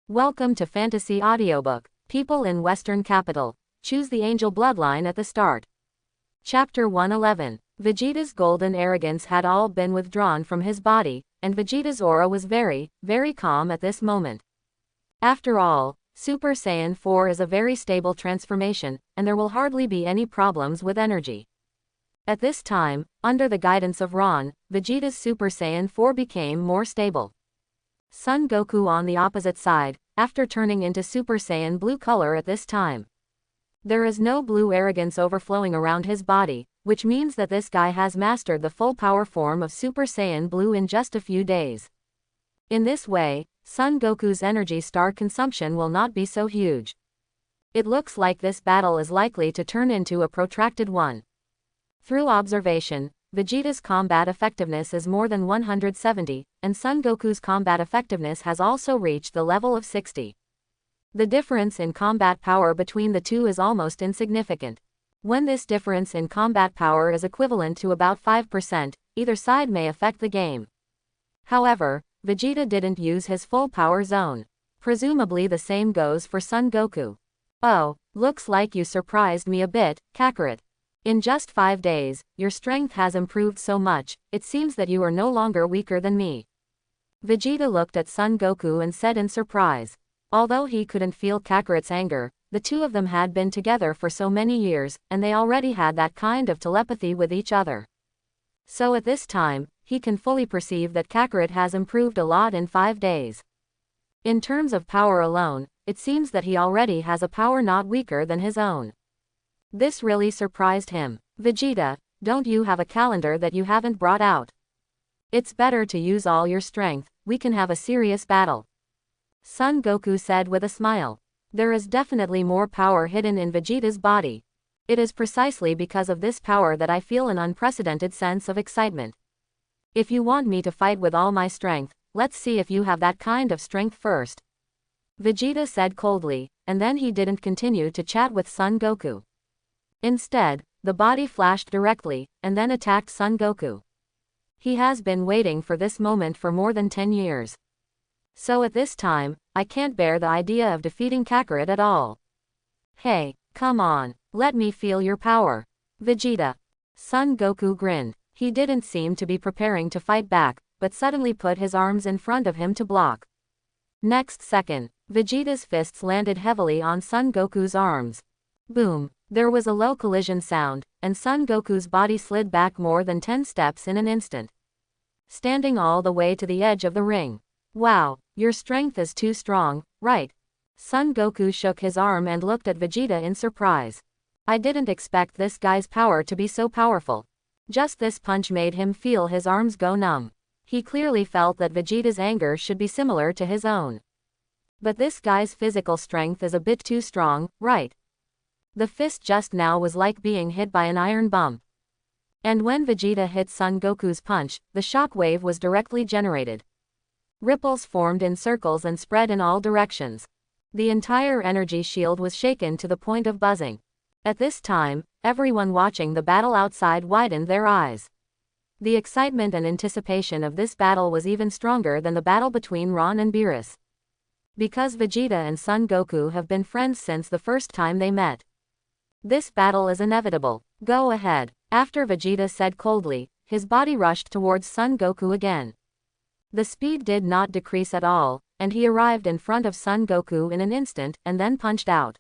Welcome to Fantasy Audiobook. People in Western Capital. Choose the Angel Bloodline at the start. Chapter 111. Vegeta's golden arrogance had all been withdrawn from his body, and Vegeta's aura was very, very calm at this moment. After all, Super Saiyan 4 is a very stable transformation, and there will hardly be any problems with energy. At this time, under the guidance of Ron, Vegeta's Super Saiyan 4 became more stable. Son Goku on the opposite side, after turning into Super Saiyan blue color at this time. There is no blue arrogance overflowing around his body, which means that this guy has mastered the full power form of Super Saiyan blue in just a few days. In this way, Son Goku's energy star consumption will not be so huge. It looks like this battle is likely to turn into a protracted one. Through observation, Vegeta's combat effectiveness is more than 170, and Son Goku's combat effectiveness has also reached the level of 60. The difference in combat power between the two is almost insignificant. When this difference in combat power is equivalent to about 5%, either side may affect the game. However, Vegeta didn't use his full power zone. Presumably the same goes for Son Goku. Oh, looks like you surprised me a bit, Kakarot. In just 5 days, your strength has improved so much, it seems that you are no longer weaker than me. Vegeta looked at Son Goku and said in surprise. Although he couldn't feel Kakarot's anger, the two of them had been together for so many years, and they already had that kind of telepathy with each other. So at this time, he can fully perceive that Kakarot has improved a lot in 5 days. In terms of power alone, it seems that he already has a power not weaker than his own. This really surprised him. Vegeta, don't you have a calendar that you haven't brought out? It's better to use all your strength, we can have a serious battle. Son Goku said with a smile. There is definitely more power hidden in Vegeta's body. It is precisely because of this power that I feel an unprecedented sense of excitement. If you want me to fight with all my strength, let's see if you have that kind of strength first. Vegeta said coldly, and then he didn't continue to chat with Son Goku. Instead, the body flashed directly, and then attacked Son Goku. He has been waiting for this moment for more than 10 years. So at this time, I can't bear the idea of defeating Kakarot at all. Hey, come on, let me feel your power. Vegeta. Son Goku grinned. He didn't seem to be preparing to fight back, but suddenly put his arms in front of him to block. Next second, Vegeta's fists landed heavily on Son Goku's arms. Boom. There was a low collision sound, and Son Goku's body slid back more than 10 steps in an instant, standing all the way to the edge of the ring. Wow, your strength is too strong, right? Son Goku shook his arm and looked at Vegeta in surprise. I didn't expect this guy's power to be so powerful. Just this punch made him feel his arms go numb. He clearly felt that Vegeta's anger should be similar to his own. But this guy's physical strength is a bit too strong, right? The fist just now was like being hit by an iron bump. And when Vegeta hit Son Goku's punch, the shock wave was directly generated. Ripples formed in circles and spread in all directions. The entire energy shield was shaken to the point of buzzing. At this time, everyone watching the battle outside widened their eyes. The excitement and anticipation of this battle was even stronger than the battle between Ron and Beerus. Because Vegeta and Son Goku have been friends since the first time they met. This battle is inevitable. Go ahead. After Vegeta said coldly, his body rushed towards Son Goku again. The speed did not decrease at all, and he arrived in front of Son Goku in an instant and then punched out.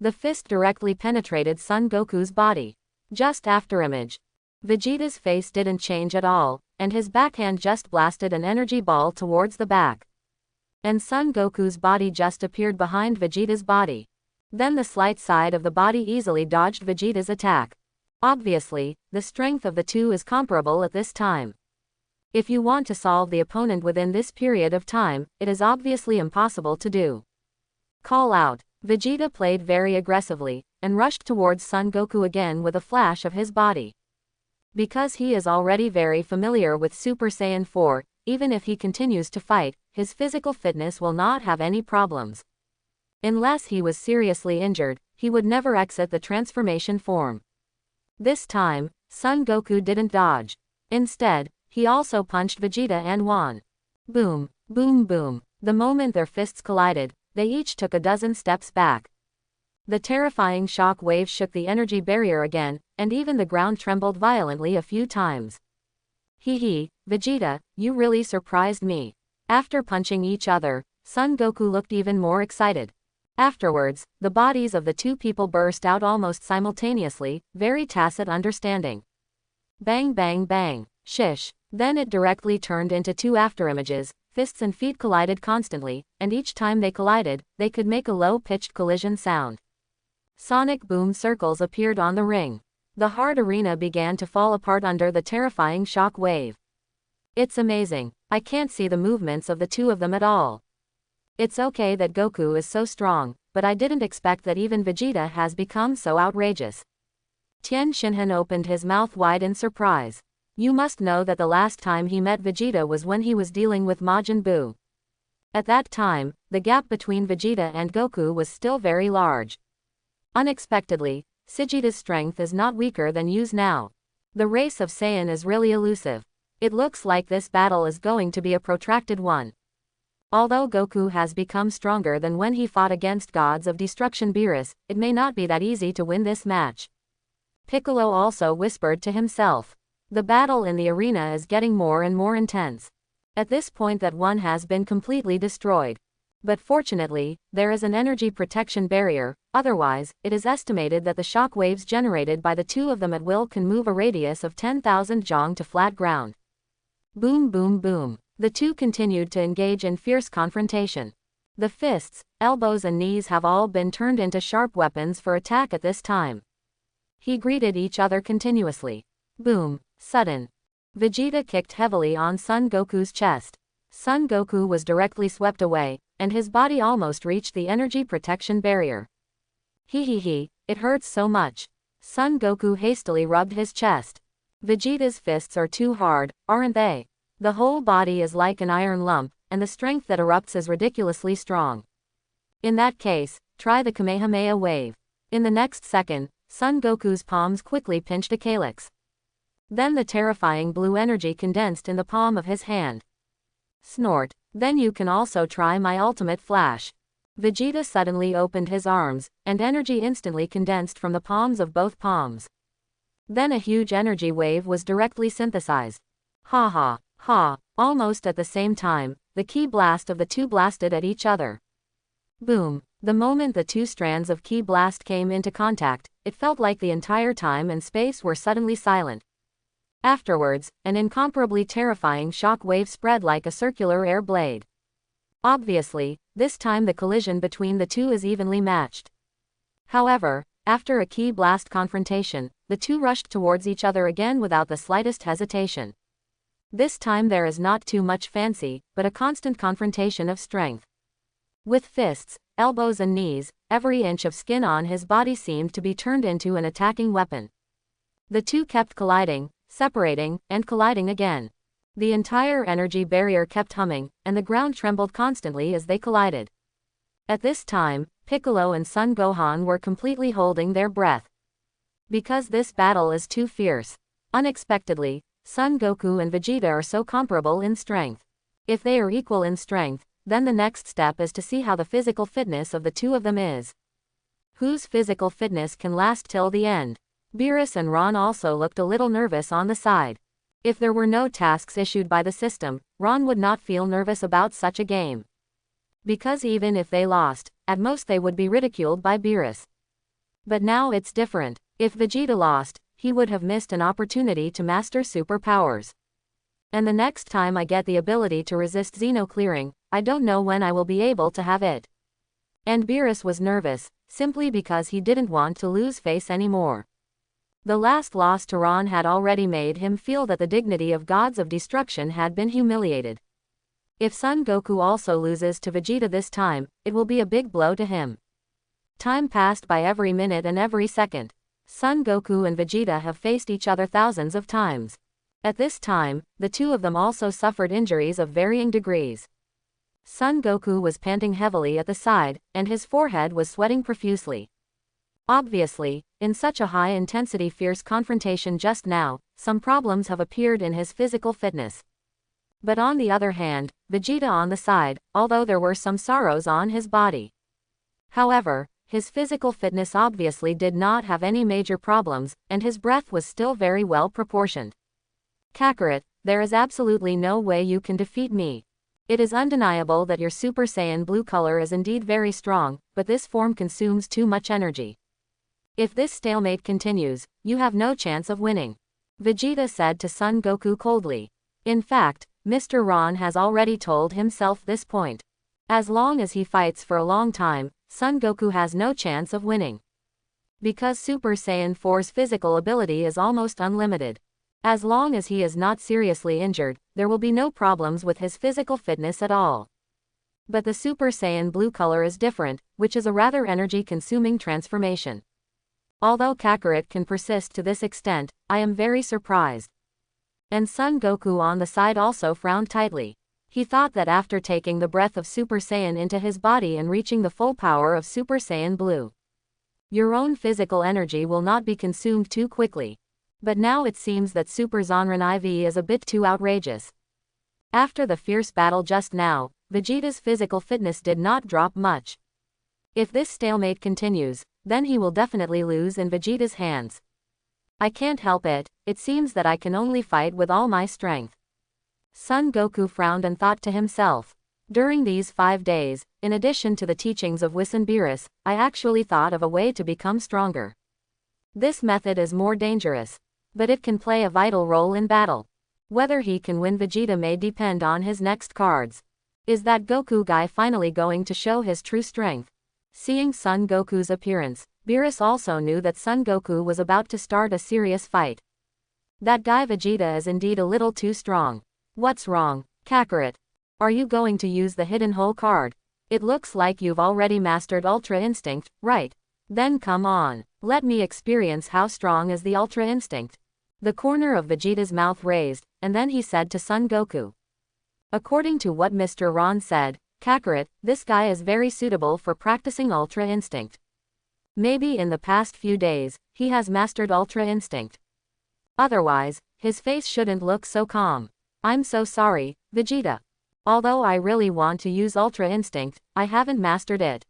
The fist directly penetrated Son Goku's body. Just after image. Vegeta's face didn't change at all, and his backhand just blasted an energy ball towards the back. And Son Goku's body just appeared behind Vegeta's body. Then the slight side of the body easily dodged Vegeta's attack. Obviously, the strength of the two is comparable at this time. If you want to solve the opponent within this period of time, it is obviously impossible to do. Call out. Vegeta played very aggressively, and rushed towards Son Goku again with a flash of his body. Because he is already very familiar with Super Saiyan 4, even if he continues to fight, his physical fitness will not have any problems. Unless he was seriously injured, he would never exit the transformation form. This time, Son Goku didn't dodge. Instead, he also punched Vegeta and won. Boom, boom, boom. The moment their fists collided, they each took a dozen steps back. The terrifying shock wave shook the energy barrier again, and even the ground trembled violently a few times. Hee, Vegeta, you really surprised me. After punching each other, Son Goku looked even more excited. Afterwards, the bodies of the two people burst out almost simultaneously, very tacit understanding. Bang bang bang, shish. Then it directly turned into two afterimages, fists and feet collided constantly, and each time they collided, they could make a low-pitched collision sound. Sonic boom circles appeared on the ring. The hard arena began to fall apart under the terrifying shock wave. It's amazing. I can't see the movements of the two of them at all. It's okay that Goku is so strong, but I didn't expect that even Vegeta has become so outrageous. Tien Shinhan opened his mouth wide in surprise. You must know that the last time he met Vegeta was when he was dealing with Majin Buu. At that time, the gap between Vegeta and Goku was still very large. Unexpectedly, Vegeta's strength is not weaker than Yu's now. The race of Saiyan is really elusive. It looks like this battle is going to be a protracted one. Although Goku has become stronger than when he fought against Gods of Destruction Beerus, it may not be that easy to win this match. Piccolo also whispered to himself. The battle in the arena is getting more and more intense. At this point that one has been completely destroyed. But fortunately, there is an energy protection barrier, otherwise, it is estimated that the shock waves generated by the two of them at will can move a radius of 10,000 jong to flat ground. Boom boom boom. The two continued to engage in fierce confrontation. The fists, elbows and knees have all been turned into sharp weapons for attack at this time. He greeted each other continuously. Boom, sudden. Vegeta kicked heavily on Son Goku's chest. Son Goku was directly swept away, and his body almost reached the energy protection barrier. Hee, it hurts so much. Son Goku hastily rubbed his chest. Vegeta's fists are too hard, aren't they? The whole body is like an iron lump, and the strength that erupts is ridiculously strong. In that case, try the Kamehameha wave. In the next second, Son Goku's palms quickly pinched a calyx. Then the terrifying blue energy condensed in the palm of his hand. Snort. Then you can also try my ultimate flash. Vegeta suddenly opened his arms, and energy instantly condensed from the palms of both palms. Then a huge energy wave was directly synthesized. Ha. Almost at the same time, the ki blast of the two blasted at each other. Boom. The moment the two strands of ki blast came into contact, it felt like the entire time and space were suddenly silent. Afterwards, an incomparably terrifying shock wave spread like a circular air blade. Obviously, this time the collision between the two is evenly matched. However, after a ki blast confrontation, the two rushed towards each other again without the slightest hesitation. This time there is not too much fancy, but a constant confrontation of strength. With fists, elbows and knees, every inch of skin on his body seemed to be turned into an attacking weapon. The two kept colliding, separating, and colliding again. The entire energy barrier kept humming, and the ground trembled constantly as they collided. At this time, Piccolo and Son Gohan were completely holding their breath. Because this battle is too fierce. Unexpectedly, Son Goku and Vegeta are so comparable in strength. If they are equal in strength, then the next step is to see how the physical fitness of the two of them is. Whose physical fitness can last till the end? Beerus and Ron also looked a little nervous on the side. If there were no tasks issued by the system, Ron would not feel nervous about such a game. Because even if they lost, at most they would be ridiculed by Beerus. But now it's different. If Vegeta lost, he would have missed an opportunity to master superpowers. And the next time I get the ability to resist Zeno clearing, I don't know when I will be able to have it. And Beerus was nervous, simply because he didn't want to lose face anymore. The last loss to Ron had already made him feel that the dignity of Gods of Destruction had been humiliated. If Son Goku also loses to Vegeta this time, it will be a big blow to him. Time passed by every minute and every second. Son Goku and Vegeta have faced each other thousands of times. At this time, the two of them also suffered injuries of varying degrees. Son Goku was panting heavily at the side, and his forehead was sweating profusely. Obviously, in such a high-intensity fierce confrontation just now, some problems have appeared in his physical fitness. But on the other hand, Vegeta on the side, although there were some sorrows on his body. However, his physical fitness obviously did not have any major problems, and his breath was still very well proportioned. Kakarot, there is absolutely no way you can defeat me. It is undeniable that your Super Saiyan blue color is indeed very strong, but this form consumes too much energy. If this stalemate continues, you have no chance of winning. Vegeta said to Son Goku coldly. In fact, Mr. Ron has already told himself this point. As long as he fights for a long time, Son Goku has no chance of winning. Because Super Saiyan 4's physical ability is almost unlimited. As long as he is not seriously injured, there will be no problems with his physical fitness at all. But the Super Saiyan blue color is different, which is a rather energy-consuming transformation. Although Kakarot can persist to this extent, I am very surprised. And Son Goku on the side also frowned tightly. He thought that after taking the breath of Super Saiyan into his body and reaching the full power of Super Saiyan Blue, your own physical energy will not be consumed too quickly. But now it seems that Super Zonran IV is a bit too outrageous. After the fierce battle just now, Vegeta's physical fitness did not drop much. If this stalemate continues, then he will definitely lose in Vegeta's hands. I can't help it, it seems that I can only fight with all my strength. Son Goku frowned and thought to himself. During these 5 days, in addition to the teachings of Whis and Beerus, I actually thought of a way to become stronger. This method is more dangerous, but it can play a vital role in battle. Whether he can win Vegeta may depend on his next cards. Is that Goku guy finally going to show his true strength? Seeing Son Goku's appearance, Beerus also knew that Son Goku was about to start a serious fight. That guy Vegeta is indeed a little too strong. What's wrong, Kakarot? Are you going to use the Hidden Hole card? It looks like you've already mastered Ultra Instinct, right? Then come on, let me experience how strong is the Ultra Instinct. The corner of Vegeta's mouth raised, and then he said to Son Goku. According to what Mr. Ron said, Kakarot, this guy is very suitable for practicing Ultra Instinct. Maybe in the past few days, he has mastered Ultra Instinct. Otherwise, his face shouldn't look so calm. I'm so sorry, Vegeta. Although I really want to use Ultra Instinct, I haven't mastered it.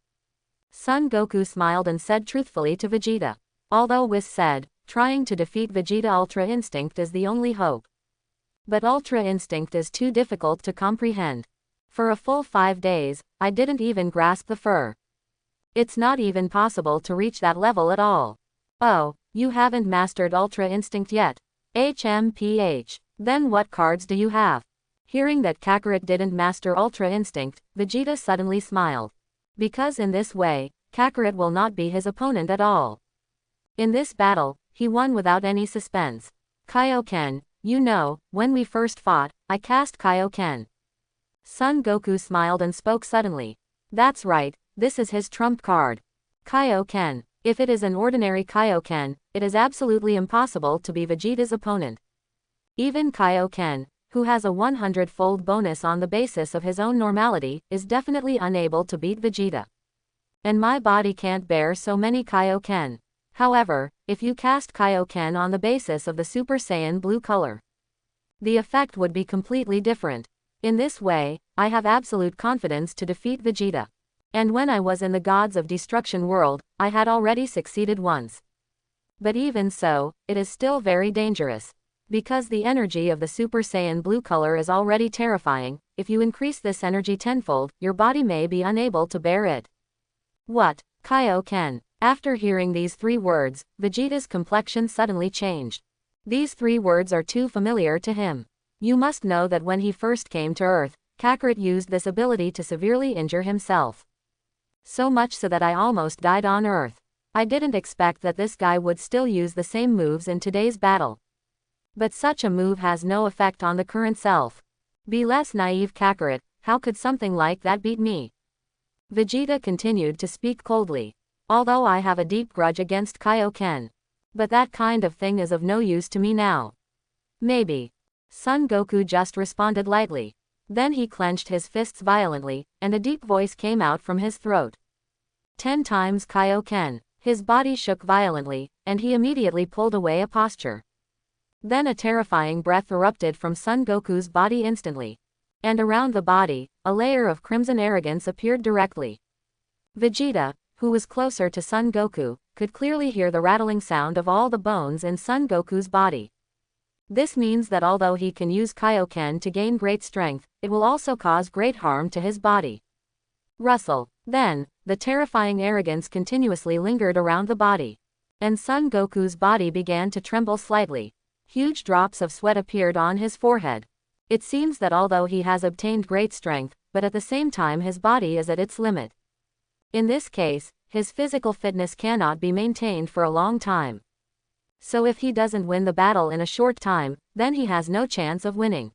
Son Goku smiled and said truthfully to Vegeta. Although Whis said, trying to defeat Vegeta Ultra Instinct is the only hope. But Ultra Instinct is too difficult to comprehend. For a full 5 days, I didn't even grasp the fur. It's not even possible to reach that level at all. Oh, you haven't mastered Ultra Instinct yet. HMPH. Then what cards do you have? Hearing that Kakarot didn't master Ultra Instinct, Vegeta suddenly smiled. Because in this way, Kakarot will not be his opponent at all. In this battle, he won without any suspense. Kaioken, you know, when we first fought, I cast Kaioken. Son Goku smiled and spoke suddenly. That's right, this is his trump card. Kaioken. If it is an ordinary Kaioken, it is absolutely impossible to be Vegeta's opponent. Even Kaioken, who has a 100-fold bonus on the basis of his own normality, is definitely unable to beat Vegeta. And my body can't bear so many Kaioken. However, if you cast Kaioken on the basis of the Super Saiyan blue color, the effect would be completely different. In this way, I have absolute confidence to defeat Vegeta. And when I was in the Gods of Destruction world, I had already succeeded once. But even so, it is still very dangerous. Because the energy of the Super Saiyan blue color is already terrifying, if you increase this energy tenfold, your body may be unable to bear it. What? Kaioken. After hearing these 3 words, Vegeta's complexion suddenly changed. These 3 words are too familiar to him. You must know that when he first came to Earth, Kakarot used this ability to severely injure himself. So much so that I almost died on Earth. I didn't expect that this guy would still use the same moves in today's battle. But such a move has no effect on the current self. Be less naive, Kakarot, how could something like that beat me? Vegeta continued to speak coldly. Although I have a deep grudge against Kaioken. But that kind of thing is of no use to me now. Maybe. Son Goku just responded lightly. Then he clenched his fists violently, and a deep voice came out from his throat. 10 times Kaioken. His body shook violently, and he immediately pulled away a posture. Then a terrifying breath erupted from Son Goku's body instantly. And around the body, a layer of crimson arrogance appeared directly. Vegeta, who was closer to Son Goku, could clearly hear the rattling sound of all the bones in Son Goku's body. This means that although he can use Kaioken to gain great strength, it will also cause great harm to his body. Rustle. Then, the terrifying arrogance continuously lingered around the body. And Son Goku's body began to tremble slightly. Huge drops of sweat appeared on his forehead. It seems that although he has obtained great strength, but at the same time his body is at its limit. In this case, his physical fitness cannot be maintained for a long time. So if he doesn't win the battle in a short time, then he has no chance of winning.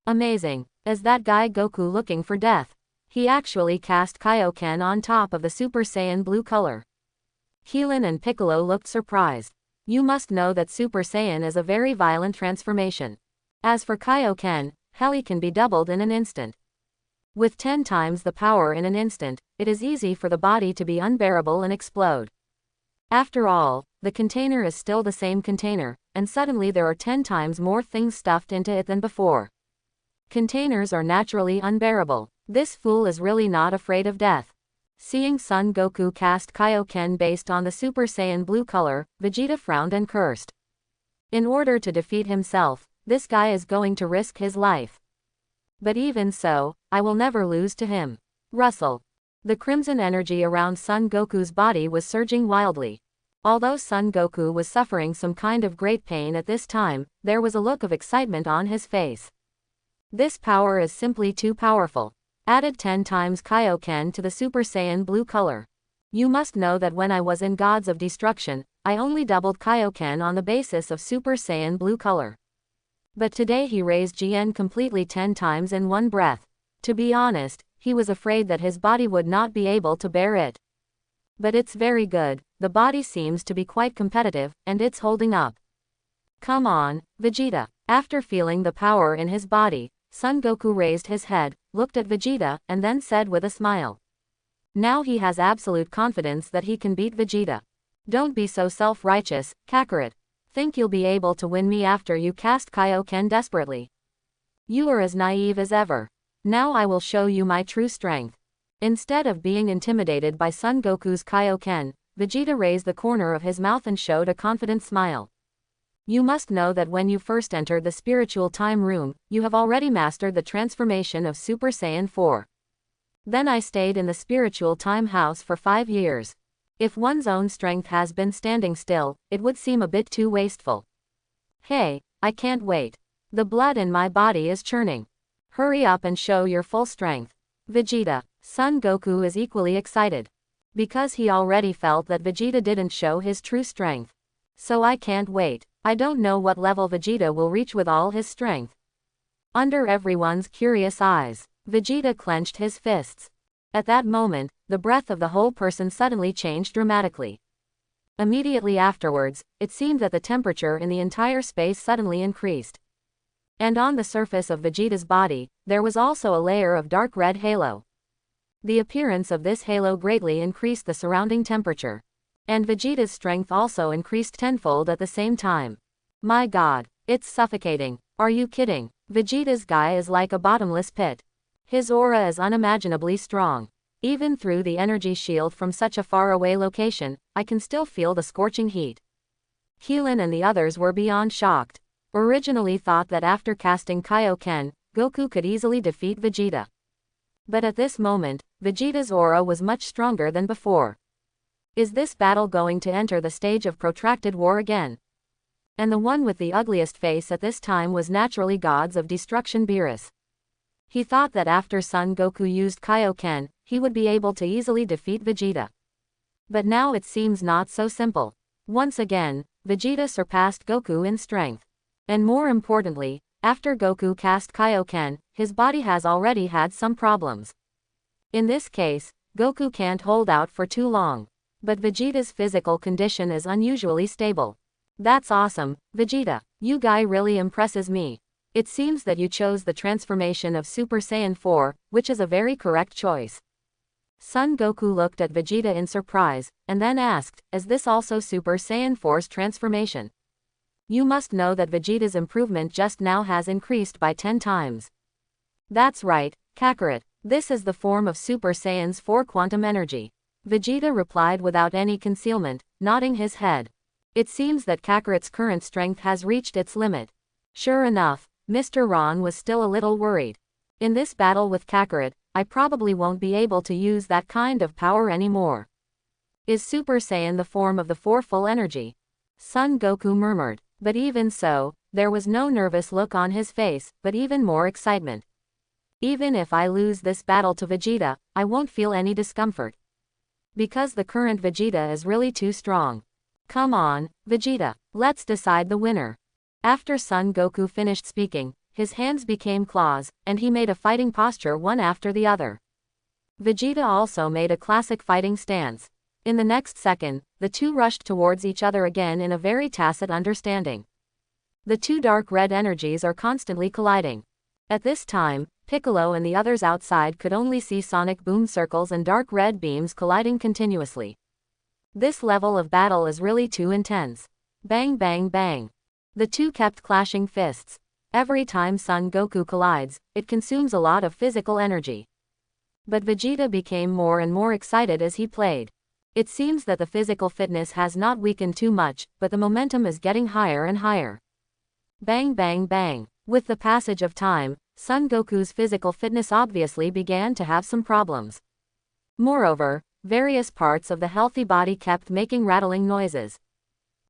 Amazing. Is that guy Goku looking for death? He actually cast Kaioken on top of the Super Saiyan blue color. Krillin and Piccolo looked surprised. You must know that Super Saiyan is a very violent transformation. As for Kaioken, hell can be doubled in an instant. With 10 times the power in an instant, it is easy for the body to be unbearable and explode. After all, the container is still the same container, and suddenly there are 10 times more things stuffed into it than before. Containers are naturally unbearable. This fool is really not afraid of death. Seeing Son Goku cast Kaioken based on the Super Saiyan blue color, Vegeta frowned and cursed. In order to defeat himself, this guy is going to risk his life. But even so, I will never lose to him. Rustle. The crimson energy around Son Goku's body was surging wildly. Although Son Goku was suffering some kind of great pain at this time, there was a look of excitement on his face. This power is simply too powerful. Added 10 times Kaioken to the Super Saiyan blue color. You must know that when I was in Gods of Destruction, I only doubled Kaioken on the basis of Super Saiyan blue color. But today he raised GN completely 10 times in one breath. To be honest, he was afraid that his body would not be able to bear it. But it's very good, the body seems to be quite competitive, and it's holding up. Come on, Vegeta. After feeling the power in his body, Son Goku raised his head, looked at Vegeta, and then said with a smile. Now he has absolute confidence that he can beat Vegeta. Don't be so self-righteous, Kakarot. Think you'll be able to win me after you cast Kaioken desperately. You are as naive as ever. Now I will show you my true strength. Instead of being intimidated by Son Goku's Kaioken, Vegeta raised the corner of his mouth and showed a confident smile. You must know that when you first entered the spiritual time room, you have already mastered the transformation of Super Saiyan 4. Then I stayed in the spiritual time house for 5 years. If one's own strength has been standing still, it would seem a bit too wasteful. Hey, I can't wait. The blood in my body is churning. Hurry up and show your full strength. Vegeta. Son Goku is equally excited. Because he already felt that Vegeta didn't show his true strength. So I can't wait. I don't know what level Vegeta will reach with all his strength. Under everyone's curious eyes, Vegeta clenched his fists. At that moment, the breath of the whole person suddenly changed dramatically. Immediately afterwards, it seemed that the temperature in the entire space suddenly increased. And on the surface of Vegeta's body, there was also a layer of dark red halo. The appearance of this halo greatly increased the surrounding temperature. And Vegeta's strength also increased tenfold at the same time. My god, it's suffocating. Are you kidding? Vegeta's guy is like a bottomless pit. His aura is unimaginably strong. Even through the energy shield from such a faraway location, I can still feel the scorching heat. Krillin and the others were beyond shocked. Originally thought that after casting Kaioken, Goku could easily defeat Vegeta. But at this moment, Vegeta's aura was much stronger than before. Is this battle going to enter the stage of protracted war again? And the one with the ugliest face at this time was naturally Gods of Destruction Beerus. He thought that after Son Goku used Kaioken, he would be able to easily defeat Vegeta. But now it seems not so simple. Once again, Vegeta surpassed Goku in strength. And more importantly, after Goku cast Kaioken, his body has already had some problems. In this case, Goku can't hold out for too long. But Vegeta's physical condition is unusually stable. That's awesome, Vegeta. You guy really impresses me. It seems that you chose the transformation of Super Saiyan 4, which is a very correct choice. Son Goku looked at Vegeta in surprise, and then asked, is this also Super Saiyan 4's transformation? You must know that Vegeta's improvement just now has increased by 10 times. That's right, Kakarot. This is the form of Super Saiyan's 4 quantum energy. Vegeta replied without any concealment, nodding his head. It seems that Kakarot's current strength has reached its limit. Sure enough, Mr. Ron was still a little worried. In this battle with Kakarot, I probably won't be able to use that kind of power anymore. Is Super Saiyan the form of the 4 full energy? Son Goku murmured. But even so, there was no nervous look on his face, but even more excitement. Even if I lose this battle to Vegeta, I won't feel any discomfort. Because the current Vegeta is really too strong. Come on, Vegeta, let's decide the winner. After Son Goku finished speaking, his hands became claws, and he made a fighting posture one after the other. Vegeta also made a classic fighting stance. In the next second, the two rushed towards each other again in a very tacit understanding. The two dark red energies are constantly colliding. At this time, Piccolo and the others outside could only see sonic boom circles and dark red beams colliding continuously. This level of battle is really too intense. Bang bang bang. The two kept clashing fists. Every time Son Goku collides, it consumes a lot of physical energy. But Vegeta became more and more excited as he played. It seems that the physical fitness has not weakened too much, but the momentum is getting higher and higher. Bang bang bang. With the passage of time, Son Goku's physical fitness obviously began to have some problems. Moreover, various parts of the healthy body kept making rattling noises.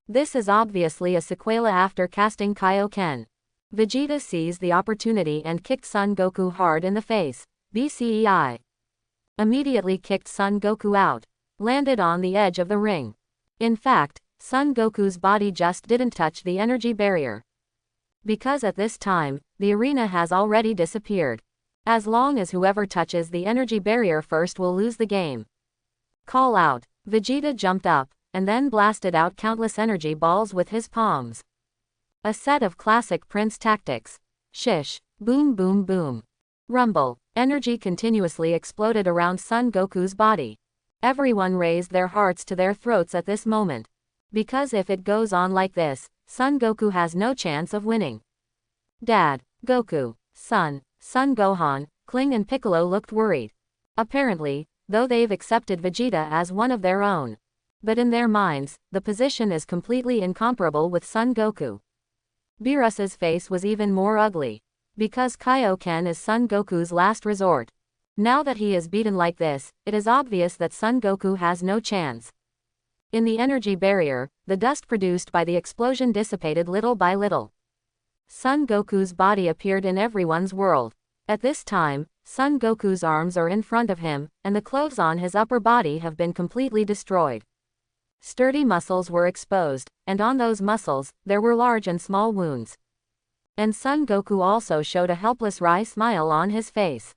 This is obviously a sequela after casting Kaioken. Vegeta seized the opportunity and kicked Son Goku hard in the face. BCEI. Immediately kicked Son Goku out. Landed on the edge of the ring. In fact, Son Goku's body just didn't touch the energy barrier. Because at this time, the arena has already disappeared. As long as whoever touches the energy barrier first will lose the game. Call out. Vegeta jumped up, and then blasted out countless energy balls with his palms. A set of classic Prince tactics. Shish. Boom boom boom. Rumble. Energy continuously exploded around Son Goku's body. Everyone raised their hearts to their throats at this moment. Because if it goes on like this, Son Goku has no chance of winning. Dad, Goku, Son Gohan, Kling and Piccolo looked worried. Apparently, though they've accepted Vegeta as one of their own. But in their minds, the position is completely incomparable with Son Goku. Beerus's face was even more ugly. Because Kaioken is Son Goku's last resort. Now that he is beaten like this, it is obvious that Son Goku has no chance. In the energy barrier, the dust produced by the explosion dissipated little by little. Son Goku's body appeared in everyone's world. At this time, Son Goku's arms are in front of him, and the clothes on his upper body have been completely destroyed. Sturdy muscles were exposed, and on those muscles, there were large and small wounds. And Son Goku also showed a helpless wry smile on his face.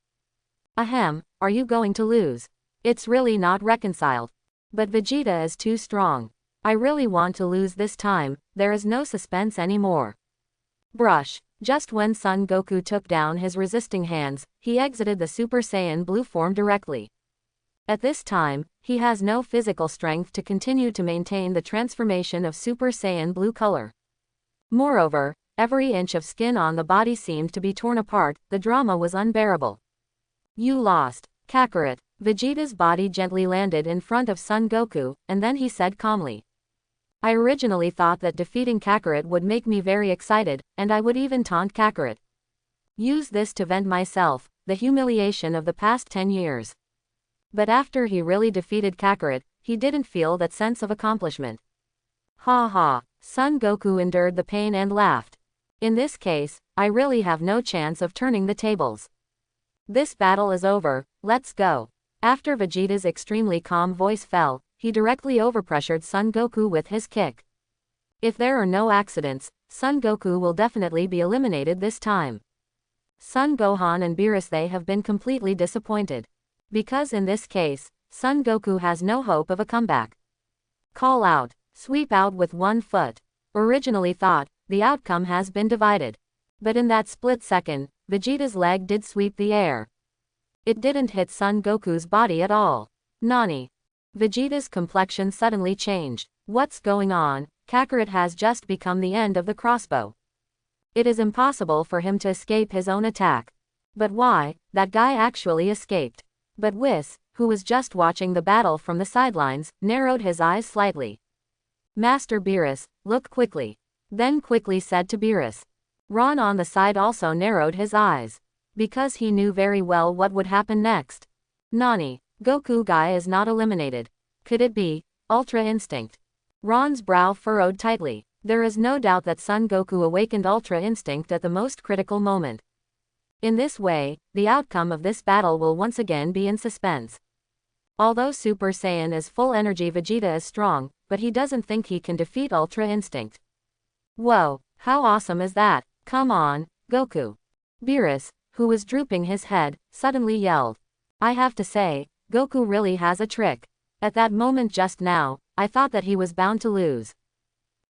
Ahem, are you going to lose? It's really not reconciled. But Vegeta is too strong. I really want to lose this time, there is no suspense anymore. Brush. Just when Son Goku took down his resisting hands, he exited the Super Saiyan blue form directly. At this time, he has no physical strength to continue to maintain the transformation of Super Saiyan blue color. Moreover, every inch of skin on the body seemed to be torn apart, the drama was unbearable. You lost, Kakarot. Vegeta's body gently landed in front of Son Goku, and then he said calmly. I originally thought that defeating Kakarot would make me very excited, and I would even taunt Kakarot. Use this to vent myself, the humiliation of the past 10 years. But after he really defeated Kakarot, he didn't feel that sense of accomplishment. Ha ha, Son Goku endured the pain and laughed. In this case, I really have no chance of turning the tables. This battle is over, let's go. After Vegeta's extremely calm voice fell, he directly overpressured Son Goku with his kick. If there are no accidents, Son Goku will definitely be eliminated this time. Son Gohan and Beerus they have been completely disappointed. Because in this case, Son Goku has no hope of a comeback. Call out, sweep out with one foot. Originally thought, the outcome has been divided. But in that split second, Vegeta's leg did sweep the air. It didn't hit Son Goku's body at all. Nani? Vegeta's complexion suddenly changed. What's going on? Kakarot has just become the end of the crossbow. It is impossible for him to escape his own attack. But why? That guy actually escaped. But Whis, who was just watching the battle from the sidelines, narrowed his eyes slightly. Master Beerus, look quickly. Then quickly said to Beerus. Ron on the side also narrowed his eyes. Because he knew very well what would happen next. Nani, Goku guy is not eliminated. Could it be Ultra Instinct? Ron's brow furrowed tightly. There is no doubt that Son Goku awakened Ultra Instinct at the most critical moment. In this way, the outcome of this battle will once again be in suspense. Although Super Saiyan is full energy, Vegeta is strong, but he doesn't think he can defeat Ultra Instinct. Whoa, how awesome is that? Come on, Goku. Beerus, who was drooping his head, suddenly yelled. I have to say, Goku really has a trick. At that moment just now, I thought that he was bound to lose.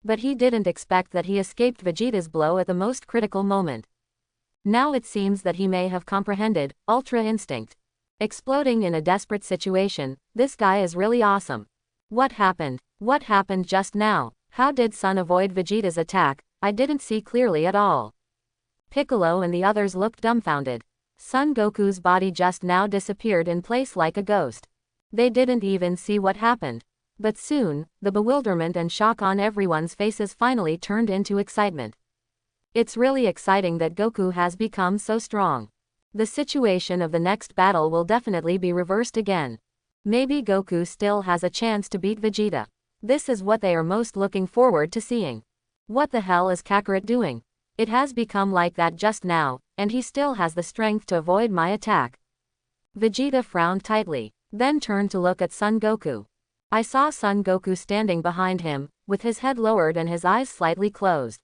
But he didn't expect that he escaped Vegeta's blow at the most critical moment. Now it seems that he may have comprehended Ultra Instinct. Exploding in a desperate situation, this guy is really awesome. What happened? What happened just now? How did Son avoid Vegeta's attack? I didn't see clearly at all. Piccolo and the others looked dumbfounded. Son Goku's body just now disappeared in place like a ghost. They didn't even see what happened. But soon, the bewilderment and shock on everyone's faces finally turned into excitement. It's really exciting that Goku has become so strong. The situation of the next battle will definitely be reversed again. Maybe Goku still has a chance to beat Vegeta. This is what they are most looking forward to seeing. What the hell is Kakarot doing? It has become like that just now, and he still has the strength to avoid my attack. Vegeta frowned tightly, then turned to look at Son Goku. I saw Son Goku standing behind him, with his head lowered and his eyes slightly closed.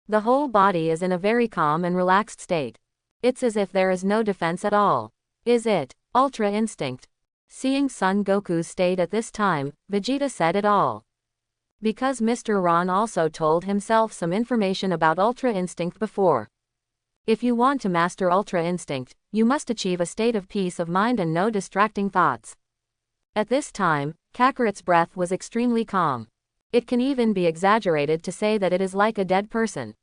The whole body is in a very calm and relaxed state. It's as if there is no defense at all. Is it Ultra Instinct? Seeing Son Goku's state at this time, Vegeta said it all. Because Mr. Ron also told himself some information about Ultra Instinct before. If you want to master Ultra Instinct, you must achieve a state of peace of mind and no distracting thoughts. At this time, Kakarot's breath was extremely calm. It can even be exaggerated to say that it is like a dead person.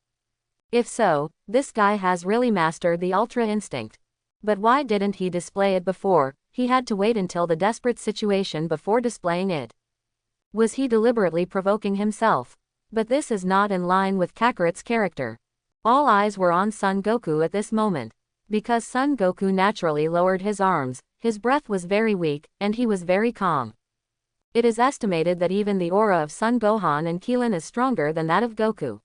If so, this guy has really mastered the Ultra Instinct. But why didn't he display it before? He had to wait until the desperate situation before displaying it. Was he deliberately provoking himself? But this is not in line with Kakarot's character. All eyes were on Son Goku at this moment. Because Son Goku naturally lowered his arms, his breath was very weak, and he was very calm. It is estimated that even the aura of Son Gohan and Krillin is stronger than that of Goku.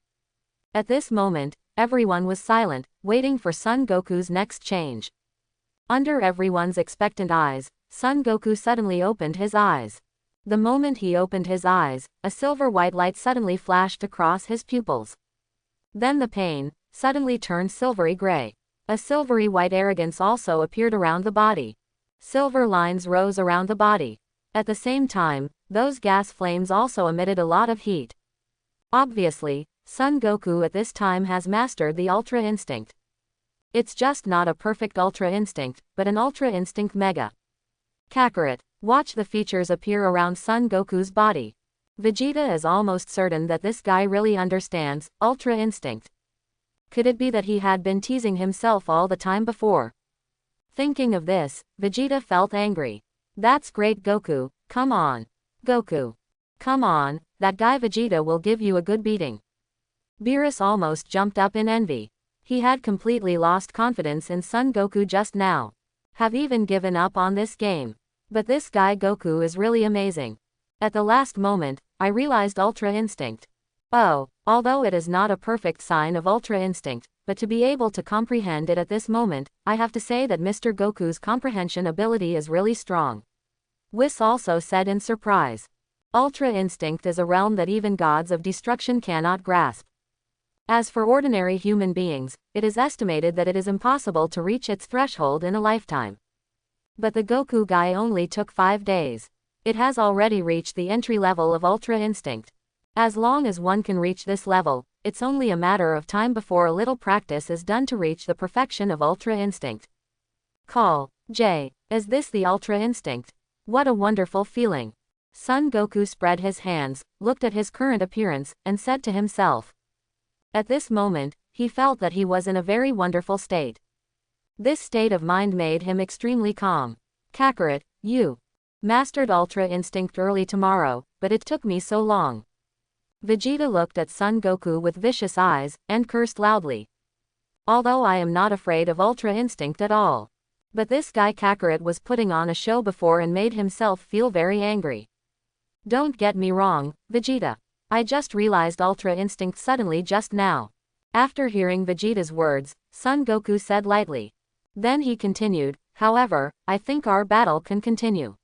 At this moment, everyone was silent, waiting for Son Goku's next change. Under everyone's expectant eyes, Son Goku suddenly opened his eyes. The moment he opened his eyes, a silver-white light suddenly flashed across his pupils. Then the pain suddenly turned silvery gray. A silvery white arrogance also appeared around the body. Silver lines rose around the body. At the same time, those gas flames also emitted a lot of heat. Obviously, Son Goku at this time has mastered the Ultra Instinct. It's just not a perfect Ultra Instinct, but an Ultra Instinct Mega. Kakarot, watch the features appear around Son Goku's body. Vegeta is almost certain that this guy really understands Ultra Instinct. Could it be that he had been teasing himself all the time before? Thinking of this, Vegeta felt angry. That's great, Goku, come on. Goku. Come on, that guy Vegeta will give you a good beating. Beerus almost jumped up in envy. He had completely lost confidence in Son Goku just now. Have even given up on this game. But this guy Goku is really amazing. At the last moment, I realized Ultra Instinct. Oh, although it is not a perfect sign of Ultra Instinct, but to be able to comprehend it at this moment, I have to say that Mr. Goku's comprehension ability is really strong. Whis also said in surprise. Ultra Instinct is a realm that even gods of destruction cannot grasp. As for ordinary human beings, it is estimated that it is impossible to reach its threshold in a lifetime. But the Goku guy only took 5 days. It has already reached the entry level of Ultra Instinct. As long as one can reach this level, it's only a matter of time before a little practice is done to reach the perfection of Ultra Instinct. Call, J. Is this the Ultra Instinct? What a wonderful feeling. Son Goku spread his hands, looked at his current appearance, and said to himself. At this moment, he felt that he was in a very wonderful state. This state of mind made him extremely calm. Kakarot, you mastered Ultra Instinct early tomorrow, but it took me so long. Vegeta looked at Son Goku with vicious eyes, and cursed loudly. Although I am not afraid of Ultra Instinct at all. But this guy Kakarot was putting on a show before and made himself feel very angry. Don't get me wrong, Vegeta. I just realized Ultra Instinct suddenly just now. After hearing Vegeta's words, Son Goku said lightly. Then he continued, however, I think our battle can continue.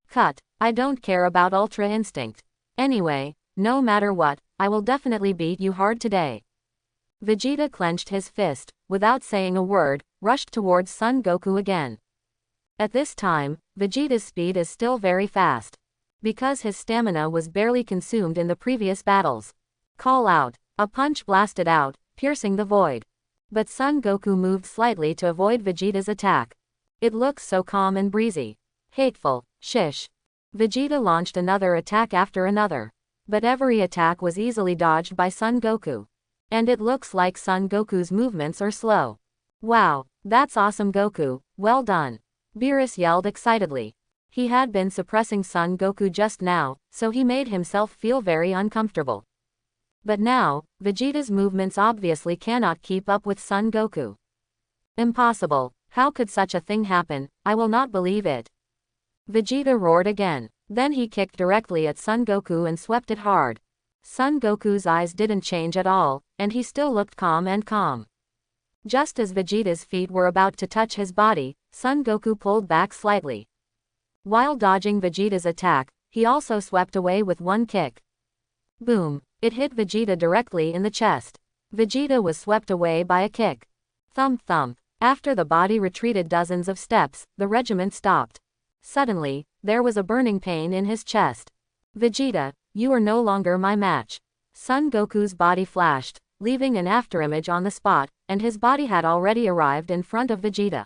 Cut. I don't care about Ultra Instinct. Anyway, no matter what, I will definitely beat you hard today. Vegeta clenched his fist, without saying a word, rushed towards Son Goku again. At this time, Vegeta's speed is still very fast. Because his stamina was barely consumed in the previous battles. Call out. A punch blasted out, piercing the void. But Son Goku moved slightly to avoid Vegeta's attack. It looks so calm and breezy. Hateful. Shish. Vegeta launched another attack after another. But every attack was easily dodged by Son Goku. And it looks like Son Goku's movements are slow. Wow, that's awesome Goku, well done. Beerus yelled excitedly. He had been suppressing Son Goku just now, so he made himself feel very uncomfortable. But now, Vegeta's movements obviously cannot keep up with Son Goku. Impossible, how could such a thing happen, I will not believe it. Vegeta roared again. Then he kicked directly at Son Goku and swept it hard. Son Goku's eyes didn't change at all, and he still looked calm. Just as Vegeta's feet were about to touch his body, Son Goku pulled back slightly. While dodging Vegeta's attack, he also swept away with one kick. Boom! It hit Vegeta directly in the chest. Vegeta was swept away by a kick. Thump thump. After the body retreated dozens of steps, the regiment stopped. Suddenly, there was a burning pain in his chest. Vegeta, you are no longer my match. Son Goku's body flashed, leaving an afterimage on the spot, and his body had already arrived in front of Vegeta.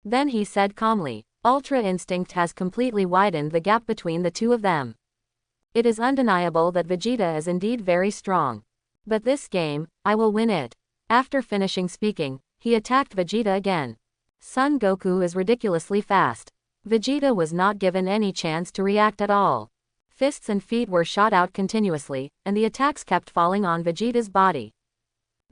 Then he said calmly, Ultra Instinct has completely widened the gap between the two of them. It is undeniable that Vegeta is indeed very strong. But this game, I will win it. After finishing speaking, he attacked Vegeta again. Son Goku is ridiculously fast. Vegeta was not given any chance to react at all. Fists and feet were shot out continuously, and the attacks kept falling on Vegeta's body.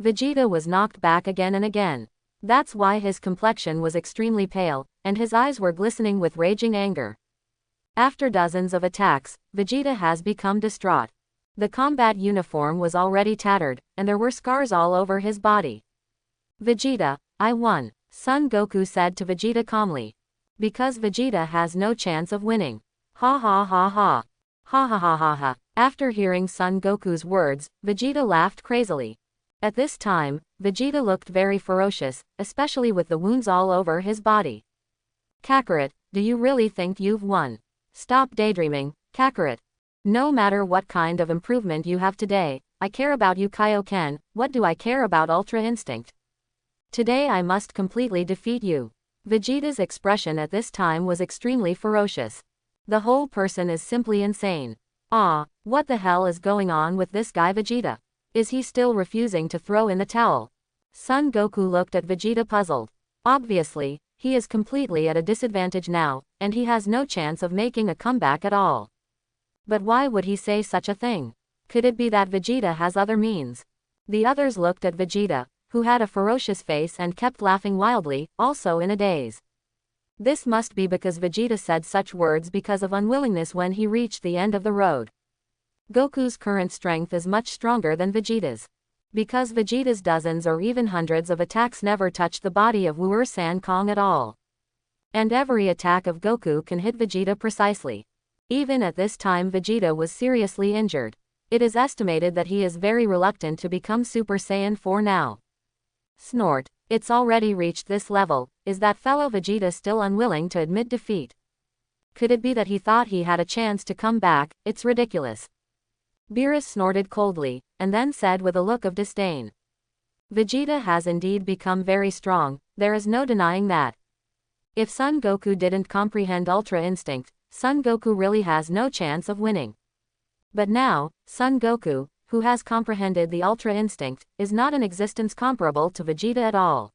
Vegeta was knocked back again and again. That's why his complexion was extremely pale, and his eyes were glistening with raging anger. After dozens of attacks, Vegeta has become distraught. The combat uniform was already tattered, and there were scars all over his body. Vegeta, I won, Son Goku said to Vegeta calmly. Because Vegeta has no chance of winning. Ha ha ha ha. Ha ha ha ha ha. After hearing Son Goku's words, Vegeta laughed crazily. At this time, Vegeta looked very ferocious, especially with the wounds all over his body. Kakarot, do you really think you've won? Stop daydreaming, Kakarot. No matter what kind of improvement you have today, I care about you Kaioken, what do I care about Ultra Instinct? Today I must completely defeat you. Vegeta's expression at this time was extremely ferocious. The whole person is simply insane. Ah, what the hell is going on with this guy Vegeta? Is he still refusing to throw in the towel? Son Goku looked at Vegeta puzzled. Obviously, he is completely at a disadvantage now, and he has no chance of making a comeback at all. But why would he say such a thing? Could it be that Vegeta has other means? The others looked at Vegeta, who had a ferocious face and kept laughing wildly, also in a daze. This must be because Vegeta said such words because of unwillingness when he reached the end of the road. Goku's current strength is much stronger than Vegeta's. Because Vegeta's dozens or even hundreds of attacks never touched the body of Wuer-san Kong at all. And every attack of Goku can hit Vegeta precisely. Even at this time Vegeta was seriously injured. It is estimated that he is very reluctant to become Super Saiyan 4 now. Snort. It's already reached this level, is that fellow Vegeta still unwilling to admit defeat? Could it be that he thought he had a chance to come back? It's ridiculous. Beerus snorted coldly, and then said with a look of disdain. Vegeta has indeed become very strong, there is no denying that. If Son Goku didn't comprehend Ultra Instinct, Son Goku really has no chance of winning. But now, Son Goku, who has comprehended the Ultra Instinct, is not an existence comparable to Vegeta at all.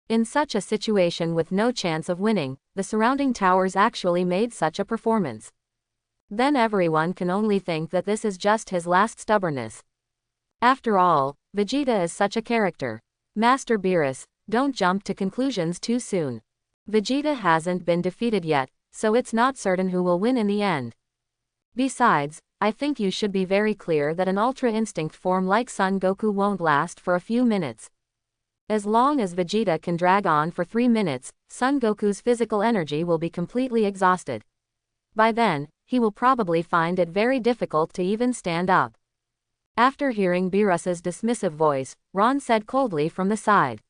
In such a situation with no chance of winning, the surrounding towers actually made such a performance. Then everyone can only think that this is just his last stubbornness. After all, Vegeta is such a character. Master Beerus, don't jump to conclusions too soon. Vegeta hasn't been defeated yet, so it's not certain who will win in the end. Besides, I think you should be very clear that an Ultra Instinct form like Son Goku won't last for a few minutes. As long as Vegeta can drag on for 3 minutes, Son Goku's physical energy will be completely exhausted. By then, he will probably find it very difficult to even stand up. After hearing Beerus's dismissive voice, Ron said coldly from the side.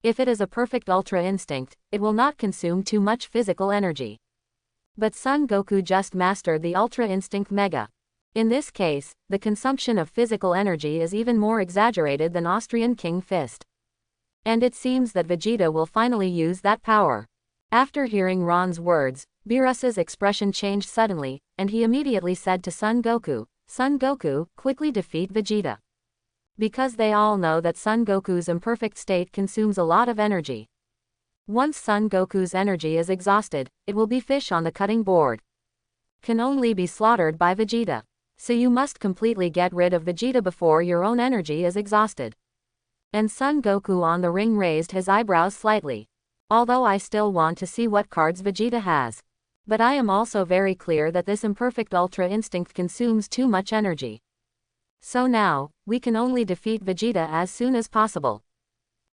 If it is a perfect Ultra Instinct, it will not consume too much physical energy. But Son Goku just mastered the Ultra Instinct Mega. In this case, the consumption of physical energy is even more exaggerated than Austrian King Fist. And it seems that Vegeta will finally use that power. After hearing Ron's words, Beerus's expression changed suddenly, and he immediately said to Son Goku, "Son Goku, quickly defeat Vegeta." Because they all know that Son Goku's imperfect state consumes a lot of energy. Once Son Goku's energy is exhausted, it will be fish on the cutting board. Can only be slaughtered by Vegeta. So you must completely get rid of Vegeta before your own energy is exhausted. And Son Goku on the ring raised his eyebrows slightly. Although I still want to see what cards Vegeta has. But I am also very clear that this imperfect Ultra Instinct consumes too much energy. So now, we can only defeat Vegeta as soon as possible.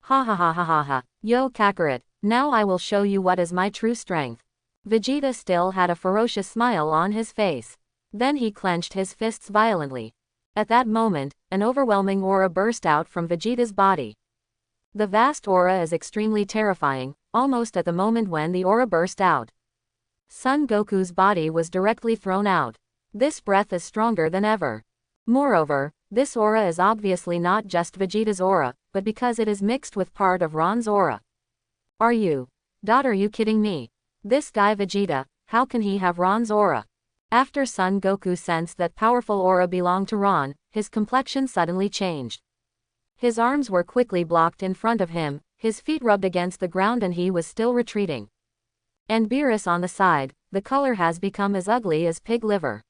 Ha ha ha ha ha ha, yo Kakarot, now I will show you what is my true strength. Vegeta still had a ferocious smile on his face. Then he clenched his fists violently. At that moment, an overwhelming aura burst out from Vegeta's body. The vast aura is extremely terrifying, almost at the moment when the aura burst out. Son Goku's body was directly thrown out. This breath is stronger than ever. Moreover, this aura is obviously not just Vegeta's aura, but because it is mixed with part of Ron's aura. Are you kidding me? This guy Vegeta, how can he have Ron's aura? After Son Goku sensed that powerful aura belonged to Ron, his complexion suddenly changed. His arms were quickly blocked in front of him, his feet rubbed against the ground and he was still retreating. And Beerus on the side, the color has become as ugly as pig liver.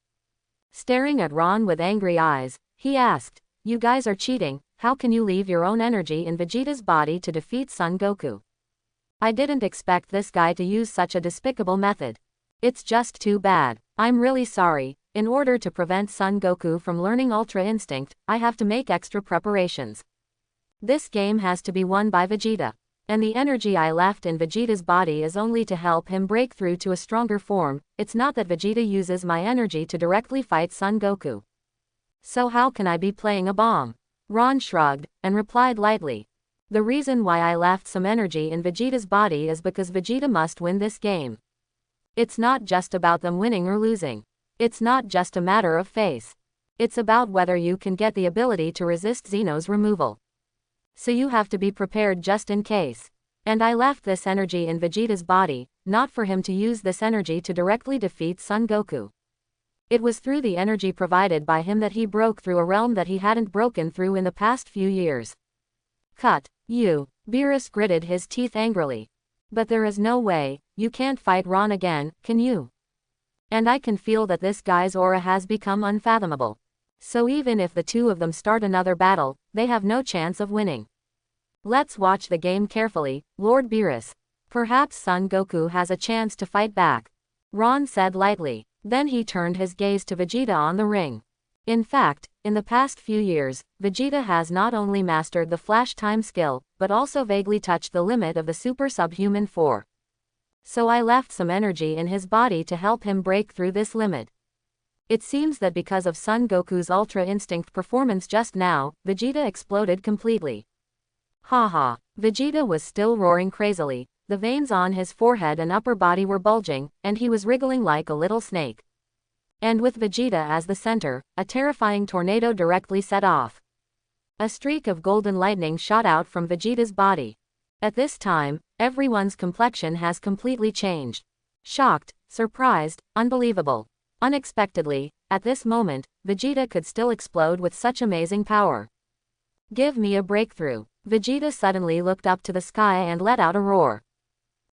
Staring at Ron with angry eyes, he asked, "You guys are cheating, how can you leave your own energy in Vegeta's body to defeat Son Goku? I didn't expect this guy to use such a despicable method. It's just too bad. I'm really sorry. In order to prevent Son Goku from learning Ultra Instinct, I have to make extra preparations. This game has to be won by Vegeta. And the energy I left in Vegeta's body is only to help him break through to a stronger form, it's not that Vegeta uses my energy to directly fight Son Goku. So how can I be playing a bomb?" Ron shrugged, and replied lightly. "The reason why I left some energy in Vegeta's body is because Vegeta must win this game. It's not just about them winning or losing. It's not just a matter of face. It's about whether you can get the ability to resist Zeno's removal. So you have to be prepared just in case. And I left this energy in Vegeta's body, not for him to use this energy to directly defeat Son Goku. It was through the energy provided by him that he broke through a realm that he hadn't broken through in the past few years." "Cut, you." Beerus gritted his teeth angrily. "But there is no way, you can't fight Ron again, can you? And I can feel that this guy's aura has become unfathomable. So even if the two of them start another battle, they have no chance of winning. Let's watch the game carefully, Lord Beerus. Perhaps Son Goku has a chance to fight back," Ron said lightly. Then he turned his gaze to Vegeta on the ring. In fact, in the past few years, Vegeta has not only mastered the flash time skill, but also vaguely touched the limit of the super subhuman 4. So I left some energy in his body to help him break through this limit. It seems that because of Son Goku's Ultra Instinct performance just now, Vegeta exploded completely. Ha. Vegeta was still roaring crazily, the veins on his forehead and upper body were bulging, and he was wriggling like a little snake. And with Vegeta as the center, a terrifying tornado directly set off. A streak of golden lightning shot out from Vegeta's body. At this time, everyone's complexion has completely changed. Shocked, surprised, unbelievable. Unexpectedly, at this moment, Vegeta could still explode with such amazing power. Give me a breakthrough. Vegeta suddenly looked up to the sky and let out a roar.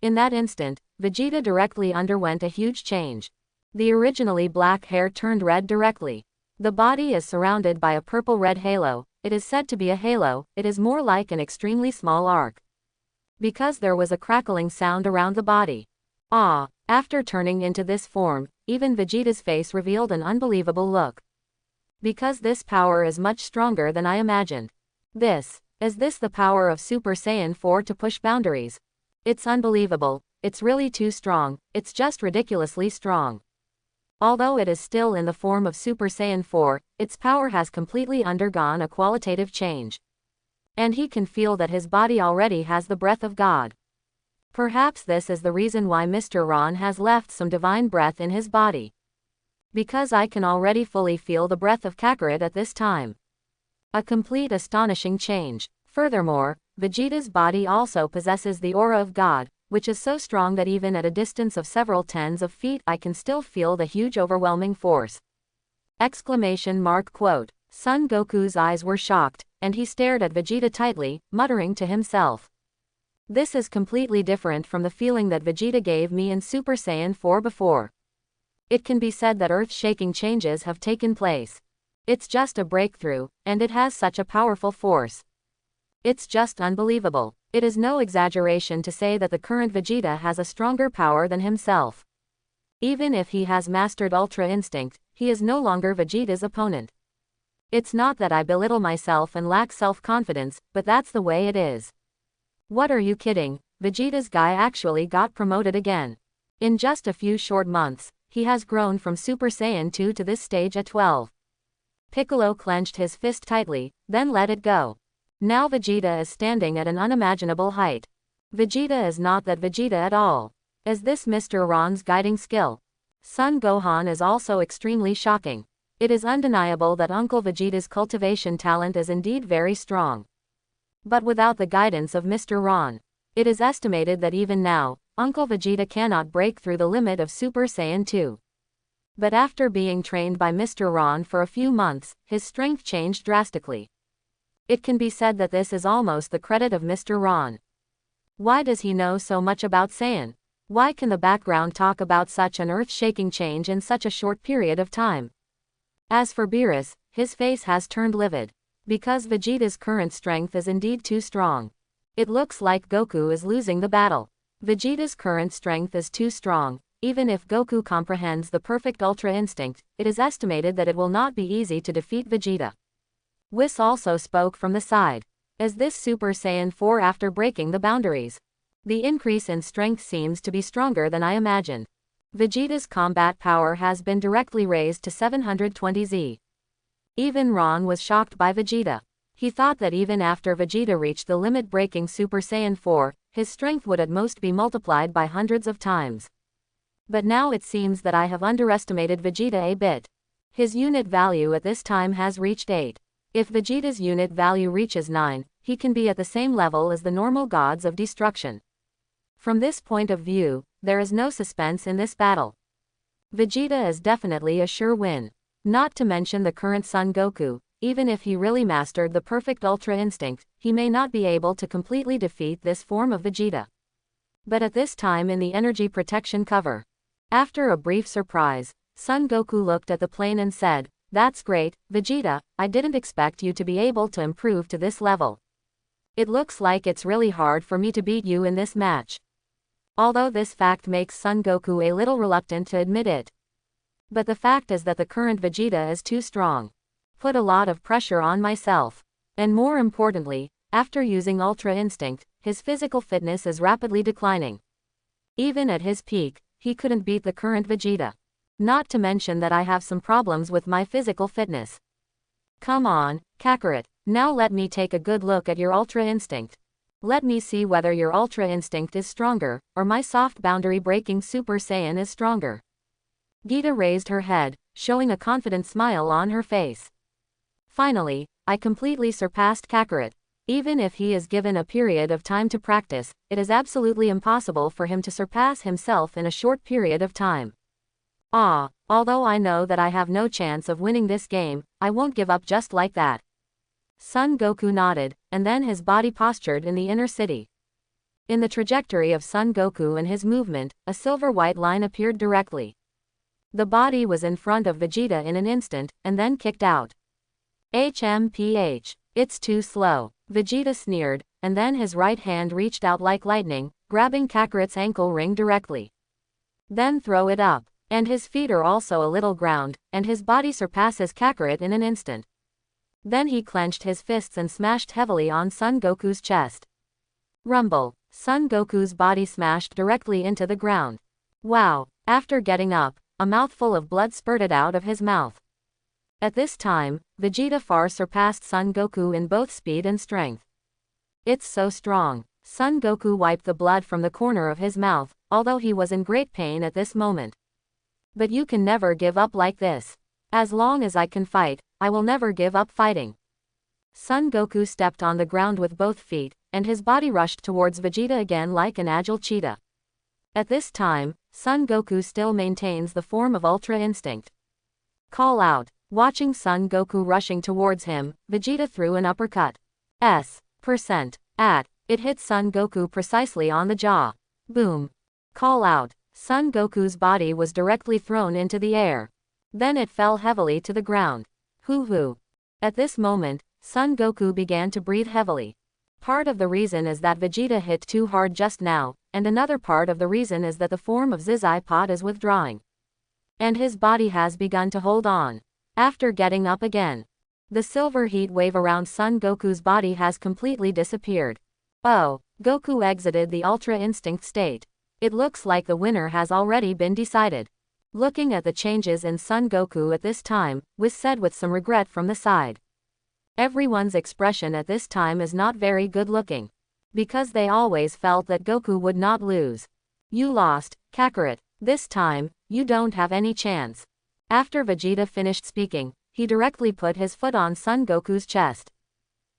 In that instant, Vegeta directly underwent a huge change. The originally black hair turned red directly. The body is surrounded by a purple-red halo. It is said to be a halo, it is more like an extremely small arc. Because there was a crackling sound around the body. Ah! After turning into this form, even Vegeta's face revealed an unbelievable look. Because this power is much stronger than I imagined. Is this the power of Super Saiyan 4 to push boundaries? It's unbelievable, it's really too strong, it's just ridiculously strong. Although it is still in the form of Super Saiyan 4, its power has completely undergone a qualitative change. And he can feel that his body already has the breath of God. Perhaps this is the reason why Mr. Ron has left some divine breath in his body. Because I can already fully feel the breath of Kakarot at this time. A complete astonishing change. Furthermore, Vegeta's body also possesses the aura of God, which is so strong that even at a distance of several tens of feet I can still feel the huge overwhelming force. Quote. Son Goku's eyes were shocked, and he stared at Vegeta tightly, muttering to himself. This is completely different from the feeling that Vegeta gave me in Super Saiyan 4 before. It can be said that earth-shaking changes have taken place. It's just a breakthrough, and it has such a powerful force. It's just unbelievable. It is no exaggeration to say that the current Vegeta has a stronger power than himself. Even if he has mastered Ultra Instinct, he is no longer Vegeta's opponent. It's not that I belittle myself and lack self-confidence, but that's the way it is. What are you kidding? Vegeta's guy actually got promoted again. In just a few short months, he has grown from Super Saiyan 2 to this stage at 12. Piccolo clenched his fist tightly, then let it go. Now Vegeta is standing at an unimaginable height. Vegeta is not that Vegeta at all. Is this Mr. Ron's guiding skill? Son Gohan is also extremely shocking. It is undeniable that Uncle Vegeta's cultivation talent is indeed very strong. But without the guidance of Mr. Ron, it is estimated that even now, Uncle Vegeta cannot break through the limit of Super Saiyan 2. But after being trained by Mr. Ron for a few months, his strength changed drastically. It can be said that this is almost the credit of Mr. Ron. Why does he know so much about Saiyan? Why can the background talk about such an earth-shaking change in such a short period of time? As for Beerus, his face has turned livid. Because Vegeta's current strength is indeed too strong. It looks like Goku is losing the battle. Vegeta's current strength is too strong. Even if Goku comprehends the perfect Ultra Instinct, it is estimated that it will not be easy to defeat Vegeta. Whis also spoke from the side. Is this Super Saiyan 4 after breaking the boundaries? The increase in strength seems to be stronger than I imagined. Vegeta's combat power has been directly raised to 720Z. Even Ron was shocked by Vegeta. He thought that even after Vegeta reached the limit-breaking Super Saiyan 4, his strength would at most be multiplied by hundreds of times. But now it seems that I have underestimated Vegeta a bit. His unit value at this time has reached 8. If Vegeta's unit value reaches 9, he can be at the same level as the normal gods of destruction. From this point of view, there is no suspense in this battle. Vegeta is definitely a sure win. Not to mention the current Son Goku, even if he really mastered the perfect Ultra Instinct, he may not be able to completely defeat this form of Vegeta. But at this time in the energy protection cover. After a brief surprise, Son Goku looked at the plane and said, "That's great, Vegeta, I didn't expect you to be able to improve to this level. It looks like it's really hard for me to beat you in this match." Although this fact makes Son Goku a little reluctant to admit it. But the fact is that the current Vegeta is too strong. Put a lot of pressure on myself. And more importantly, after using Ultra Instinct, his physical fitness is rapidly declining. Even at his peak, he couldn't beat the current Vegeta. Not to mention that I have some problems with my physical fitness. Come on, Kakarot, now let me take a good look at your Ultra Instinct. Let me see whether your Ultra Instinct is stronger, or my soft boundary-breaking Super Saiyan is stronger. Gita raised her head, showing a confident smile on her face. Finally, I completely surpassed Kakarot. Even if he is given a period of time to practice, it is absolutely impossible for him to surpass himself in a short period of time. Although I know that I have no chance of winning this game, I won't give up just like that. Son Goku nodded, and then his body postured in the inner city. In the trajectory of Son Goku and his movement, a silver-white line appeared directly. The body was in front of Vegeta in an instant, and then kicked out. HMPH. It's too slow. Vegeta sneered, and then his right hand reached out like lightning, grabbing Kakarot's ankle ring directly. Then throw it up. And his feet are also a little ground, and his body surpasses Kakarot in an instant. Then he clenched his fists and smashed heavily on Son Goku's chest. Rumble. Son Goku's body smashed directly into the ground. Wow. After getting up, a mouthful of blood spurted out of his mouth. At this time, Vegeta far surpassed Son Goku in both speed and strength. It's so strong. Son Goku wiped the blood from the corner of his mouth, although he was in great pain at this moment. But you can never give up like this. As long as I can fight, I will never give up fighting. Son Goku stepped on the ground with both feet, and his body rushed towards Vegeta again like an agile cheetah. At this time, Son Goku still maintains the form of Ultra Instinct. Call out. Watching Son Goku rushing towards him, Vegeta threw an uppercut. It hit Son Goku precisely on the jaw. Boom. Call out. Son Goku's body was directly thrown into the air. Then it fell heavily to the ground. Hoo-hoo. At this moment, Son Goku began to breathe heavily. Part of the reason is that Vegeta hit too hard just now, and another part of the reason is that the form of Zizai Pot is withdrawing. And his body has begun to hold on. After getting up again, the silver heat wave around Son Goku's body has completely disappeared. Oh, Goku exited the Ultra Instinct state. It looks like the winner has already been decided. Looking at the changes in Son Goku at this time, Whis said with some regret from the side. Everyone's expression at this time is not very good looking. Because they always felt that Goku would not lose. You lost, Kakarot. This time, you don't have any chance. After Vegeta finished speaking, he directly put his foot on Son Goku's chest.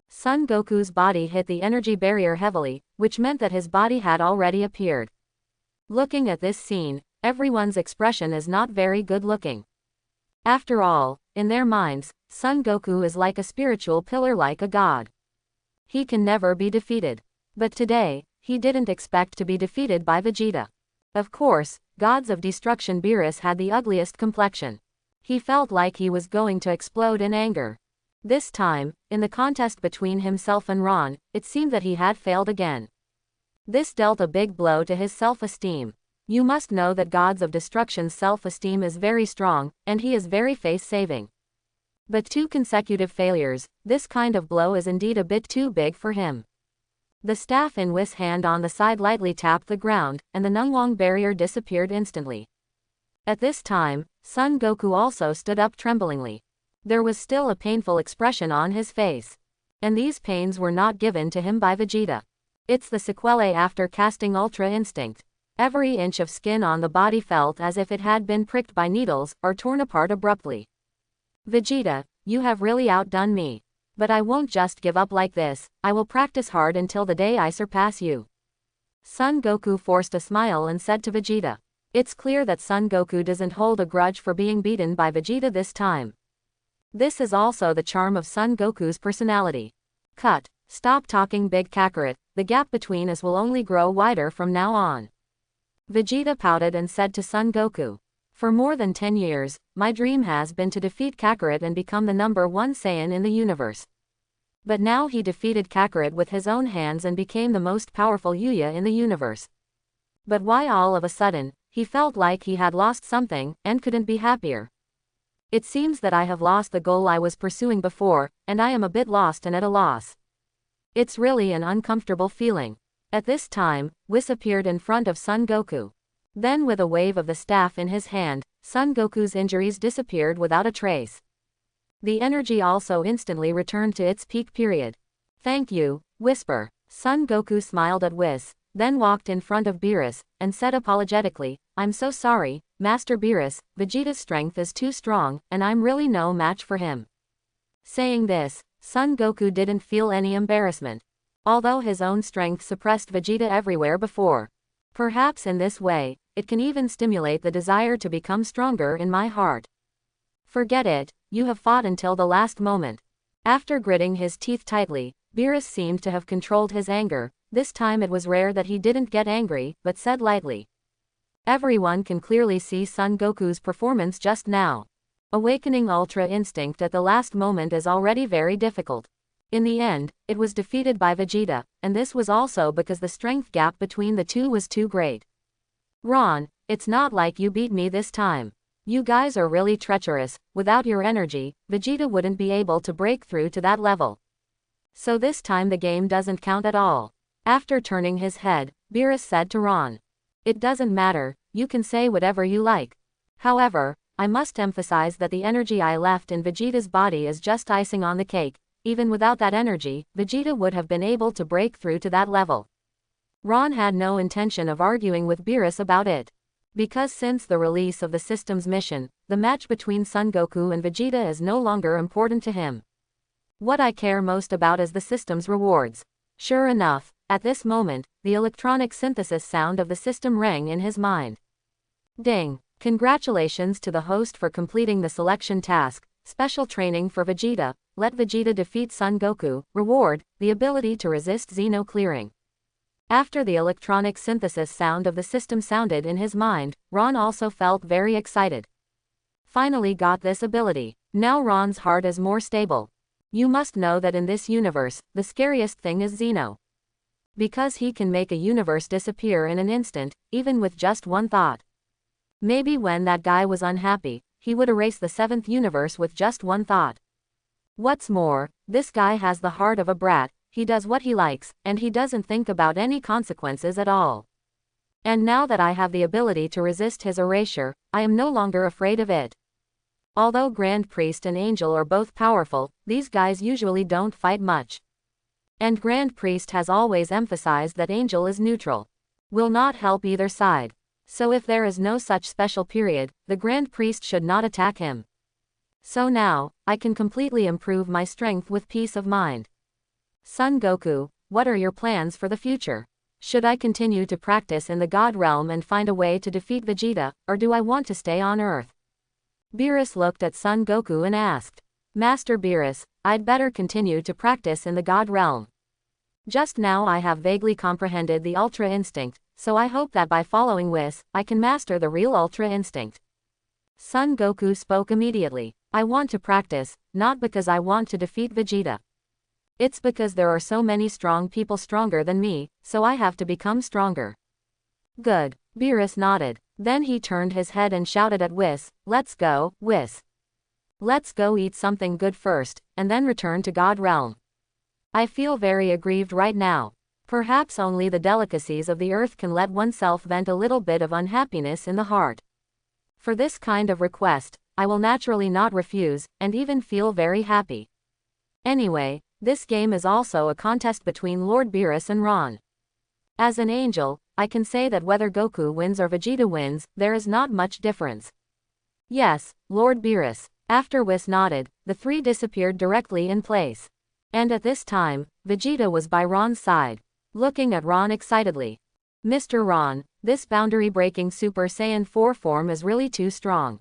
Son Goku's body hit the energy barrier heavily, which meant that his body had already appeared. Looking at this scene, everyone's expression is not very good looking. After all, in their minds, Son Goku is like a spiritual pillar, like a god. He can never be defeated. But today, he didn't expect to be defeated by Vegeta. Of course, Gods of Destruction Beerus had the ugliest complexion. He felt like he was going to explode in anger. This time, in the contest between himself and Ron, it seemed that he had failed again. This dealt a big blow to his self-esteem. You must know that Gods of Destruction's self-esteem is very strong, and he is very face-saving. But 2 consecutive failures, this kind of blow is indeed a bit too big for him. The staff in Whis' hand on the side lightly tapped the ground, and the Nunglong barrier disappeared instantly. At this time, Son Goku also stood up tremblingly. There was still a painful expression on his face. And these pains were not given to him by Vegeta. It's the sequelae after casting Ultra Instinct. Every inch of skin on the body felt as if it had been pricked by needles, or torn apart abruptly. Vegeta, you have really outdone me. But I won't just give up like this, I will practice hard until the day I surpass you. Son Goku forced a smile and said to Vegeta. It's clear that Son Goku doesn't hold a grudge for being beaten by Vegeta this time. This is also the charm of Son Goku's personality. Cut. Stop talking, big Kakarot, the gap between us will only grow wider from now on. Vegeta pouted and said to Son Goku. For more than 10 years, my dream has been to defeat Kakarot and become the #1 Saiyan in the universe. But now he defeated Kakarot with his own hands and became the most powerful Yuya in the universe. But why all of a sudden, he felt like he had lost something, and couldn't be happier. It seems that I have lost the goal I was pursuing before, and I am a bit lost and at a loss. It's really an uncomfortable feeling. At this time, Whis appeared in front of Son Goku. Then with a wave of the staff in his hand, Son Goku's injuries disappeared without a trace. The energy also instantly returned to its peak period. Thank you, Whisper. Son Goku smiled at Whis, then walked in front of Beerus, and said apologetically, I'm so sorry, Master Beerus, Vegeta's strength is too strong, and I'm really no match for him. Saying this, Son Goku didn't feel any embarrassment. Although his own strength suppressed Vegeta everywhere before. Perhaps in this way, it can even stimulate the desire to become stronger in my heart. Forget it, you have fought until the last moment. After gritting his teeth tightly, Beerus seemed to have controlled his anger. This time it was rare that he didn't get angry, but said lightly. Everyone can clearly see Son Goku's performance just now. Awakening Ultra Instinct at the last moment is already very difficult. In the end, it was defeated by Vegeta, and this was also because the strength gap between the two was too great. Ron, it's not like you beat me this time. You guys are really treacherous. Without your energy, Vegeta wouldn't be able to break through to that level. So this time the game doesn't count at all. After turning his head, Beerus said to Ron. It doesn't matter, you can say whatever you like. However, I must emphasize that the energy I left in Vegeta's body is just icing on the cake. Even without that energy, Vegeta would have been able to break through to that level. Ron had no intention of arguing with Beerus about it. Because since the release of the system's mission, the match between Son Goku and Vegeta is no longer important to him. What I care most about is the system's rewards. Sure enough, at this moment, the electronic synthesis sound of the system rang in his mind. Ding! Congratulations to the host for completing the selection task. Special training for Vegeta. Let Vegeta defeat Son Goku. Reward, the ability to resist Zeno clearing. After the electronic synthesis sound of the system sounded in his mind, Ron also felt very excited. Finally got this ability. Now Ron's heart is more stable. You must know that in this universe, the scariest thing is Zeno. Because he can make a universe disappear in an instant, even with just one thought. Maybe when that guy was unhappy, he would erase the 7th universe with just one thought. What's more, this guy has the heart of a brat. He does what he likes, and he doesn't think about any consequences at all. And now that I have the ability to resist his erasure, I am no longer afraid of it. Although Grand Priest and Angel are both powerful, these guys usually don't fight much. And Grand Priest has always emphasized that Angel is neutral. Will not help either side. So if there is no such special period, the Grand Priest should not attack him. So now, I can completely improve my strength with peace of mind. Son Goku, what are your plans for the future? Should I continue to practice in the God Realm and find a way to defeat Vegeta, or do I want to stay on Earth? Beerus looked at Son Goku and asked. Master Beerus, I'd better continue to practice in the God Realm. Just now I have vaguely comprehended the Ultra Instinct, so I hope that by following this, I can master the real Ultra Instinct. Son Goku spoke immediately. I want to practice, not because I want to defeat Vegeta. It's because there are so many strong people stronger than me, so I have to become stronger. Good. Beerus nodded. Then he turned his head and shouted at Whis, let's go, Whis. Let's go eat something good first, and then return to God Realm. I feel very aggrieved right now. Perhaps only the delicacies of the earth can let oneself vent a little bit of unhappiness in the heart. For this kind of request, I will naturally not refuse, and even feel very happy. Anyway, this game is also a contest between Lord Beerus and Ron. As an angel, I can say that whether Goku wins or Vegeta wins, there is not much difference. Yes, Lord Beerus. After Whis nodded, the three disappeared directly in place. And at this time, Vegeta was by Ron's side, looking at Ron excitedly. Mr. Ron, this boundary-breaking Super Saiyan 4 form is really too strong.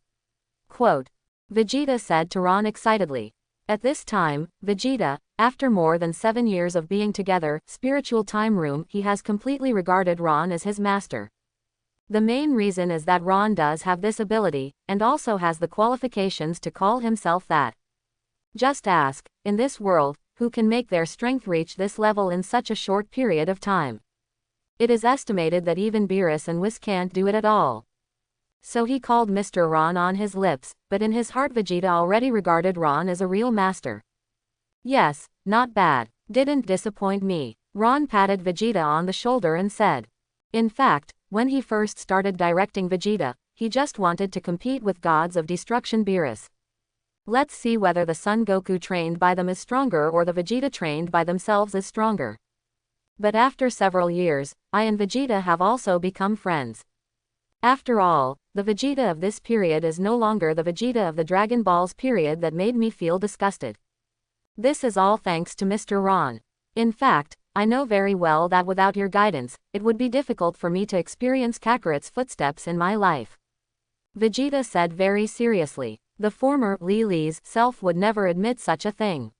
Quote. Vegeta said to Ron excitedly. At this time, Vegeta, after more than 7 years of being together, spiritual time room, he has completely regarded Ron as his master. The main reason is that Ron does have this ability, and also has the qualifications to call himself that. Just ask, in this world, who can make their strength reach this level in such a short period of time? It is estimated that even Beerus and Whis can't do it at all. So he called Mr. Ron on his lips, but in his heart Vegeta already regarded Ron as a real master. Yes, not bad. Didn't disappoint me. Ron patted Vegeta on the shoulder and said. In fact, when he first started directing Vegeta, he just wanted to compete with gods of destruction Beerus. Let's see whether the Son Goku trained by them is stronger or the Vegeta trained by themselves is stronger. But after several years, I and Vegeta have also become friends. After all, the Vegeta of this period is no longer the Vegeta of the Dragon Ball's period that made me feel disgusted. This is all thanks to Mr. Ron. In fact, I know very well that without your guidance, it would be difficult for me to experience Kakarot's footsteps in my life. Vegeta said very seriously. The former Lily's self would never admit such a thing.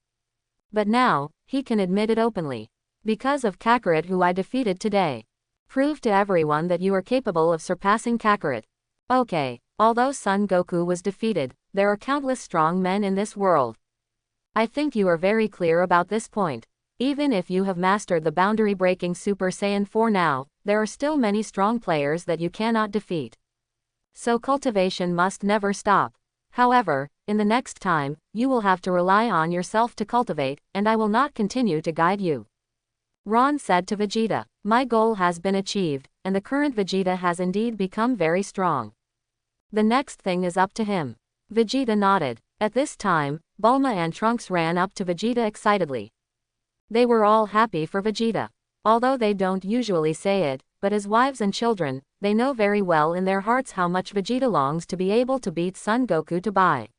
But now, he can admit it openly. Because of Kakarot, who I defeated today. Prove to everyone that you are capable of surpassing Kakarot. Okay, although Son Goku was defeated, there are countless strong men in this world. I think you are very clear about this point. Even if you have mastered the boundary-breaking Super Saiyan 4 now, there are still many strong players that you cannot defeat. So cultivation must never stop. However, in the next time, you will have to rely on yourself to cultivate, and I will not continue to guide you. Ron said to Vegeta, my goal has been achieved, and the current Vegeta has indeed become very strong. The next thing is up to him. Vegeta nodded. At this time, Bulma and Trunks ran up to Vegeta excitedly. They were all happy for Vegeta. Although they don't usually say it, but as wives and children, they know very well in their hearts how much Vegeta longs to be able to beat Son Goku to buy.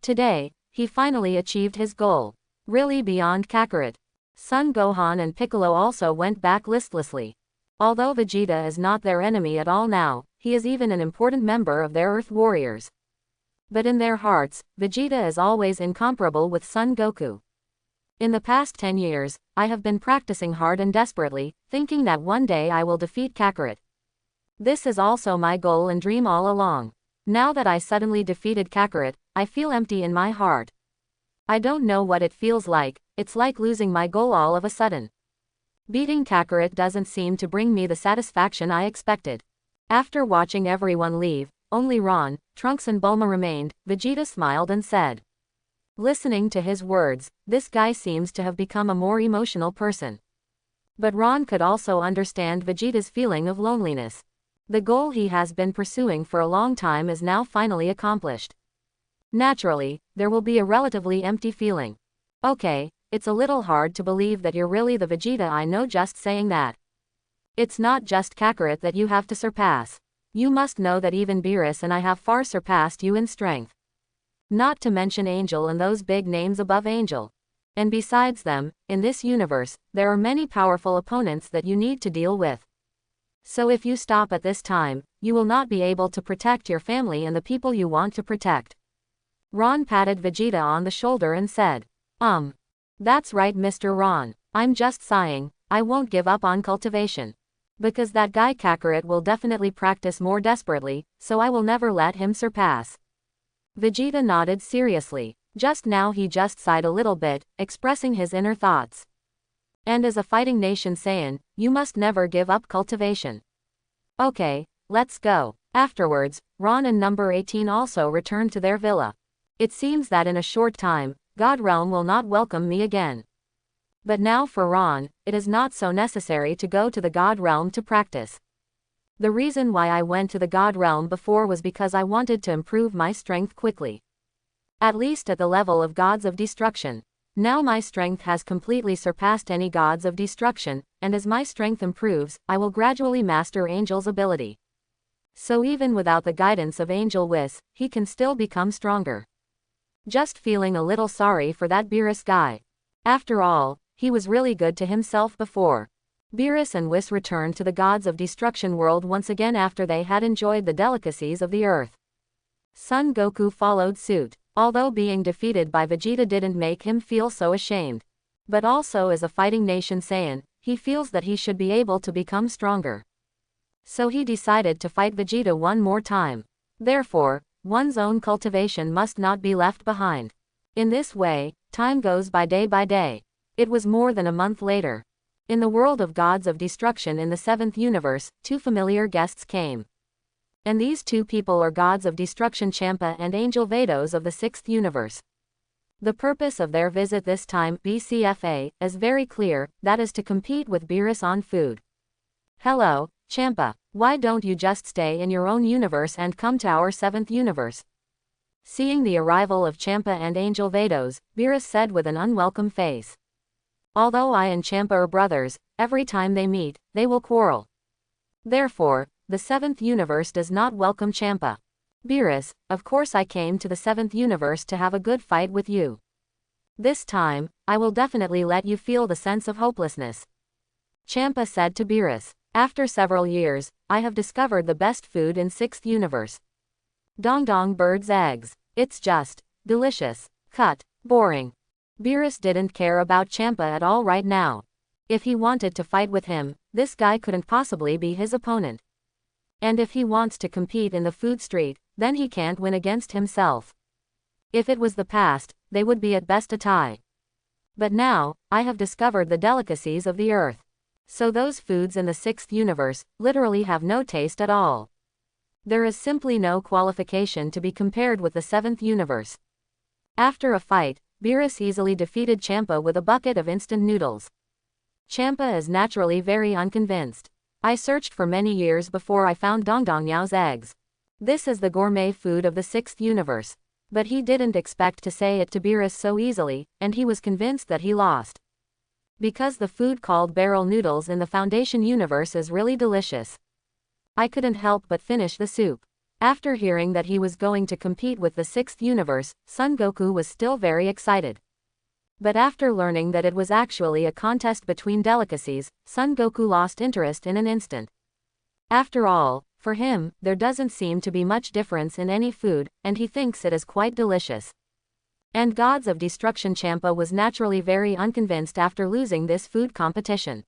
Today, he finally achieved his goal. Really beyond Kakarot. Son Gohan and Piccolo also went back listlessly. Although Vegeta is not their enemy at all now, he is even an important member of their Earth Warriors. But in their hearts, Vegeta is always incomparable with Son Goku. In the past 10 years, I have been practicing hard and desperately, thinking that one day I will defeat Kakarot. This is also my goal and dream all along. Now that I suddenly defeated Kakarot, I feel empty in my heart. I don't know what it feels like, it's like losing my goal all of a sudden. Beating Kakarot doesn't seem to bring me the satisfaction I expected. After watching everyone leave, only Ron, Trunks and Bulma remained. Vegeta smiled and said. Listening to his words, this guy seems to have become a more emotional person. But Ron could also understand Vegeta's feeling of loneliness. The goal he has been pursuing for a long time is now finally accomplished. Naturally, there will be a relatively empty feeling. Okay, it's a little hard to believe that you're really the Vegeta I know just saying that. It's not just Kakarot that you have to surpass. You must know that even Beerus and I have far surpassed you in strength. Not to mention Angel and those big names above Angel. And besides them, in this universe, there are many powerful opponents that you need to deal with. So if you stop at this time, you will not be able to protect your family and the people you want to protect. Ron patted Vegeta on the shoulder and said, That's right, Mr. Ron. I'm just sighing. I won't give up on cultivation. Because that guy Kakarot will definitely practice more desperately, so I will never let him surpass. Vegeta nodded seriously. Just now he just sighed a little bit, expressing his inner thoughts. And as a fighting nation Saiyan, you must never give up cultivation. Okay, let's go. Afterwards, Ron and number 18 also returned to their villa. It seems that in a short time, God Realm will not welcome me again. But now for Ron, it is not so necessary to go to the God Realm to practice. The reason why I went to the God Realm before was because I wanted to improve my strength quickly. At least at the level of gods of destruction. Now my strength has completely surpassed any gods of destruction, and as my strength improves, I will gradually master Angel's ability. So even without the guidance of Angel Whis, he can still become stronger. Just feeling a little sorry for that Beerus guy. After all, he was really good to himself before. Beerus and Whis returned to the gods of destruction world once again after they had enjoyed the delicacies of the earth. Son Goku followed suit. Although being defeated by Vegeta didn't make him feel so ashamed. But also as a fighting nation Saiyan, he feels that he should be able to become stronger. So he decided to fight Vegeta one more time. Therefore, one's own cultivation must not be left behind. In this way, time goes by day. It was more than a month later. In the world of gods of destruction in the 7th universe, two familiar guests came. And these two people are gods of destruction Champa and Angel Vados of the 6th universe. The purpose of their visit this time, BCFA, is very clear, that is to compete with Beerus on food. Hello, Champa, why don't you just stay in your own universe and come to our 7th universe? Seeing the arrival of Champa and Angel Vados, Beerus said with an unwelcome face. Although I and Champa are brothers, every time they meet, they will quarrel. Therefore, the 7th universe does not welcome Champa. Beerus, of course I came to the 7th universe to have a good fight with you. This time, I will definitely let you feel the sense of hopelessness. Champa said to Beerus. After several years, I have discovered the best food in 6th universe. Dong dong bird's eggs. It's just delicious. Cut. Boring. Beerus didn't care about Champa at all right now. If he wanted to fight with him, this guy couldn't possibly be his opponent. And if he wants to compete in the food street, then he can't win against himself. If it was the past, they would be at best a tie. But now, I have discovered the delicacies of the earth. So those foods in the 6th universe literally have no taste at all. There is simply no qualification to be compared with the 7th universe. After a fight, Beerus easily defeated Champa with a bucket of instant noodles. Champa is naturally very unconvinced. I searched for many years before I found Dong Dong Yao's eggs. This is the gourmet food of the 6th universe. But he didn't expect to say it to Beerus so easily, and he was convinced that he lost. Because the food called barrel noodles in the Foundation universe is really delicious. I couldn't help but finish the soup. After hearing that he was going to compete with the 6th universe, Son Goku was still very excited. But after learning that it was actually a contest between delicacies, Son Goku lost interest in an instant. After all, for him, there doesn't seem to be much difference in any food, and he thinks it is quite delicious. And Gods of Destruction Champa was naturally very unconvinced after losing this food competition.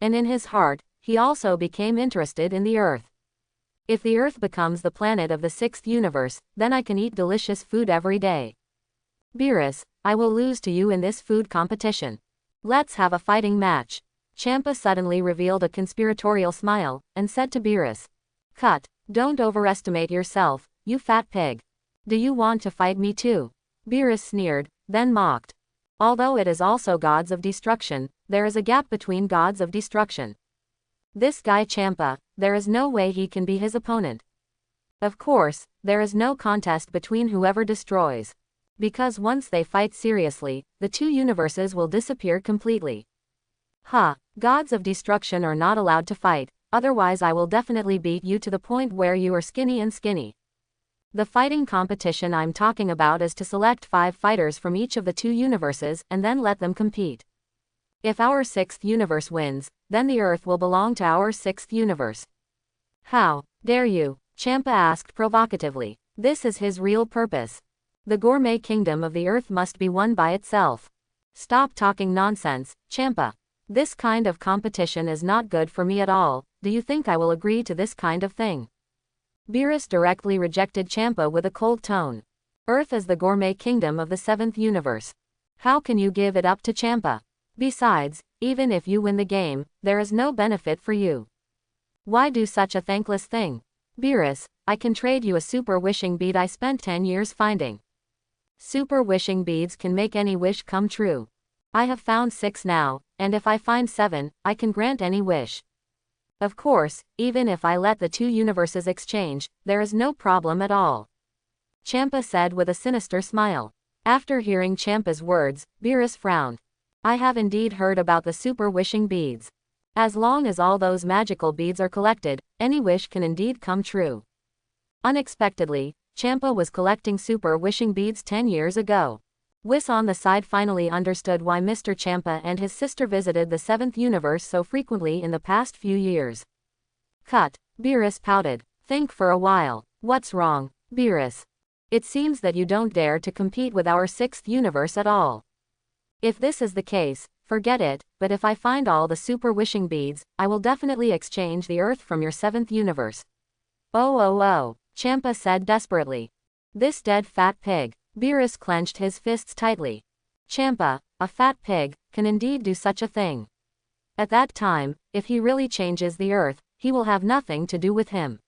And in his heart, he also became interested in the earth. If the earth becomes the planet of the 6th universe, then I can eat delicious food every day. Beerus, I will lose to you in this food competition. Let's have a fighting match. Champa suddenly revealed a conspiratorial smile, and said to Beerus. Cut. Don't overestimate yourself, you fat pig. Do you want to fight me too? Beerus sneered, then mocked. Although it is also Gods of Destruction, there is a gap between Gods of Destruction. This guy Champa, there is no way he can be his opponent. Of course, there is no contest between whoever destroys. Because once they fight seriously, the two universes will disappear completely. Gods of Destruction are not allowed to fight, otherwise I will definitely beat you to the point where you are skinny and skinny. The fighting competition I'm talking about is to select 5 fighters from each of the 2 universes and then let them compete. If our 6th universe wins, then the Earth will belong to our 6th universe. How dare you? Champa asked provocatively. This is his real purpose. The gourmet kingdom of the Earth must be won by itself. Stop talking nonsense, Champa. This kind of competition is not good for me at all. Do you think I will agree to this kind of thing? Beerus directly rejected Champa with a cold tone. Earth is the gourmet kingdom of the 7th universe. How can you give it up to Champa? Besides, even if you win the game, there is no benefit for you. Why do such a thankless thing? Beerus, I can trade you a super wishing bead I spent 10 years finding. Super wishing beads can make any wish come true. I have found 6 now, and if I find 7, I can grant any wish. Of course, even if I let the 2 universes exchange, there is no problem at all. Champa said with a sinister smile. After hearing Champa's words, Beerus frowned. I have indeed heard about the super wishing beads. As long as all those magical beads are collected, any wish can indeed come true. Unexpectedly, Champa was collecting super wishing beads 10 years ago. Whis on the side finally understood why Mr. Champa and his sister visited the 7th universe so frequently in the past few years. Cut. Beerus pouted. Think for a while. What's wrong, Beerus? It seems that you don't dare to compete with our 6th universe at all. If this is the case, forget it, but if I find all the super wishing beads, I will definitely exchange the Earth from your 7th universe. Oh, Champa said desperately. This dead fat pig. Beerus clenched his fists tightly. Champa, a fat pig, can indeed do such a thing. At that time, if he really changes the Earth, he will have nothing to do with him.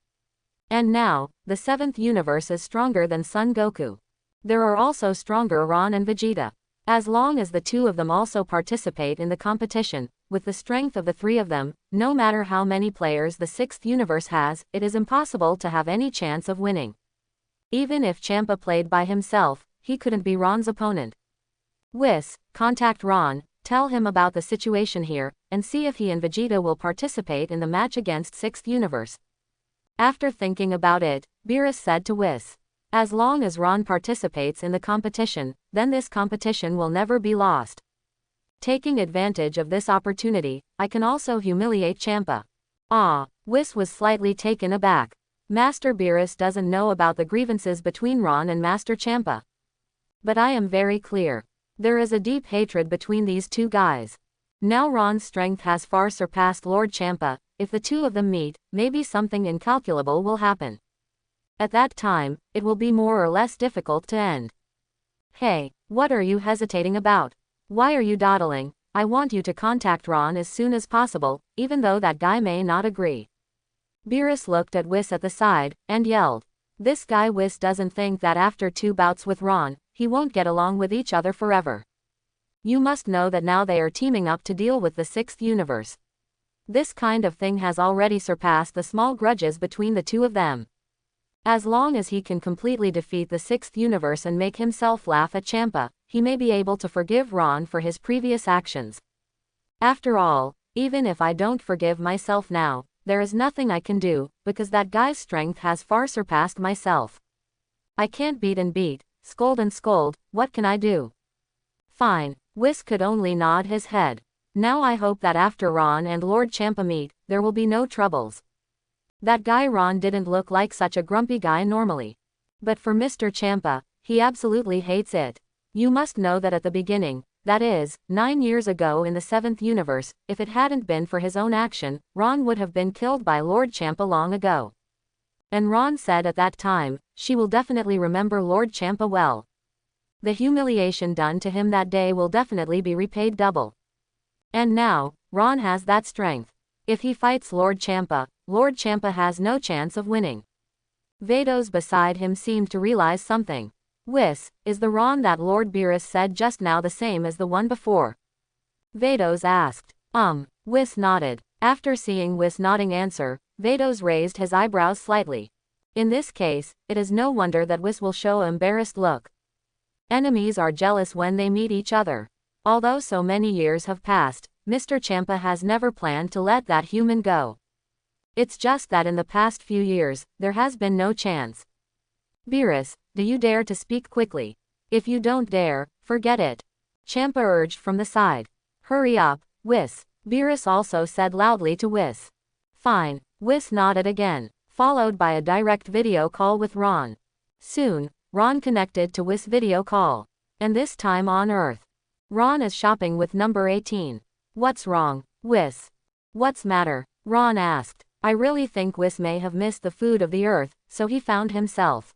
And now, the 7th universe is stronger than Son Goku. There are also stronger Ron and Vegeta. As long as the 2 of them also participate in the competition, with the strength of the 3 of them, no matter how many players the 6th universe has, it is impossible to have any chance of winning. Even if Champa played by himself, he couldn't be Ron's opponent. Whis, contact Ron, tell him about the situation here, and see if he and Vegeta will participate in the match against 6th universe. After thinking about it, Beerus said to Whis. As long as Ron participates in the competition, then this competition will never be lost. Taking advantage of this opportunity, I can also humiliate Champa. Whis was slightly taken aback. Master Beerus doesn't know about the grievances between Ron and Master Champa. But I am very clear. There is a deep hatred between these two guys. Now Ron's strength has far surpassed Lord Champa. If the two of them meet, maybe something incalculable will happen. At that time, it will be more or less difficult to end. Hey, what are you hesitating about? Why are you dawdling? I want you to contact Ron as soon as possible, even though that guy may not agree. Beerus looked at Whis at the side, and yelled. This guy Whis doesn't think that after 2 bouts with Ron, he won't get along with each other forever. You must know that now they are teaming up to deal with the 6th universe. This kind of thing has already surpassed the small grudges between the two of them. As long as he can completely defeat the 6th universe and make himself laugh at Champa, he may be able to forgive Ron for his previous actions. After all, even if I don't forgive myself now, there is nothing I can do, because that guy's strength has far surpassed myself. I can't beat and beat, scold and scold, what can I do? Fine. Whis could only nod his head. Now I hope that after Ron and Lord Champa meet, there will be no troubles. That guy Ron didn't look like such a grumpy guy normally. But for Mr. Champa, he absolutely hates it. You must know that at the beginning, that is, 9 years ago in the 7th universe, if it hadn't been for his own action, Ron would have been killed by Lord Champa long ago. And Ron said at that time, she will definitely remember Lord Champa well. The humiliation done to him that day will definitely be repaid double. And now, Ron has that strength. If he fights Lord Champa has no chance of winning. Vados beside him seemed to realize something. Whis, is the Ron that Lord Beerus said just now the same as the one before? Vados asked. Whis nodded. After seeing Whis nodding answer, Vados raised his eyebrows slightly. In this case, it is no wonder that Whis will show an embarrassed look. Enemies are jealous when they meet each other. Although so many years have passed, Mr. Champa has never planned to let that human go. It's just that in the past few years, there has been no chance. Beerus, do you dare to speak quickly? If you don't dare, forget it. Champa urged from the side. Hurry up, Whis. Beerus also said loudly to Whis. Fine. Whis nodded again, followed by a direct video call with Ron. Soon, Ron connected to Whis' video call. And this time on Earth. Ron is shopping with number 18. What's wrong, Whis? What's matter? Ron asked. I really think Whis may have missed the food of the Earth, so he found himself.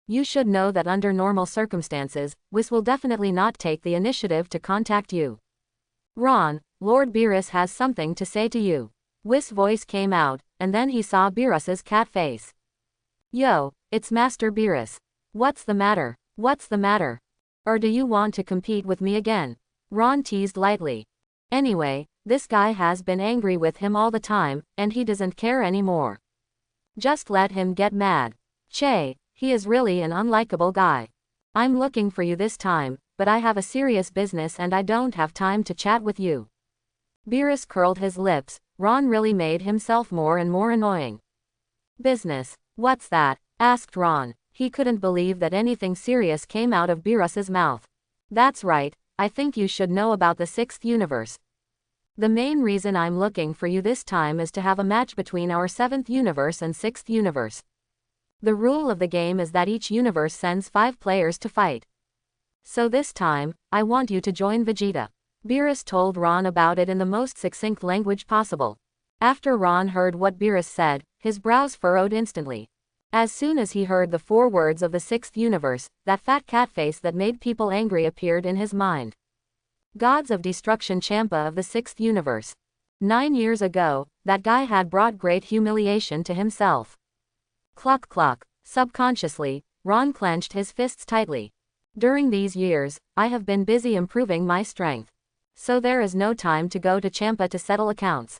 You should know that under normal circumstances, Whis will definitely not take the initiative to contact you. Ron, Lord Beerus has something to say to you. Whis' voice came out, and then he saw Beerus's cat face. Yo, it's Master Beerus. What's the matter? What's the matter? Or do you want to compete with me again? Ron teased lightly. Anyway, this guy has been angry with him all the time, and he doesn't care anymore. Just let him get mad. Che, he is really an unlikable guy. I'm looking for you this time, but I have a serious business and I don't have time to chat with you. Beerus curled his lips. Ron really made himself more and more annoying. Business? What's that? Asked Ron. He couldn't believe that anything serious came out of Beerus's mouth. That's right, I think you should know about the 6th universe. The main reason I'm looking for you this time is to have a match between our 7th universe and 6th universe. The rule of the game is that each universe sends 5 players to fight. So this time, I want you to join Vegeta. Beerus told Ron about it in the most succinct language possible. After Ron heard what Beerus said, his brows furrowed instantly. As soon as he heard the 4 words of the 6th universe, that fat cat face that made people angry appeared in his mind. Gods of Destruction Champa of the 6th universe. 9 years ago, that guy had brought great humiliation to himself. Cluck cluck. Subconsciously, Ron clenched his fists tightly. During these years, I have been busy improving my strength. So there is no time to go to Champa to settle accounts.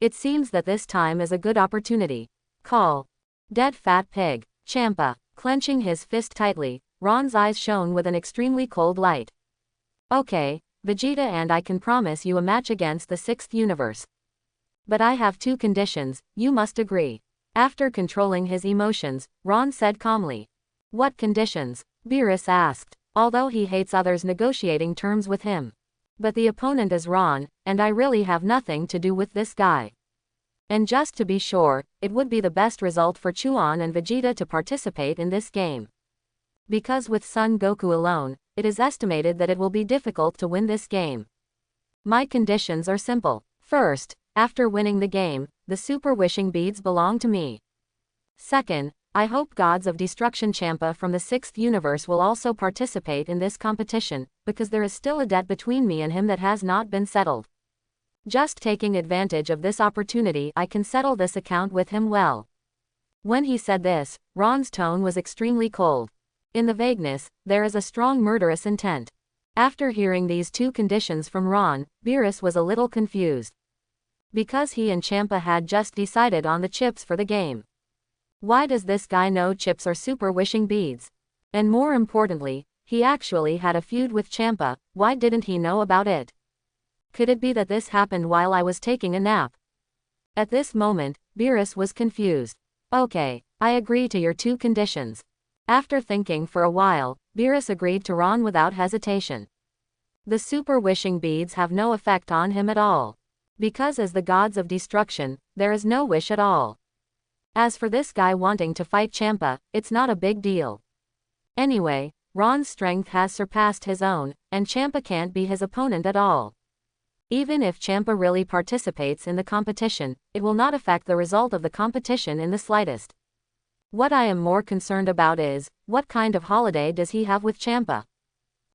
It seems that this time is a good opportunity. Call. Dead fat pig. Champa. Clenching his fist tightly, Ron's eyes shone with an extremely cold light. Okay, Vegeta, and I can promise you a match against the 6th universe. But I have 2 conditions, you must agree. After controlling his emotions, Ron said calmly. What conditions? Beerus asked, although he hates others negotiating terms with him. But the opponent is Ron, and I really have nothing to do with this guy. And just to be sure, it would be the best result for Chuan and Vegeta to participate in this game. Because with Son Goku alone, it is estimated that it will be difficult to win this game. My conditions are simple. First, after winning the game, the Super Wishing Beads belong to me. Second, I hope Gods of Destruction Champa from the 6th universe will also participate in this competition, because there is still a debt between me and him that has not been settled. Just taking advantage of this opportunity, I can settle this account with him well. When he said this, Ron's tone was extremely cold. In the vagueness, there is a strong murderous intent. After hearing these two conditions from Ron, Beerus was a little confused. Because he and Champa had just decided on the chips for the game. Why does this guy know chips are Super Wishing Beads? And more importantly, he actually had a feud with Champa, why didn't he know about it? Could it be that this happened while I was taking a nap? At this moment, Beerus was confused. Okay, I agree to your two conditions. After thinking for a while, Beerus agreed to Ron without hesitation. The Super Wishing Beads have no effect on him at all. Because as the Gods of Destruction, there is no wish at all. As for this guy wanting to fight Champa, it's not a big deal. Anyway, Ron's strength has surpassed his own, and Champa can't be his opponent at all. Even if Champa really participates in the competition, it will not affect the result of the competition in the slightest. What I am more concerned about is, what kind of holiday does he have with Champa?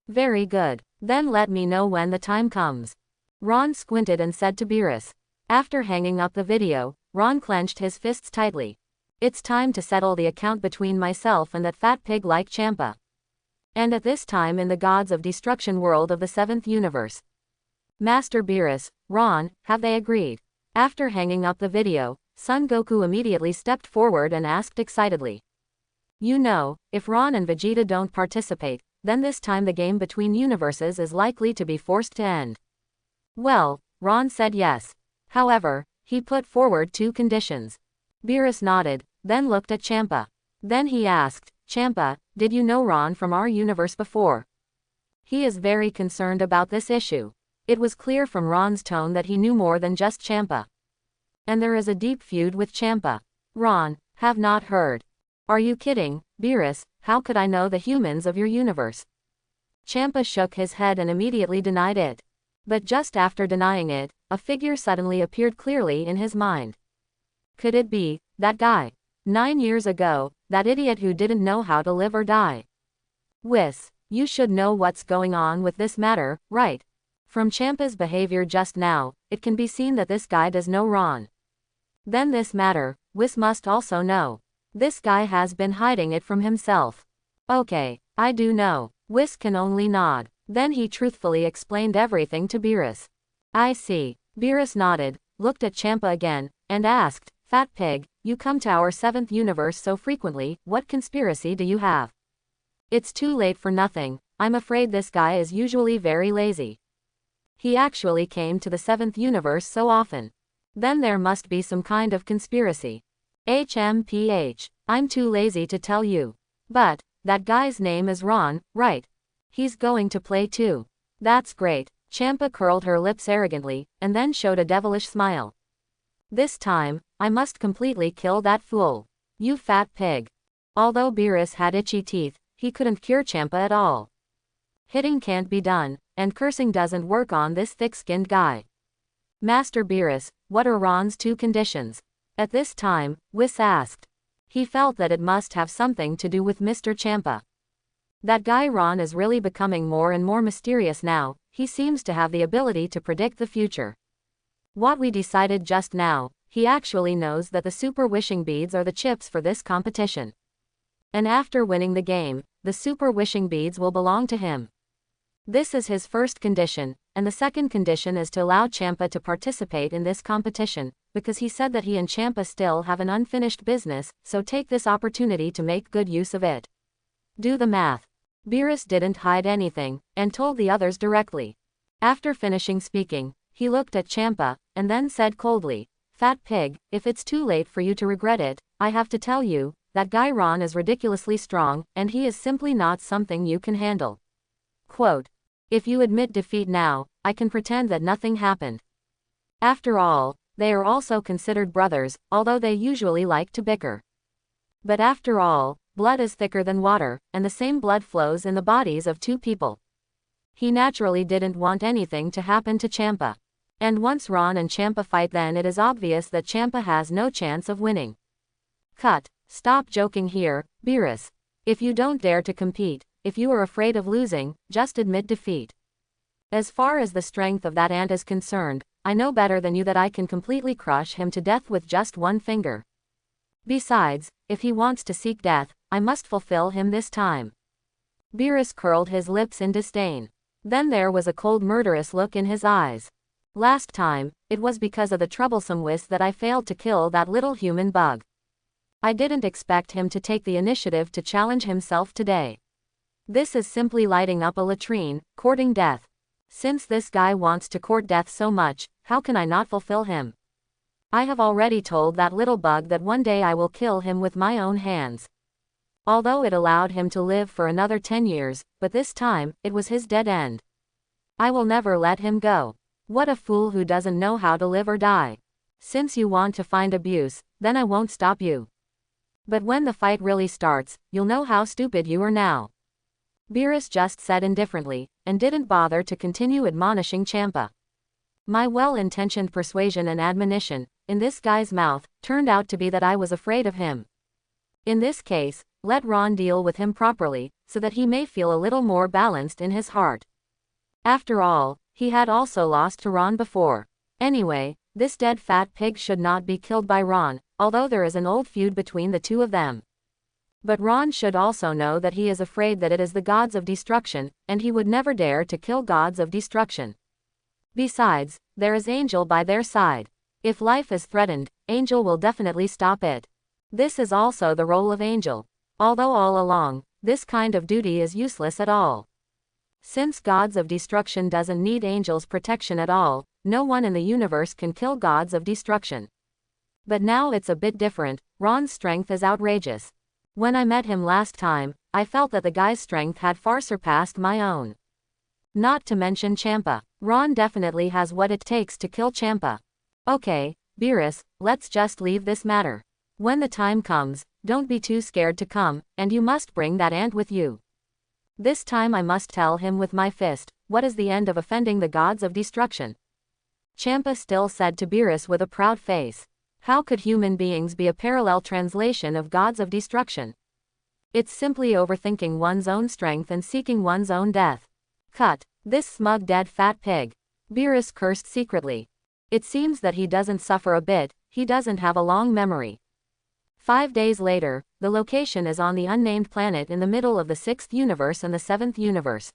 Very good. Then let me know when the time comes. Ron squinted and said to Beerus. After hanging up the video, Ron clenched his fists tightly. It's time to settle the account between myself and that fat pig like Champa. And at this time in the Gods of Destruction world of the 7th universe. Master Beerus, Ron, have they agreed? After hanging up the video, Son Goku immediately stepped forward and asked excitedly. You know, if Ron and Vegeta don't participate, then this time the game between universes is likely to be forced to end. Well, Ron said yes. However, he put forward two conditions. Beerus nodded, then looked at Champa. Then he asked, Champa, did you know Ron from our universe before? He is very concerned about this issue. It was clear from Ron's tone that he knew more than just Champa. And there is a deep feud with Champa. Ron, have not heard. Are you kidding, Beerus? How could I know the humans of your universe? Champa shook his head and immediately denied it. But just after denying it, a figure suddenly appeared clearly in his mind. Could it be that guy? 9 years ago, that idiot who didn't know how to live or die. Whis, you should know what's going on with this matter, right? From Champa's behavior just now, it can be seen that this guy does know Ron. Then this matter, Whis must also know. This guy has been hiding it from himself. Okay, I do know. Whis can only nod. Then he truthfully explained everything to Beerus. I see. Beerus nodded, looked at Champa again, and asked, Fat pig, you come to our 7th universe so frequently, what conspiracy do you have? It's too late for nothing, I'm afraid this guy is usually very lazy. He actually came to the 7th universe so often. Then there must be some kind of conspiracy. HMPH, I'm too lazy to tell you. But, that guy's name is Ron, right? He's going to play too. That's great. Champa curled her lips arrogantly, and then showed a devilish smile. This time, I must completely kill that fool. You fat pig. Although Beerus had itchy teeth, he couldn't cure Champa at all. Hitting can't be done, and cursing doesn't work on this thick-skinned guy. Master Beerus, what are Ron's two conditions? At this time, Whis asked. He felt that it must have something to do with Mr. Champa. That guy Ron is really becoming more and more mysterious now, he seems to have the ability to predict the future. What we decided just now, he actually knows that the Super Wishing Beads are the chips for this competition. And after winning the game, the Super Wishing Beads will belong to him. This is his first condition, and the second condition is to allow Champa to participate in this competition, because he said that he and Champa still have an unfinished business, so take this opportunity to make good use of it. Do the math. Beerus didn't hide anything, and told the others directly. After finishing speaking, he looked at Champa, and then said coldly, Fat pig, if it's too late for you to regret it, I have to tell you, that guy Ron is ridiculously strong, and he is simply not something you can handle. Quote, if you admit defeat now, I can pretend that nothing happened. After all, they are also considered brothers, although they usually like to bicker. But after all, blood is thicker than water, and the same blood flows in the bodies of two people. He naturally didn't want anything to happen to Champa. And once Ron and Champa fight, then it is obvious that Champa has no chance of winning. Cut. Stop joking here, Beerus. If you don't dare to compete, if you are afraid of losing, just admit defeat. As far as the strength of that ant is concerned, I know better than you that I can completely crush him to death with just one finger. Besides, if he wants to seek death, I must fulfill him this time. Beerus curled his lips in disdain. Then there was a cold murderous look in his eyes. Last time, it was because of the troublesome whisk that I failed to kill that little human bug. I didn't expect him to take the initiative to challenge himself today. This is simply lighting up a latrine, courting death. Since this guy wants to court death so much, how can I not fulfill him? I have already told that little bug that one day I will kill him with my own hands. Although it allowed him to live for another 10 years, but this time, it was his dead end. I will never let him go. What a fool who doesn't know how to live or die. Since you want to find abuse, then I won't stop you. But when the fight really starts, you'll know how stupid you are now. Beerus just said indifferently, and didn't bother to continue admonishing Champa. My well-intentioned persuasion and admonition, in this guy's mouth, turned out to be that I was afraid of him. In this case, let Ron deal with him properly, so that he may feel a little more balanced in his heart. After all, he had also lost to Ron before. Anyway, this dead fat pig should not be killed by Ron, although there is an old feud between the two of them. But Ron should also know that he is afraid that it is the gods of destruction, and he would never dare to kill gods of destruction. Besides, there is Angel by their side. If life is threatened, Angel will definitely stop it. This is also the role of Angel. Although all along, this kind of duty is useless at all. Since gods of destruction doesn't need Angel's protection at all, no one in the universe can kill gods of destruction. But now it's a bit different. Ron's strength is outrageous. When I met him last time, I felt that the guy's strength had far surpassed my own. Not to mention Champa. Ron definitely has what it takes to kill Champa. Okay, Beerus, let's just leave this matter. When the time comes, don't be too scared to come, and you must bring that ant with you. This time I must tell him with my fist, what is the end of offending the gods of destruction? Champa still said to Beerus with a proud face. How could human beings be a parallel translation of gods of destruction? It's simply overthinking one's own strength and seeking one's own death. Cut. This smug dead fat pig. Beerus cursed secretly. It seems that he doesn't suffer a bit, he doesn't have a long memory. 5 days later, the location is on the unnamed planet in the middle of the 6th universe and the 7th universe.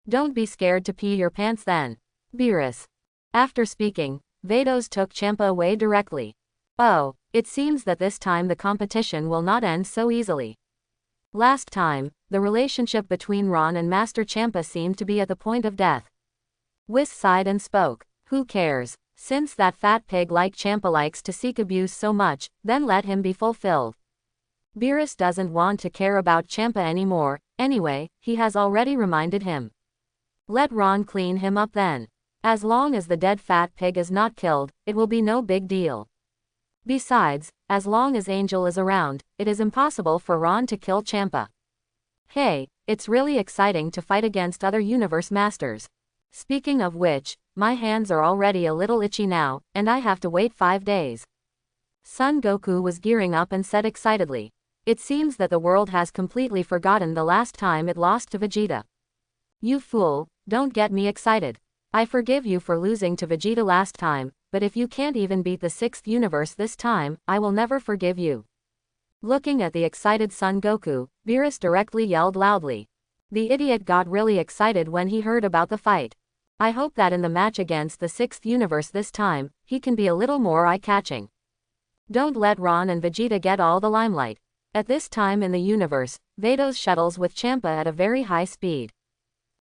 Don't be scared to pee your pants then, Beerus. After speaking, Vados took Champa away directly. Oh, it seems that this time the competition will not end so easily. Last time, the relationship between Ron and Master Champa seemed to be at the point of death. Whis sighed and spoke. Who cares? Since that fat pig like Champa likes to seek abuse so much, then let him be fulfilled. Beerus doesn't want to care about Champa anymore, anyway, he has already reminded him. Let Ron clean him up then. As long as the dead fat pig is not killed, it will be no big deal. Besides, as long as Angel is around, it is impossible for Ron to kill Champa. Hey, it's really exciting to fight against other universe masters. Speaking of which, my hands are already a little itchy now, and I have to wait 5 days. Son Goku was gearing up and said excitedly. It seems that the world has completely forgotten the last time it lost to Vegeta. You fool, don't get me excited. I forgive you for losing to Vegeta last time, but if you can't even beat the 6th universe this time, I will never forgive you. Looking at the excited Son Goku, Beerus directly yelled loudly. The idiot got really excited when he heard about the fight. I hope that in the match against the 6th universe this time, he can be a little more eye-catching. Don't let Ron and Vegeta get all the limelight. At this time in the universe, Vados shuttles with Champa at a very high speed.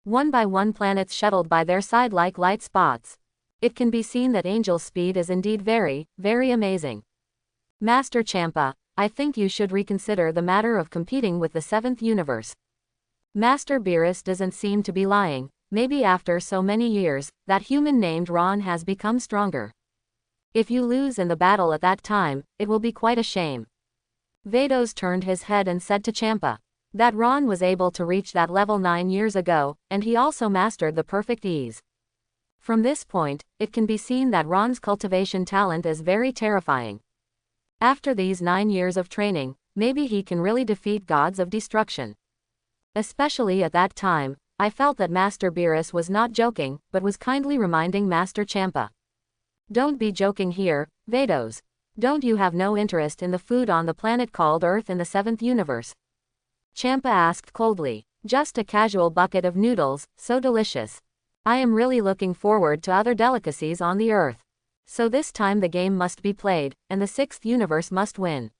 One by one planets shuttled by their side like light spots. It can be seen that Angel's speed is indeed very, very amazing. Master Champa, I think you should reconsider the matter of competing with the 7th universe. Master Beerus doesn't seem to be lying. Maybe after so many years, that human named Ron has become stronger. If you lose in the battle at that time, it will be quite a shame. Vados turned his head and said to Champa that Ron was able to reach that level 9 years ago, and he also mastered the perfect ease. From this point, it can be seen that Ron's cultivation talent is very terrifying. After these 9 years of training, maybe he can really defeat gods of destruction. Especially at that time, I felt that Master Beerus was not joking, but was kindly reminding Master Champa. Don't be joking here, Vados. Don't you have no interest in the food on the planet called Earth in the 7th universe? Champa asked coldly. Just a casual bucket of noodles, so delicious. I am really looking forward to other delicacies on the Earth. So this time the game must be played, and the 6th universe must win.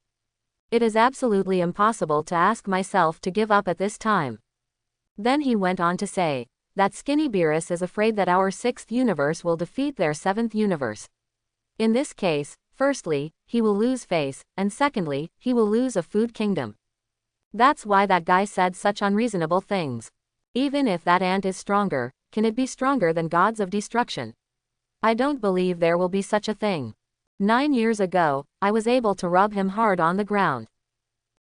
It is absolutely impossible to ask myself to give up at this time. Then he went on to say that Skinny Beerus is afraid that our 6th universe will defeat their 7th universe. In this case, firstly, he will lose face, and secondly, he will lose a food kingdom. That's why that guy said such unreasonable things. Even if that ant is stronger, can it be stronger than gods of destruction? I don't believe there will be such a thing. 9 years ago, I was able to rub him hard on the ground.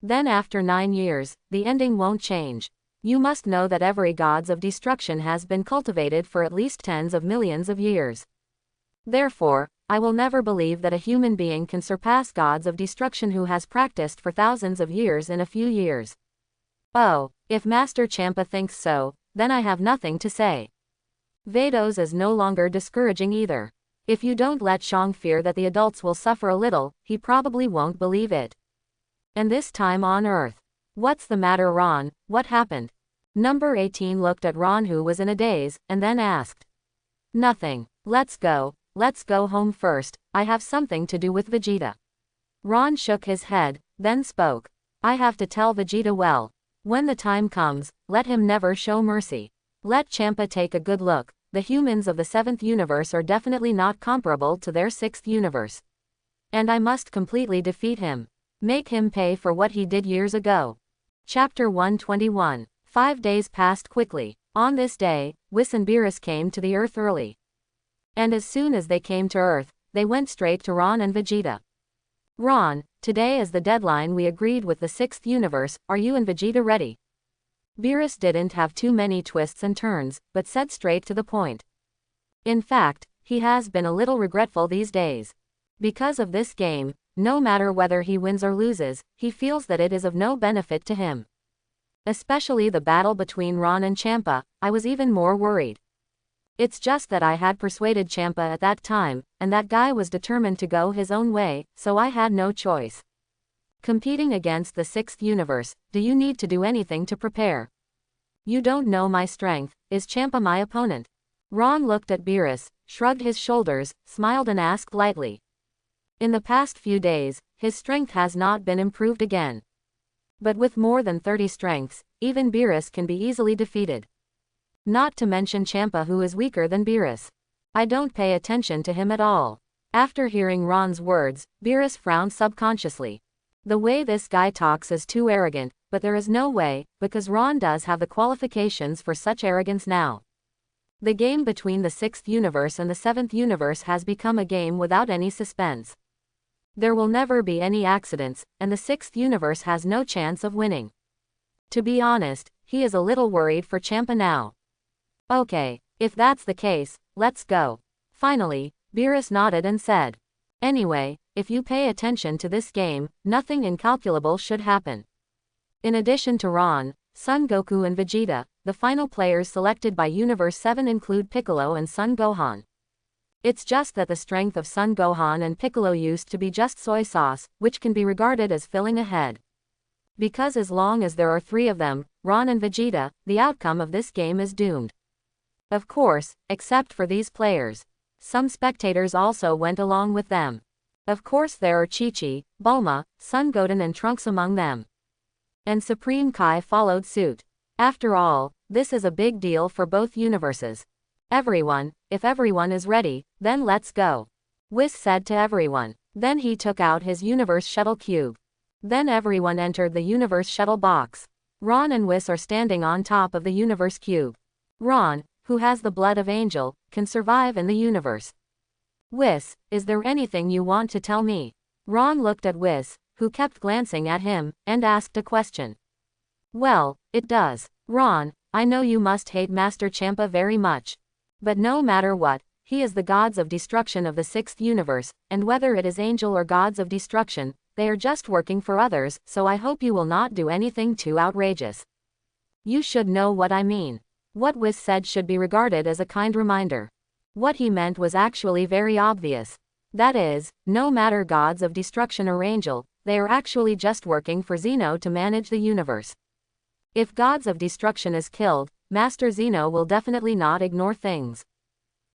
Then after 9 years, the ending won't change. You must know that every gods of destruction has been cultivated for at least tens of millions of years. Therefore, I will never believe that a human being can surpass gods of destruction who has practiced for thousands of years in a few years. Oh, if Master Champa thinks so, then I have nothing to say. Vados is no longer discouraging either. If you don't let Shang fear that the adults will suffer a little, he probably won't believe it. And this time on Earth. What's the matter, Ron? What happened? Number 18 looked at Ron, who was in a daze, and then asked. Nothing. Let's go home first. I have something to do with Vegeta. Ron shook his head, then spoke. I have to tell Vegeta well. When the time comes, let him never show mercy. Let Champa take a good look. The humans of the 7th universe are definitely not comparable to their 6th universe. And I must completely defeat him. Make him pay for what he did years ago. Chapter 121. 5 days passed quickly. On this day, Whis and Beerus came to the Earth early. And as soon as they came to Earth, they went straight to Ron and Vegeta. Ron, today is the deadline we agreed with the 6th universe, are you and Vegeta ready? Beerus didn't have too many twists and turns, but said straight to the point. In fact, he has been a little regretful these days. Because of this game, no matter whether he wins or loses, he feels that it is of no benefit to him. Especially the battle between Ron and Champa, I was even more worried. It's just that I had persuaded Champa at that time, and that guy was determined to go his own way, so I had no choice. Competing against the 6th universe, do you need to do anything to prepare? You don't know my strength. Is Champa my opponent? Ron looked at Beerus, shrugged his shoulders, smiled and asked lightly. In the past few days, his strength has not been improved again. But with more than 30 strengths, even Beerus can be easily defeated. Not to mention Champa, who is weaker than Beerus. I don't pay attention to him at all. After hearing Ron's words, Beerus frowned subconsciously. The way this guy talks is too arrogant, but there is no way, because Ron does have the qualifications for such arrogance now. The game between the 6th universe and the 7th universe has become a game without any suspense. There will never be any accidents, and the 6th universe has no chance of winning. To be honest, he is a little worried for Champa now. Okay, if that's the case, let's go. Finally, Beerus nodded and said. Anyway, if you pay attention to this game, nothing incalculable should happen. In addition to Ron, Son Goku and Vegeta, the final players selected by Universe 7 include Piccolo and Son Gohan. It's just that the strength of Son Gohan and Piccolo used to be just soy sauce, which can be regarded as filling a head. Because as long as there are 3 of them, Ron and Vegeta, the outcome of this game is doomed. Of course, except for these players. Some spectators also went along with them. Of course there are Chi-Chi, Bulma, Son Goten and Trunks among them. And Supreme Kai followed suit. After all, this is a big deal for both universes. Everyone, if everyone is ready, then let's go. Whis said to everyone. Then he took out his universe shuttle cube. Then everyone entered the universe shuttle box. Ron and Whis are standing on top of the universe cube. Ron, who has the blood of angel, can survive in the universe. Whis, is there anything you want to tell me? Ron looked at Whis, who kept glancing at him, and asked a question. Well, it does. Ron, I know you must hate Master Champa very much. But no matter what, he is the gods of destruction of the sixth universe, and whether it is angel or gods of destruction, they are just working for others, so I hope you will not do anything too outrageous. You should know what I mean. What Whis said should be regarded as a kind reminder. What he meant was actually very obvious. That is, no matter gods of destruction or angel, they are actually just working for Zeno to manage the universe. If gods of destruction is killed, Master Zeno will definitely not ignore things.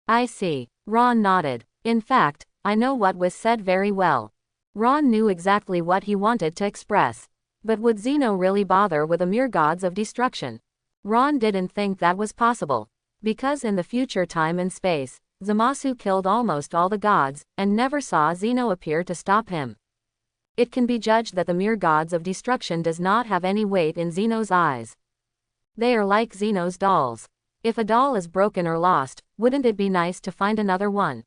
I see. Ron nodded. In fact, I know what was said very well. Ron knew exactly what he wanted to express. But would Zeno really bother with a mere gods of destruction? Ron didn't think that was possible. Because in the future time and space, Zamasu killed almost all the gods, and never saw Zeno appear to stop him. It can be judged that the mere gods of destruction does not have any weight in Zeno's eyes. They are like Zeno's dolls. If a doll is broken or lost, wouldn't it be nice to find another one?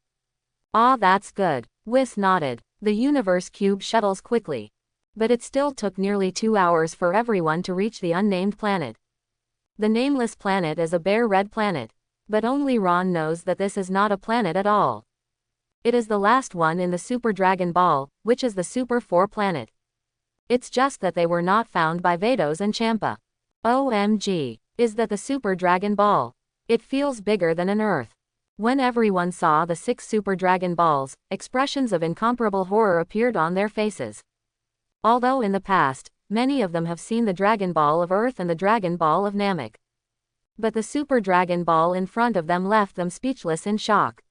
Ah, that's good. Whis nodded. The universe cube shuttles quickly. But it still took nearly 2 hours for everyone to reach the unnamed planet. The nameless planet is a bare red planet. But only Ron knows that this is not a planet at all. It is the last one in the Super Dragon Ball, which is the Super 4 planet. It's just that they were not found by Vados and Champa. OMG. Is that the Super Dragon Ball? It feels bigger than an Earth. When everyone saw the 6 Super Dragon Balls, expressions of incomparable horror appeared on their faces. Although in the past, many of them have seen the Dragon Ball of Earth and the Dragon Ball of Namek. But the Super Dragon Ball in front of them left them speechless in shock.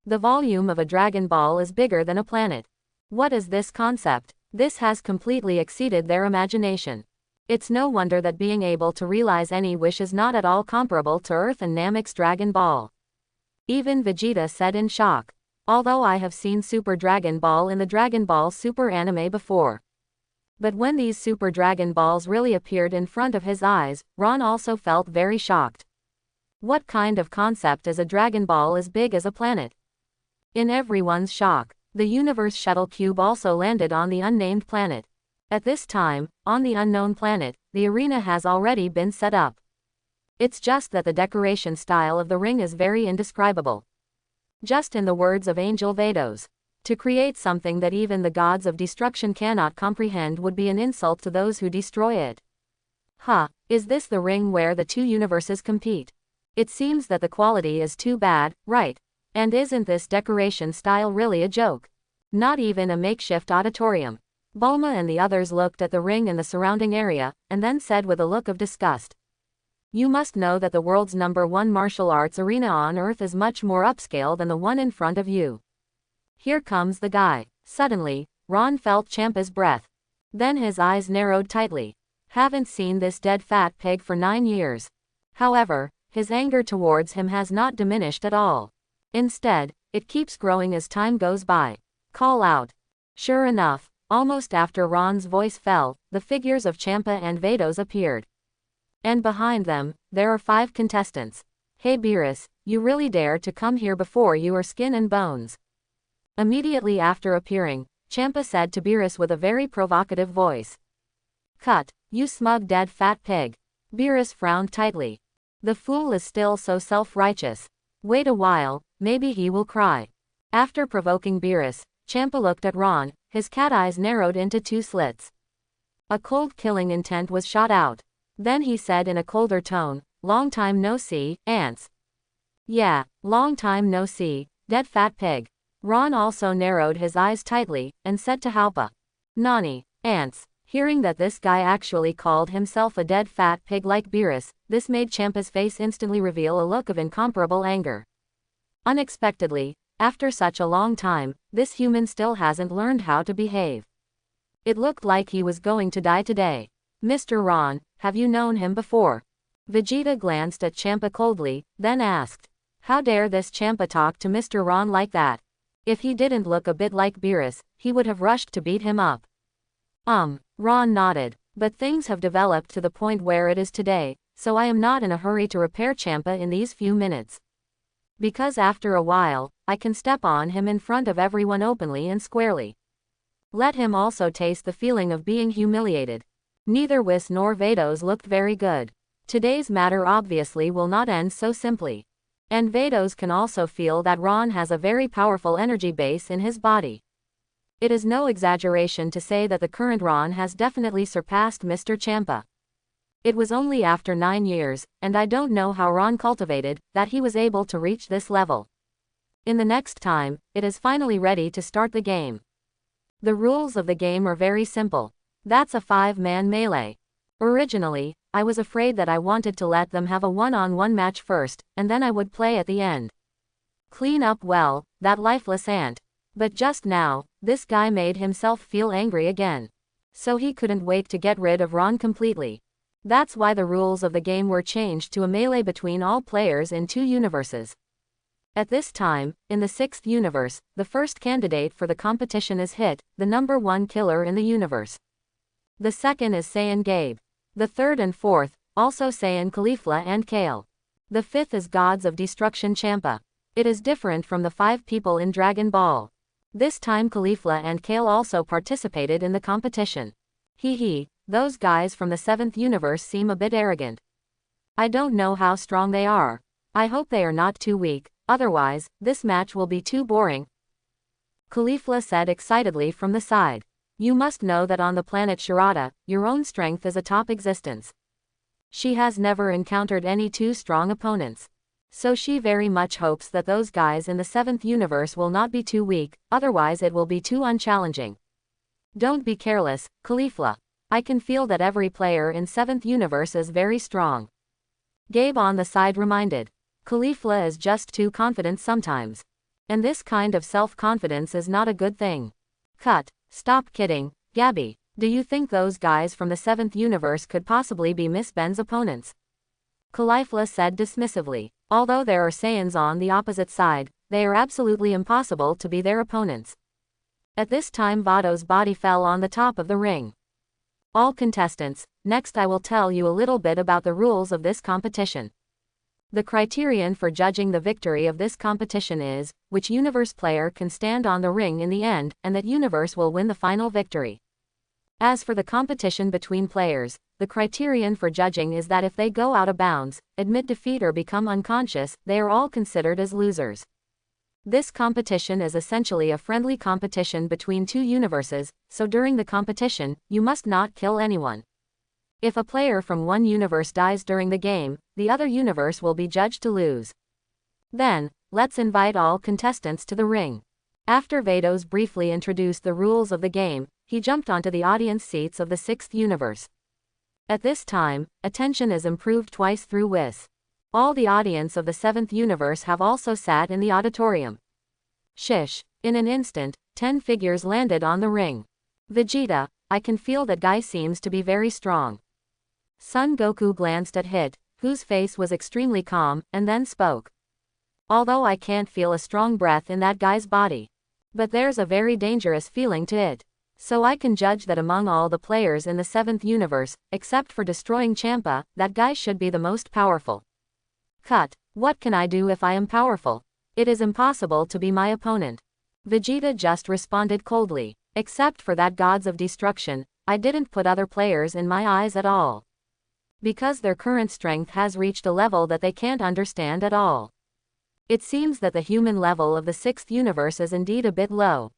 The volume of a Dragon Ball is bigger than a planet. What is this concept? This has completely exceeded their imagination. It's no wonder that being able to realize any wish is not at all comparable to Earth and Namek's Dragon Ball. Even Vegeta said in shock. Although I have seen Super Dragon Ball in the Dragon Ball Super anime before. But when these Super Dragon Balls really appeared in front of his eyes, Ron also felt very shocked. What kind of concept is a Dragon Ball as big as a planet? In everyone's shock, the universe shuttle cube also landed on the unnamed planet. At this time, on the unknown planet, the arena has already been set up. It's just that the decoration style of the ring is very indescribable. Just in the words of Angel Vados, to create something that even the gods of destruction cannot comprehend would be an insult to those who destroy it. Huh, is this the ring where the two universes compete? It seems that the quality is too bad, right? And isn't this decoration style really a joke? Not even a makeshift auditorium. Bulma and the others looked at the ring and the surrounding area, and then said with a look of disgust. You must know that the world's #1 martial arts arena on Earth is much more upscale than the one in front of you. Here comes the guy. Suddenly, Ron felt Champa's breath. Then his eyes narrowed tightly. Haven't seen this dead fat pig for 9 years. However, his anger towards him has not diminished at all. Instead, it keeps growing as time goes by. Call out. Sure enough, almost after Ron's voice fell, the figures of Champa and Vados appeared. And behind them, there are 5 contestants. Hey Beerus, you really dare to come here before you are skin and bones. Immediately after appearing, Champa said to Beerus with a very provocative voice. Cut, you smug dead fat pig. Beerus frowned tightly. The fool is still so self-righteous. Wait a while, maybe he will cry. After provoking Beerus, Champa looked at Ron, his cat eyes narrowed into 2 slits. A cold killing intent was shot out. Then he said in a colder tone, long time no see, ants. Yeah, long time no see, dead fat pig. Ron also narrowed his eyes tightly, and said to Halpa. Nani, ants. Hearing that this guy actually called himself a dead fat pig like Beerus, this made Champa's face instantly reveal a look of incomparable anger. Unexpectedly, after such a long time, this human still hasn't learned how to behave. It looked like he was going to die today. Mr. Ron, have you known him before? Vegeta glanced at Champa coldly, then asked. How dare this Champa talk to Mr. Ron like that? If he didn't look a bit like Beerus, he would have rushed to beat him up. Ron nodded. But things have developed to the point where it is today, so I am not in a hurry to repair Champa in these few minutes. Because after a while, I can step on him in front of everyone openly and squarely. Let him also taste the feeling of being humiliated. Neither Whis nor Vados looked very good. Today's matter obviously will not end so simply. And Vados can also feel that Ron has a very powerful energy base in his body. It is no exaggeration to say that the current Ron has definitely surpassed Mr. Champa. It was only after 9 years, and I don't know how Ron cultivated, that he was able to reach this level. In the next time, it is finally ready to start the game. The rules of the game are very simple. That's a 5-man melee. Originally, I was afraid that I wanted to let them have a one-on-one match first, and then I would play at the end. Clean up well, that lifeless ant. But just now, this guy made himself feel angry again. So he couldn't wait to get rid of Ron completely. That's why the rules of the game were changed to a melee between all players in 2 universes. At this time, in the 6th universe, the first candidate for the competition is Hit, the number 1 killer in the universe. The second is Saiyan Gabe. The third and fourth, also Saiyan Caulifla and Kale. The fifth is Gods of Destruction Champa. It is different from the 5 people in Dragon Ball. This time Caulifla and Kale also participated in the competition. Those guys from the 7th universe seem a bit arrogant. I don't know how strong they are. I hope they are not too weak, otherwise, this match will be too boring. Caulifla said excitedly from the side. You must know that on the planet Shirata, your own strength is a top existence. She has never encountered any too strong opponents. So she very much hopes that those guys in the 7th universe will not be too weak, otherwise it will be too unchallenging. Don't be careless, Caulifla. I can feel that every player in 7th universe is very strong. Gabe on the side reminded. Caulifla is just too confident sometimes. And this kind of self-confidence is not a good thing. Stop kidding, Gabby. Do you think those guys from the 7th universe could possibly be Miss Ben's opponents? Caulifla said dismissively. Although there are Saiyans on the opposite side, they are absolutely impossible to be their opponents. At this time Vado's body fell on the top of the ring. All contestants, next I will tell you a little bit about the rules of this competition. The criterion for judging the victory of this competition is, which universe player can stand on the ring in the end, and that universe will win the final victory. As for the competition between players, the criterion for judging is that if they go out of bounds, admit defeat or become unconscious, they are all considered as losers. This competition is essentially a friendly competition between 2 universes, so during the competition, you must not kill anyone. If a player from one universe dies during the game, the other universe will be judged to lose. Then, let's invite all contestants to the ring. After Vados briefly introduced the rules of the game, he jumped onto the audience seats of the 6th universe. At this time, attention is improved twice through Whis. All the audience of the 7th universe have also sat in the auditorium. Shish. In an instant, 10 figures landed on the ring. Vegeta, I can feel that guy seems to be very strong. Son Goku glanced at Hit, whose face was extremely calm, and then spoke. Although I can't feel a strong breath in that guy's body. But there's a very dangerous feeling to it. So I can judge that among all the players in the 7th universe, except for destroying Champa, that guy should be the most powerful. What can I do if I am powerful? It is impossible to be my opponent. Vegeta just responded coldly. Except for that Gods of Destruction, I didn't put other players in my eyes at all. Because their current strength has reached a level that they can't understand at all. It seems that the human level of the 6th universe is indeed a bit low.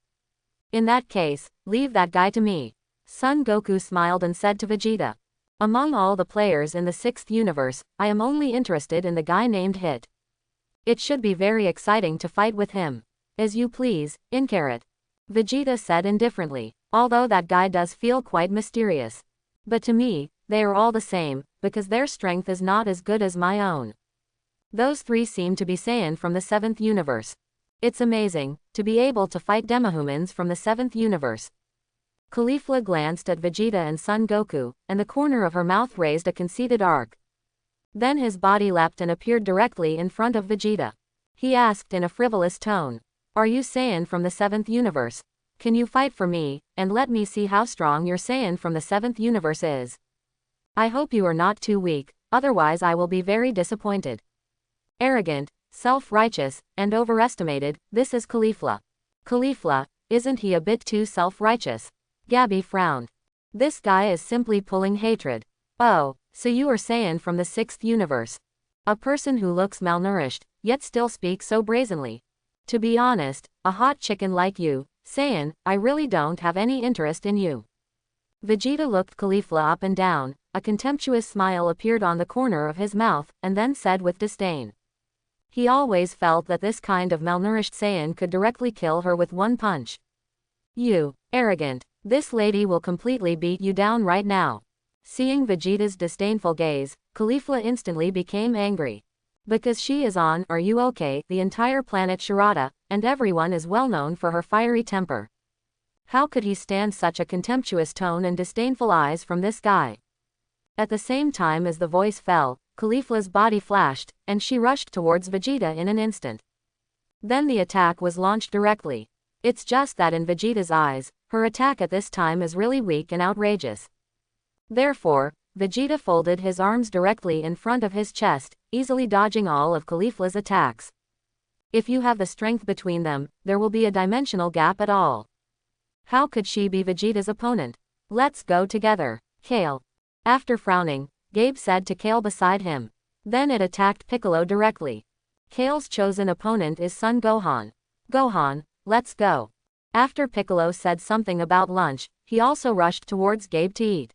In that case, leave that guy to me. Son Goku smiled and said to Vegeta. Among all the players in the 6th universe, I am only interested in the guy named Hit. It should be very exciting to fight with him. As you please, Incarrot. Vegeta said indifferently, although that guy does feel quite mysterious. But to me, they are all the same, because their strength is not as good as my own. Those 3 seem to be Saiyan from the 7th universe. It's amazing, to be able to fight demihumans from the 7th universe. Caulifla glanced at Vegeta and Son Goku, and the corner of her mouth raised a conceited arc. Then his body leapt and appeared directly in front of Vegeta. He asked in a frivolous tone. Are you Saiyan from the 7th universe? Can you fight for me, and let me see how strong your Saiyan from the 7th universe is? I hope you are not too weak, otherwise I will be very disappointed. Arrogant, self-righteous, and overestimated, this is Caulifla. Caulifla, isn't he a bit too self-righteous? Gabby frowned. This guy is simply pulling hatred. Oh, so you are Saiyan from the 6th universe. A person who looks malnourished, yet still speaks so brazenly. To be honest, a hot chicken like you, Saiyan, I really don't have any interest in you. Vegeta looked Caulifla up and down, a contemptuous smile appeared on the corner of his mouth, and then said with disdain. He always felt that this kind of malnourished Saiyan could directly kill her with one punch. You, arrogant, this lady will completely beat you down right now. Seeing Vegeta's disdainful gaze, Caulifla instantly became angry. Because she is on Are You Okay, the entire planet Shirata, and everyone is well known for her fiery temper. How could he stand such a contemptuous tone and disdainful eyes from this guy? At the same time as the voice fell, Caulifla's body flashed, and she rushed towards Vegeta in an instant. Then the attack was launched directly. It's just that in Vegeta's eyes, her attack at this time is really weak and outrageous. Therefore, Vegeta folded his arms directly in front of his chest, easily dodging all of Caulifla's attacks. If you have the strength between them, there will be a dimensional gap at all. How could she be Vegeta's opponent? Let's go together. Kale. After frowning, Gabe said to Kale beside him. Then it attacked Piccolo directly. Kale's chosen opponent is Son Gohan. Gohan, let's go. After Piccolo said something about lunch, he also rushed towards Gabe to eat.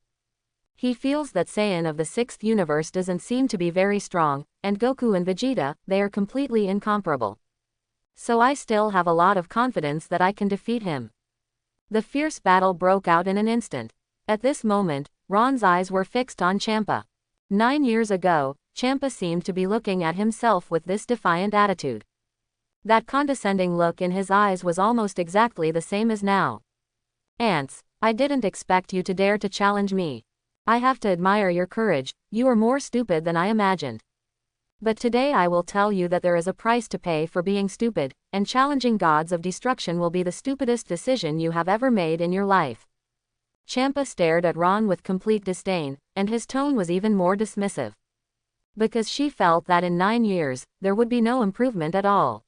He feels that Saiyan of the 6th universe doesn't seem to be very strong, and Goku and Vegeta, they are completely incomparable. So I still have a lot of confidence that I can defeat him. The fierce battle broke out in an instant. At this moment, Ron's eyes were fixed on Champa. 9 years ago, Champa seemed to be looking at himself with this defiant attitude. That condescending look in his eyes was almost exactly the same as now. Ants, I didn't expect you to dare to challenge me. I have to admire your courage, you are more stupid than I imagined. But today I will tell you that there is a price to pay for being stupid, and challenging gods of destruction will be the stupidest decision you have ever made in your life. Champa stared at Ron with complete disdain, and his tone was even more dismissive. Because she felt that in 9 years, there would be no improvement at all.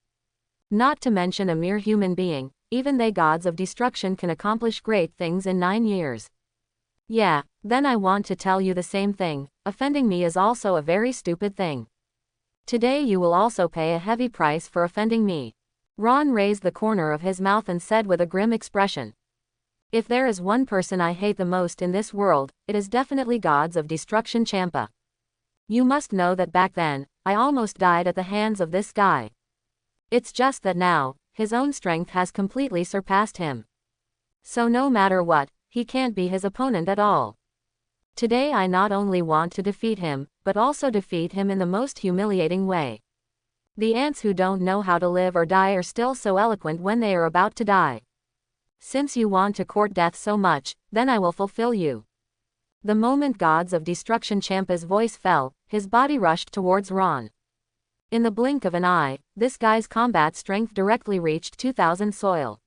Not to mention a mere human being, even they gods of destruction can accomplish great things in 9 years. Yeah, then I want to tell you the same thing, offending me is also a very stupid thing. Today you will also pay a heavy price for offending me. Ron raised the corner of his mouth and said with a grim expression. If there is one person I hate the most in this world, it is definitely gods of destruction Champa. You must know that back then, I almost died at the hands of this guy. It's just that now, his own strength has completely surpassed him. So no matter what, he can't be his opponent at all. Today I not only want to defeat him, but also defeat him in the most humiliating way. The ants who don't know how to live or die are still so eloquent when they are about to die. Since you want to court death so much, then I will fulfill you. The moment gods of destruction Champa's voice fell, his body rushed towards Ron. In the blink of an eye, this guy's combat strength directly reached 2000 soil.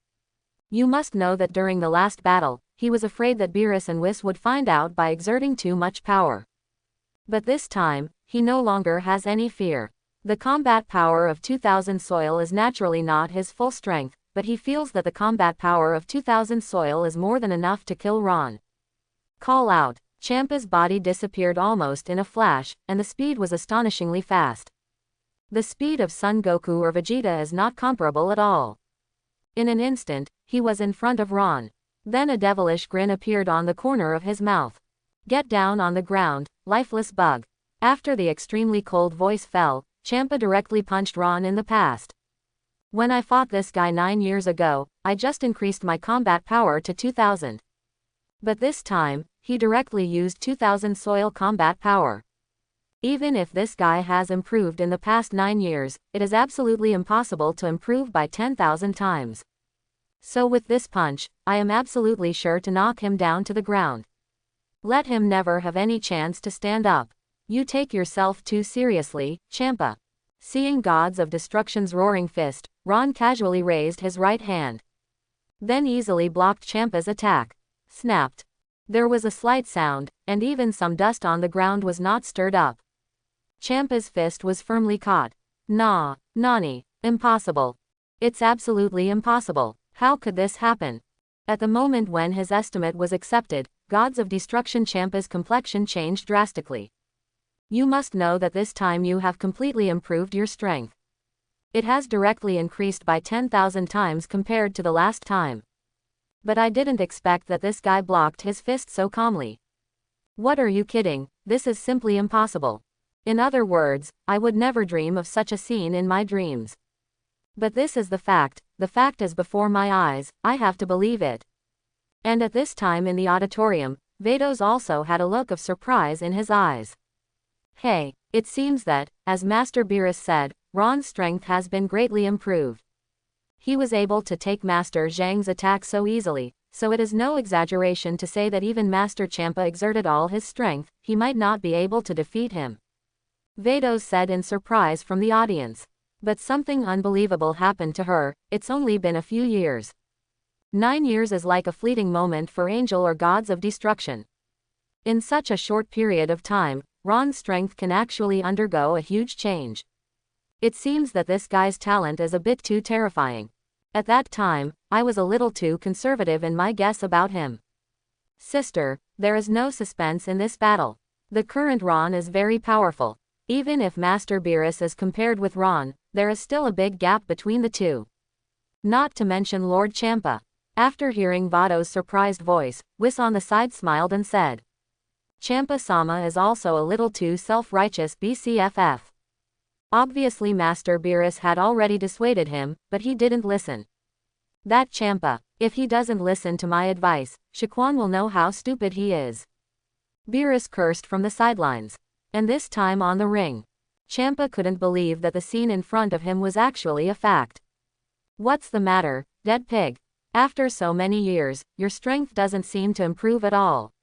You must know that during the last battle, he was afraid that Beerus and Whis would find out by exerting too much power. But this time, he no longer has any fear. The combat power of 2000 soil is naturally not his full strength, but he feels that the combat power of 2000 soil is more than enough to kill Ron. Call out. Champa's body disappeared almost in a flash, and the speed was astonishingly fast. The speed of Son Goku or Vegeta is not comparable at all. In an instant, he was in front of Ron. Then a devilish grin appeared on the corner of his mouth. Get down on the ground, lifeless bug. After the extremely cold voice fell, Champa directly punched Ron in the past. When I fought this guy 9 years ago, I just increased my combat power to 2000. But this time, he directly used 2000 soil combat power. Even if this guy has improved in the past 9 years, it is absolutely impossible to improve by 10,000 times. So with this punch, I am absolutely sure to knock him down to the ground. Let him never have any chance to stand up. You take yourself too seriously, Champa. Seeing gods of destruction's roaring fist, Ron casually raised his right hand. then easily blocked Champa's attack. Snapped. There was a slight sound, and even some dust on the ground was not stirred up. Champa's fist was firmly caught. Nah, Nani, impossible. It's absolutely impossible. How could this happen? At the moment when his estimate was accepted, Gods of Destruction Champa's complexion changed drastically. You must know that this time you have completely improved your strength. It has directly increased by 10,000 times compared to the last time. But I didn't expect that this guy blocked his fist so calmly. What are you kidding? This is simply impossible. In other words, I would never dream of such a scene in my dreams. But this is the fact is before my eyes, I have to believe it. And at this time in the auditorium, Vados also had a look of surprise in his eyes. Hey, it seems that, as Master Beerus said, Ron's strength has been greatly improved. He was able to take Master Zhang's attack so easily, so it is no exaggeration to say that even Master Champa exerted all his strength, he might not be able to defeat him. Vados said in surprise from the audience. But something unbelievable happened to her. It's only been a few years. 9 years is like a fleeting moment for angel or gods of destruction. In such a short period of time, Ron's strength can actually undergo a huge change. It seems that this guy's talent is a bit too terrifying. At that time, I was a little too conservative in my guess about him. Sister, there is no suspense in this battle. The current Ron is very powerful. Even if Master Beerus is compared with Ron, there is still a big gap between the two. Not to mention Lord Champa. After hearing Vado's surprised voice, Whis on the side smiled and said, Champa-sama is also a little too self-righteous BCFF. Obviously Master Beerus had already dissuaded him, but he didn't listen. That Champa, if he doesn't listen to my advice, Shaquan will know how stupid he is. Beerus cursed from the sidelines. And this time on the ring. Champa couldn't believe that the scene in front of him was actually a fact. What's the matter, dead pig? After so many years, your strength doesn't seem to improve at all.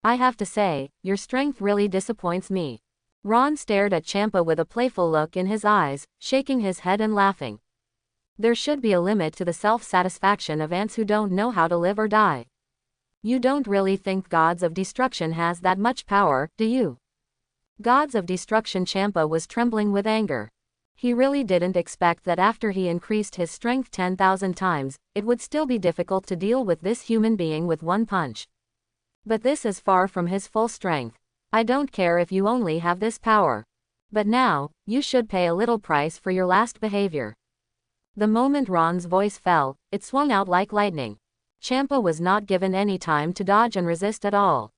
I have to say, your strength really disappoints me. Ron stared at Champa with a playful look in his eyes, shaking his head and laughing. There should be a limit to the self-satisfaction of ants who don't know how to live or die. You don't really think Gods of Destruction has that much power, do you? Gods of Destruction Champa was trembling with anger. He really didn't expect that after he increased his strength 10,000 times, it would still be difficult to deal with this human being with one punch. But this is far from his full strength. I don't care if you only have this power. But now, you should pay a little price for your last behavior. The moment Ron's voice fell, it swung out like lightning. Champa was not given any time to dodge and resist at all.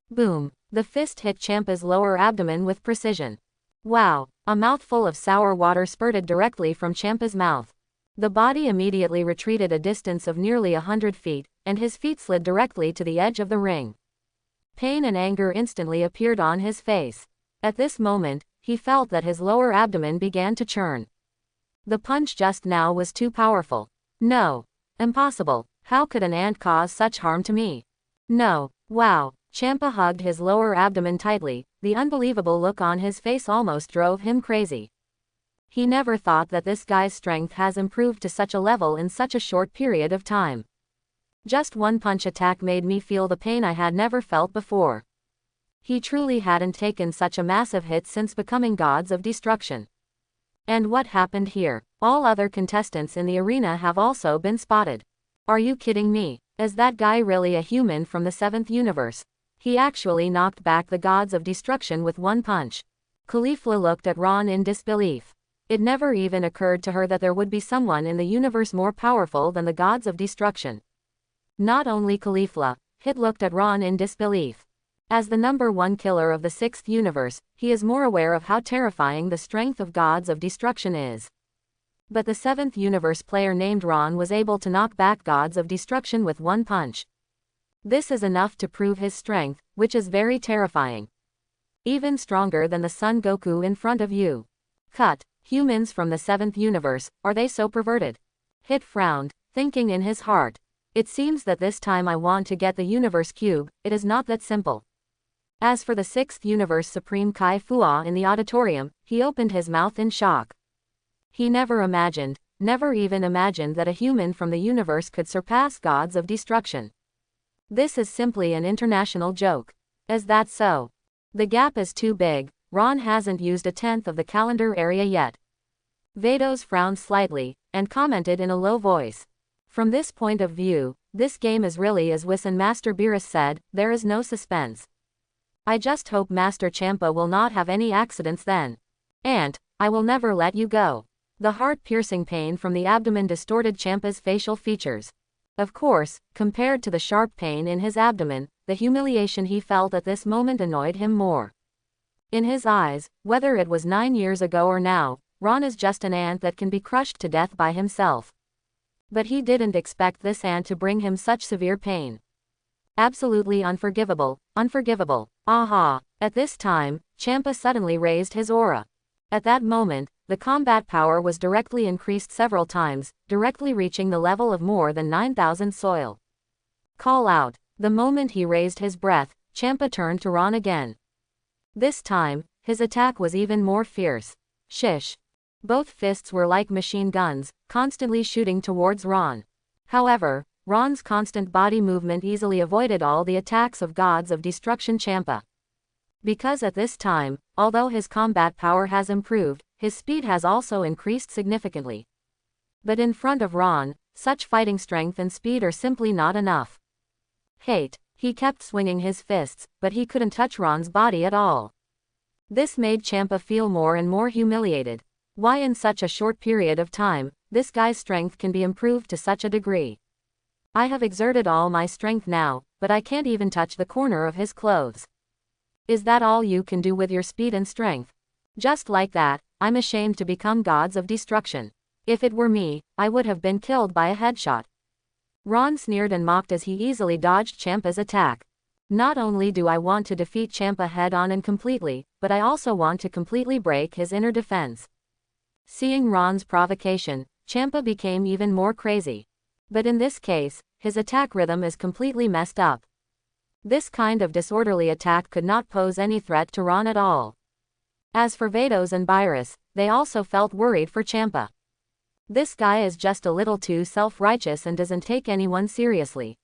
Boom. The fist hit Champa's lower abdomen with precision. Wow, a mouthful of sour water spurted directly from Champa's mouth. The body immediately retreated a distance of nearly 100 feet, and his feet slid directly to the edge of the ring. Pain and anger instantly appeared on his face. At this moment, he felt that his lower abdomen began to churn. The punch just now was too powerful. No. Impossible. How could an ant cause such harm to me? No. Wow. Champa hugged his lower abdomen tightly. The unbelievable look on his face almost drove him crazy. He never thought that this guy's strength has improved to such a level in such a short period of time. Just one punch attack made me feel the pain I had never felt before. He truly hadn't taken such a massive hit since becoming Gods of Destruction. And what happened here? All other contestants in the arena have also been spotted. Are you kidding me? Is that guy really a human from the 7th universe? He actually knocked back the Gods of Destruction with one punch. Caulifla looked at Ron in disbelief. It never even occurred to her that there would be someone in the universe more powerful than the Gods of Destruction. Not only Caulifla, Hit looked at Ron in disbelief. As the #1 killer of the 6th universe, he is more aware of how terrifying the strength of Gods of Destruction is. But the 7th universe player named Ron was able to knock back Gods of Destruction with one punch. This is enough to prove his strength, which is very terrifying. Even stronger than the Son Goku in front of you. Cut. Humans from the 7th universe, are they so perverted? Hit frowned, thinking in his heart. It seems that this time I want to get the universe cube, it is not that simple. As for the 6th universe Supreme Kai Fua in the auditorium, he opened his mouth in shock. He never imagined never even imagined that a human from the universe could surpass gods of destruction. This is simply an international joke. Is that so? The gap is too big. Ron hasn't used a tenth of the calendar area yet. Vados frowned slightly, and commented in a low voice. From this point of view, this game is really as Whis and Master Beerus said, there is no suspense. I just hope Master Champa will not have any accidents then. And I will never let you go. The heart-piercing pain from the abdomen distorted Champa's facial features. Of course, compared to the sharp pain in his abdomen, the humiliation he felt at this moment annoyed him more. In his eyes, whether it was 9 years ago or now, Ron is just an ant that can be crushed to death by himself. But he didn't expect this ant to bring him such severe pain. Absolutely unforgivable, unforgivable. Aha! At this time, Champa suddenly raised his aura. At that moment, the combat power was directly increased several times, directly reaching the level of more than 9,000 soil. Call out. The moment he raised his breath, Champa turned to Ron again. This time, his attack was even more fierce. Shish. Both fists were like machine guns, constantly shooting towards Ron. However, Ron's constant body movement easily avoided all the attacks of gods of destruction Champa. Because at this time, although his combat power has improved, his speed has also increased significantly. But in front of Ron, such fighting strength and speed are simply not enough. Hate. He kept swinging his fists, but he couldn't touch Ron's body at all. This made Champa feel more and more humiliated. Why in such a short period of time, this guy's strength can be improved to such a degree? I have exerted all my strength now, but I can't even touch the corner of his clothes. Is that all you can do with your speed and strength? Just like that, I'm ashamed to become gods of destruction. If it were me, I would have been killed by a headshot. Ron sneered and mocked as he easily dodged Champa's attack. Not only do I want to defeat Champa head-on and completely, but I also want to completely break his inner defense. Seeing Ron's provocation, Champa became even more crazy. But in this case, his attack rhythm is completely messed up. This kind of disorderly attack could not pose any threat to Ron at all. As for Vados and Beerus, they also felt worried for Champa. This guy is just a little too self-righteous and doesn't take anyone seriously.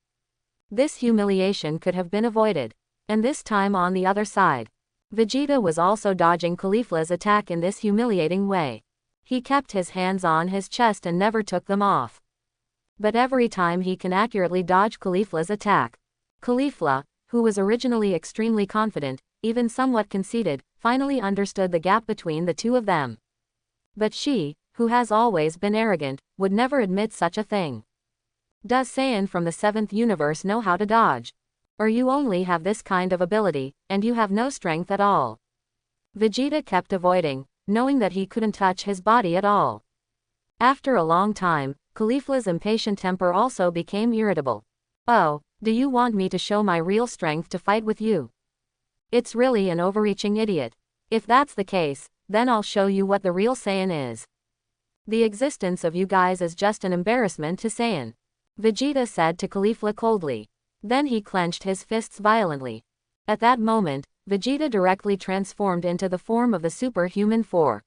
This humiliation could have been avoided. And this time on the other side, Vegeta was also dodging Caulifla's attack in this humiliating way. He kept his hands on his chest and never took them off. But every time he can accurately dodge Caulifla's attack. Caulifla, who was originally extremely confident, even somewhat conceited, finally understood the gap between the two of them. But she, who has always been arrogant, would never admit such a thing. Does Saiyan from the 7th universe know how to dodge? Or you only have this kind of ability, and you have no strength at all? Vegeta kept avoiding, knowing that he couldn't touch his body at all. After a long time, Caulifla's impatient temper also became irritable. Oh, do you want me to show my real strength to fight with you? It's really an overreaching idiot. If that's the case, then I'll show you what the real Saiyan is. The existence of you guys is just an embarrassment to Saiyan, Vegeta said to Caulifla coldly. Then he clenched his fists violently. At that moment, Vegeta directly transformed into the form of the Superhuman 4.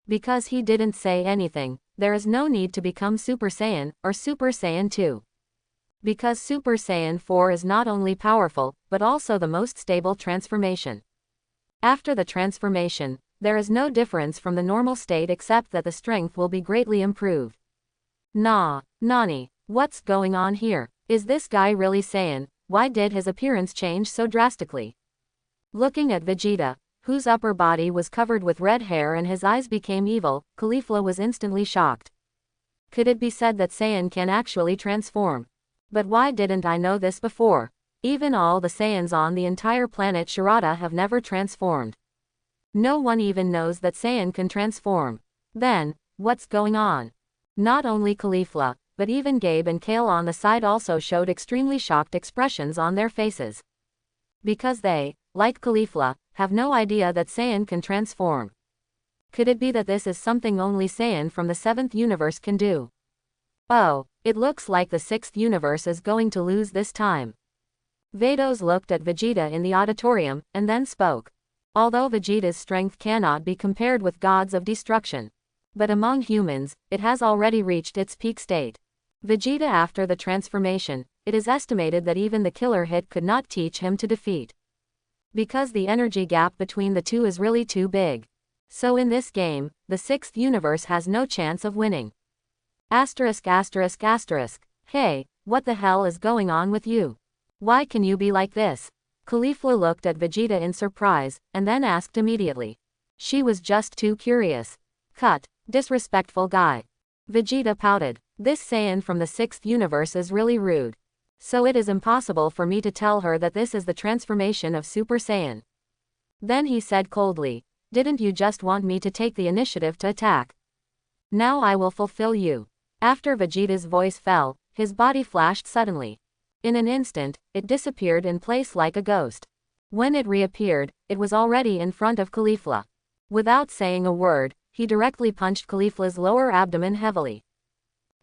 Because he didn't say anything, there is no need to become Super Saiyan, or Super Saiyan 2. Because Super Saiyan 4 is not only powerful, but also the most stable transformation. After the transformation, there is no difference from the normal state except that the strength will be greatly improved. Nani, what's going on here? Is this guy really Saiyan? Why did his appearance change so drastically? Looking at Vegeta, whose upper body was covered with red hair and his eyes became evil, Caulifla was instantly shocked. Could it be said that Saiyan can actually transform? But why didn't I know this before? Even all the Saiyans on the entire planet Shirata have never transformed. No one even knows that Saiyan can transform. Then, what's going on? Not only Caulifla, but even Gabe and Kale on the side also showed extremely shocked expressions on their faces. Because they, like Caulifla, have no idea that Saiyan can transform. Could it be that this is something only Saiyan from the 7th universe can do? Oh, it looks like the 6th universe is going to lose this time. Vados looked at Vegeta in the auditorium, and then spoke. Although Vegeta's strength cannot be compared with gods of destruction, But among humans, it has already reached its peak state. Vegeta after the transformation, it is estimated that even the killer hit could not teach him to defeat. Because the energy gap between the two is really too big. So in this game, the 6th universe has no chance of winning. Asterisk asterisk asterisk. Hey, what the hell is going on with you? Why can you be like this? Caulifla looked at Vegeta in surprise, and then asked immediately. She was just too curious. Cut. Disrespectful guy. Vegeta pouted. This Saiyan from the 6th universe is really rude. So it is impossible for me to tell her that this is the transformation of Super Saiyan. Then he said coldly, didn't you just want me to take the initiative to attack? Now I will fulfill you. After Vegeta's voice fell, his body flashed suddenly. In an instant, it disappeared in place like a ghost. When it reappeared, it was already in front of Caulifla. Without saying a word, he directly punched Caulifla's lower abdomen heavily.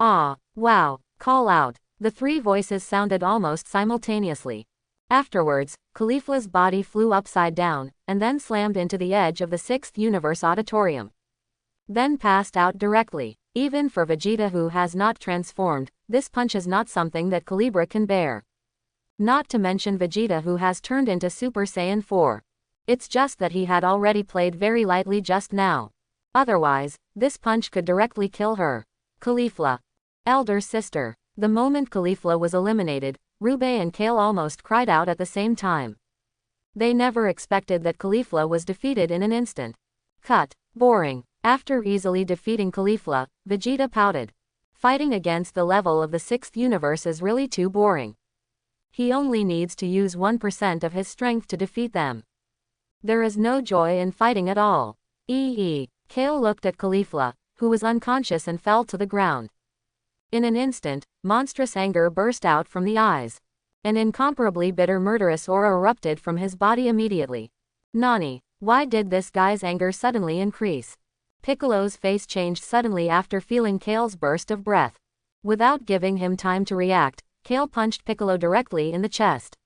Ah, wow, call out. The three voices sounded almost simultaneously. Afterwards, Caulifla's body flew upside down, and then slammed into the edge of the 6th universe auditorium. Then passed out directly. Even for Vegeta who has not transformed, this punch is not something that Calibra can bear. Not to mention Vegeta who has turned into Super Saiyan 4. It's just that he had already played very lightly just now. Otherwise, this punch could directly kill her. Caulifla. Elder sister. The moment Caulifla was eliminated, Rube and Kale almost cried out at the same time. They never expected that Caulifla was defeated in an instant. Cut. Boring. After easily defeating Caulifla, Vegeta pouted. Fighting against the level of the 6th universe is really too boring. He only needs to use 1% of his strength to defeat them. There is no joy in fighting at all. Kale looked at Caulifla, who was unconscious and fell to the ground. In an instant, monstrous anger burst out from the eyes. An incomparably bitter murderous aura erupted from his body immediately. Nani, why did this guy's anger suddenly increase? Piccolo's face changed suddenly after feeling Kale's burst of breath. Without giving him time to react, Kale punched Piccolo directly in the chest.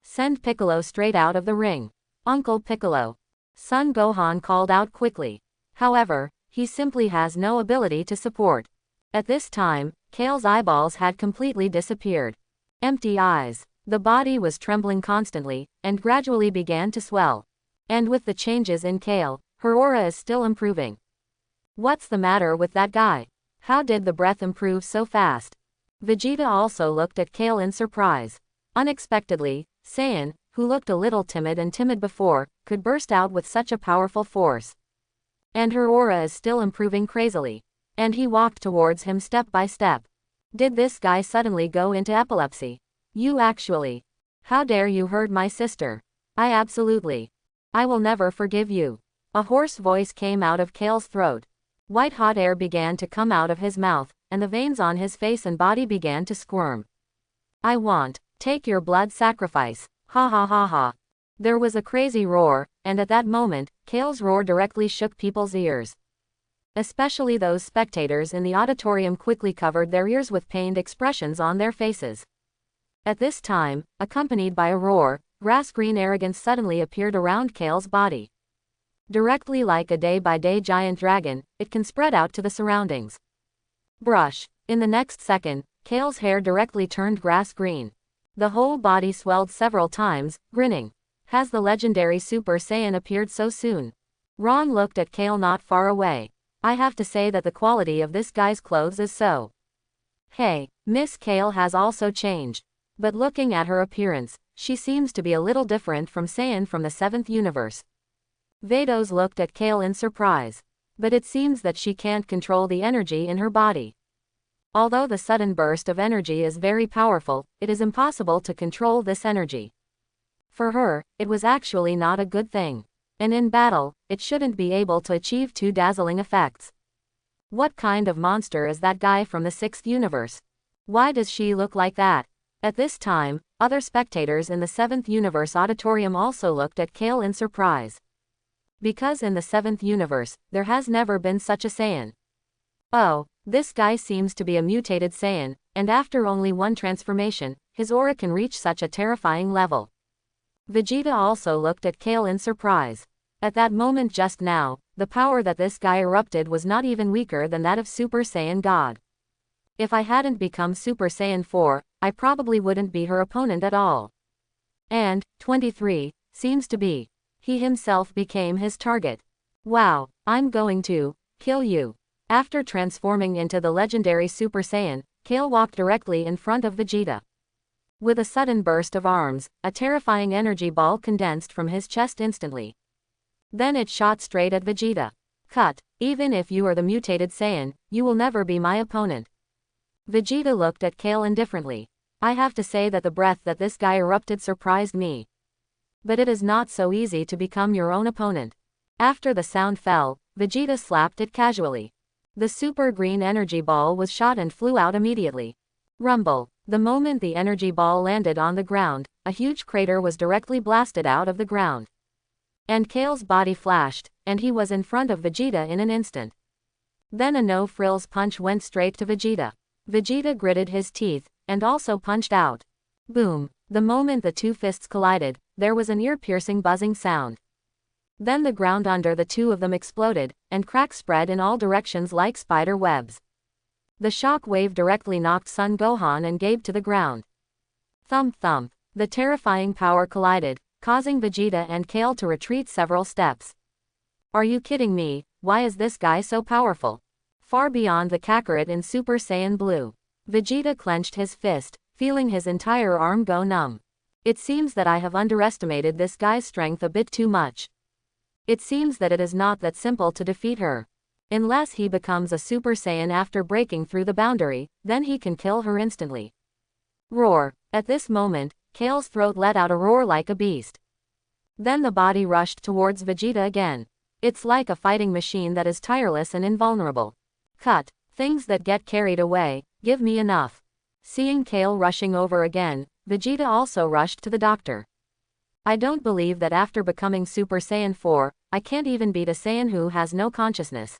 Send Piccolo straight out of the ring. Uncle Piccolo. Son Gohan called out quickly. However, he simply has no ability to support. At this time, Kale's eyeballs had completely disappeared. Empty eyes. The body was trembling constantly, and gradually began to swell. And with the changes in Kale, her aura is still improving. What's the matter with that guy? How did the breath improve so fast? Vegeta also looked at Kale in surprise. Unexpectedly, Saiyan, who looked a little timid before, could burst out with such a powerful force. And her aura is still improving crazily. And he walked towards him step by step. Did this guy suddenly go into epilepsy? You actually. How dare you hurt my sister? I will never forgive you. A hoarse voice came out of Kale's throat. White-hot air began to come out of his mouth, and the veins on his face and body began to squirm. Take your blood sacrifice. Ha ha ha ha. There was a crazy roar, and at that moment, Kale's roar directly shook people's ears. Especially those spectators in the auditorium quickly covered their ears with pained expressions on their faces. At this time, accompanied by a roar, grass-green arrogance suddenly appeared around Kale's body. Directly like a day-by-day giant dragon, it can spread out to the surroundings. Brush. In the next second, Kale's hair directly turned grass-green. The whole body swelled several times, grinning. Has the legendary Super Saiyan appeared so soon? Ron looked at Kale not far away. I have to say that the quality of this guy's clothes is so. Hey, Miss Kale has also changed. But looking at her appearance, she seems to be a little different from Saiyan from the 7th universe. Vados looked at Kale in surprise. But it seems that she can't control the energy in her body. Although the sudden burst of energy is very powerful, it is impossible to control this energy. For her, it was actually not a good thing. And in battle, it shouldn't be able to achieve two dazzling effects. What kind of monster is that guy from the 6th universe? Why does she look like that? At this time, other spectators in the 7th universe auditorium also looked at Kale in surprise. Because in the 7th universe, there has never been such a Saiyan. Oh, this guy seems to be a mutated Saiyan, and after only one transformation, his aura can reach such a terrifying level. Vegeta also looked at Kale in surprise. At that moment just now, the power that this guy erupted was not even weaker than that of Super Saiyan God. If I hadn't become Super Saiyan 4, I probably wouldn't be her opponent at all. And, 23, seems to be. He himself became his target. Wow, I'm going to kill you. After transforming into the legendary Super Saiyan, Kale walked directly in front of Vegeta. With a sudden burst of arms, a terrifying energy ball condensed from his chest instantly. Then it shot straight at Vegeta. Cut, even if you are the mutated Saiyan, you will never be my opponent. Vegeta looked at Kale indifferently. I have to say that the breath that this guy erupted surprised me. But it is not so easy to become your own opponent. After the sound fell, Vegeta slapped it casually. The super green energy ball was shot and flew out immediately. Rumble. The moment the energy ball landed on the ground, a huge crater was directly blasted out of the ground. And Kale's body flashed, and he was in front of Vegeta in an instant. Then a no-frills punch went straight to Vegeta. Vegeta gritted his teeth, and also punched out. Boom. The moment the two fists collided, there was an ear-piercing buzzing sound. Then the ground under the two of them exploded, and cracks spread in all directions like spider webs. The shock wave directly knocked Son Gohan and Gabe to the ground. Thump thump. The terrifying power collided, causing Vegeta and Kale to retreat several steps. Are you kidding me? Why is this guy so powerful? Far beyond the Kakarot in Super Saiyan Blue. Vegeta clenched his fist, feeling his entire arm go numb. It seems that I have underestimated this guy's strength a bit too much. It seems that it is not that simple to defeat her. Unless he becomes a Super Saiyan after breaking through the boundary, then he can kill her instantly. Roar. At this moment, Kale's throat let out a roar like a beast. Then the body rushed towards Vegeta again. It's like a fighting machine that is tireless and invulnerable. Cut. Things that get carried away, give me enough. Seeing Kale rushing over again, Vegeta also rushed to the doctor. I don't believe that after becoming Super Saiyan 4, I can't even beat a Saiyan who has no consciousness.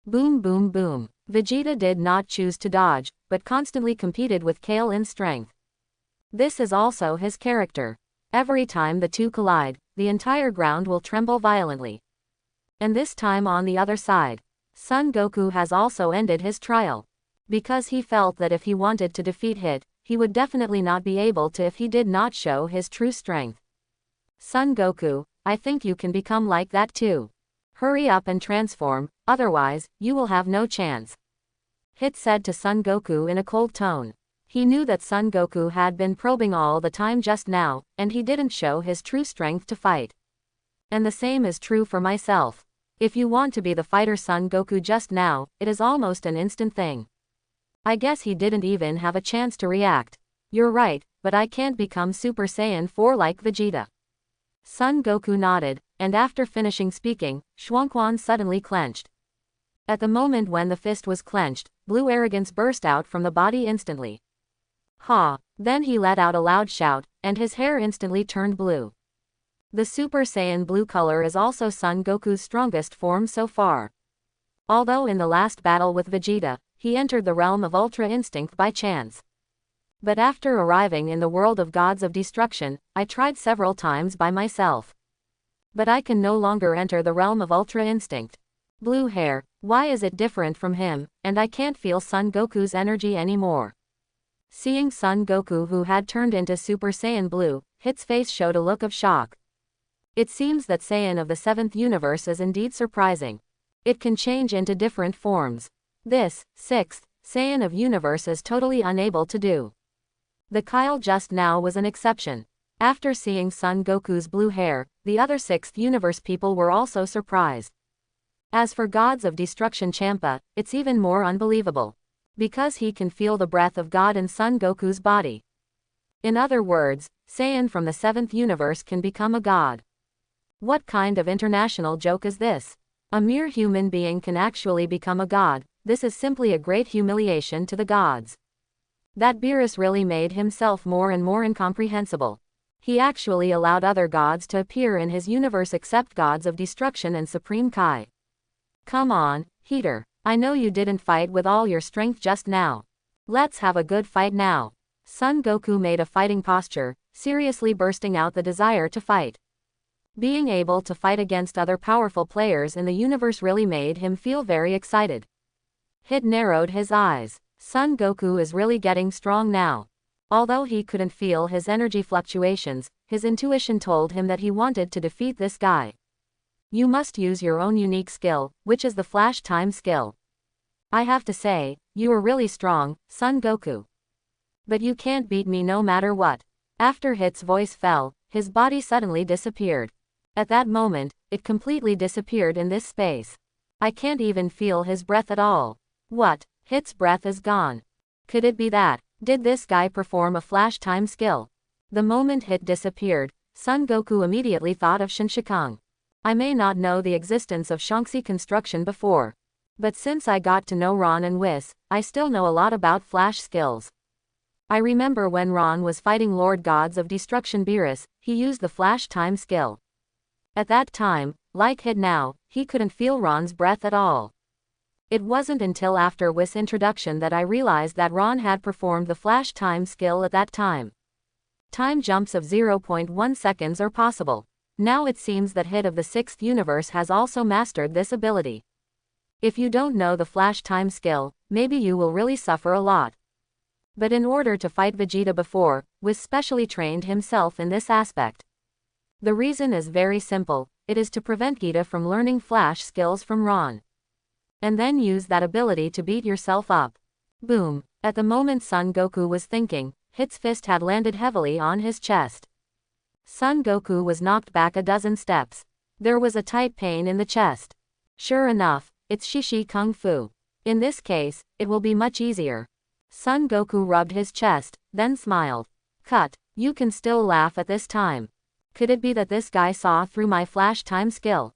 Boom boom boom. Vegeta did not choose to dodge, but constantly competed with Kale in strength. This is also his character. Every time the two collide, the entire ground will tremble violently. And this time on the other side, Son Goku has also ended his trial. Because he felt that if he wanted to defeat Hit, he would definitely not be able to if he did not show his true strength. Son Goku, I think you can become like that too. Hurry up and transform, otherwise, you will have no chance. Hit said to Son Goku in a cold tone. He knew that Son Goku had been probing all the time just now, and he didn't show his true strength to fight. And the same is true for myself. If you want to be the fighter Son Goku just now, it is almost an instant thing. I guess he didn't even have a chance to react. You're right, but I can't become Super Saiyan 4 like Vegeta. Son Goku nodded, and after finishing speaking, Xuanquan suddenly clenched. At the moment when the fist was clenched, blue arrogance burst out from the body instantly. Ha! Then he let out a loud shout, and his hair instantly turned blue. The Super Saiyan blue color is also Son Goku's strongest form so far. Although in the last battle with Vegeta, he entered the realm of Ultra Instinct by chance. But after arriving in the world of gods of destruction, I tried several times by myself. But I can no longer enter the realm of Ultra Instinct. Blue hair, why is it different from him, and I can't feel Son Goku's energy anymore? Seeing Son Goku who had turned into Super Saiyan Blue, Hit's face showed a look of shock. It seems that Saiyan of the 7th universe is indeed surprising. It can change into different forms. This, 6th, Saiyan of universe is totally unable to do. The Kyle just now was an exception. After seeing Son Goku's blue hair, the other 6th universe people were also surprised. As for Gods of Destruction Champa, it's even more unbelievable. Because he can feel the breath of God in Son Goku's body. In other words, Saiyan from the 7th universe can become a god. What kind of international joke is this? A mere human being can actually become a god. This is simply a great humiliation to the gods. That Beerus really made himself more and more incomprehensible. He actually allowed other gods to appear in his universe except Gods of Destruction and Supreme Kai. Come on, Heater. I know you didn't fight with all your strength just now. Let's have a good fight now. Son Goku made a fighting posture, seriously bursting out the desire to fight. Being able to fight against other powerful players in the universe really made him feel very excited. Hit narrowed his eyes. Son Goku is really getting strong now. Although he couldn't feel his energy fluctuations, his intuition told him that he wanted to defeat this guy. You must use your own unique skill, which is the Flash Time skill. I have to say, you are really strong, Son Goku. But you can't beat me no matter what. After Hit's voice fell, his body suddenly disappeared. At that moment, it completely disappeared in this space. I can't even feel his breath at all. What? Hit's breath is gone. Could it be that? Did this guy perform a Flash Time skill? The moment Hit disappeared, Son Goku immediately thought of Shinshikong. I may not know the existence of Shaanxi construction before. But since I got to know Ron and Whis, I still know a lot about Flash skills. I remember when Ron was fighting Lord Gods of Destruction Beerus, he used the Flash Time skill. At that time, like Hit now, he couldn't feel Ron's breath at all. It wasn't until after Whis' introduction that I realized that Ron had performed the Flash Time skill at that time. Time jumps of 0.1 seconds are possible. Now it seems that Hit of the 6th universe has also mastered this ability. If you don't know the Flash Time skill, maybe you will really suffer a lot. But in order to fight Vegeta before, Whis specially trained himself in this aspect. The reason is very simple, it is to prevent Vegeta from learning Flash skills from Ron. And then use that ability to beat yourself up. Boom. At the moment Son Goku was thinking, Hit's fist had landed heavily on his chest. Son Goku was knocked back a dozen steps. There was a tight pain in the chest. Sure enough, it's Shishi Kung Fu. In this case, it will be much easier. Son Goku rubbed his chest, then smiled. Cut, you can still laugh at this time. Could it be that this guy saw through my Flash Time skill?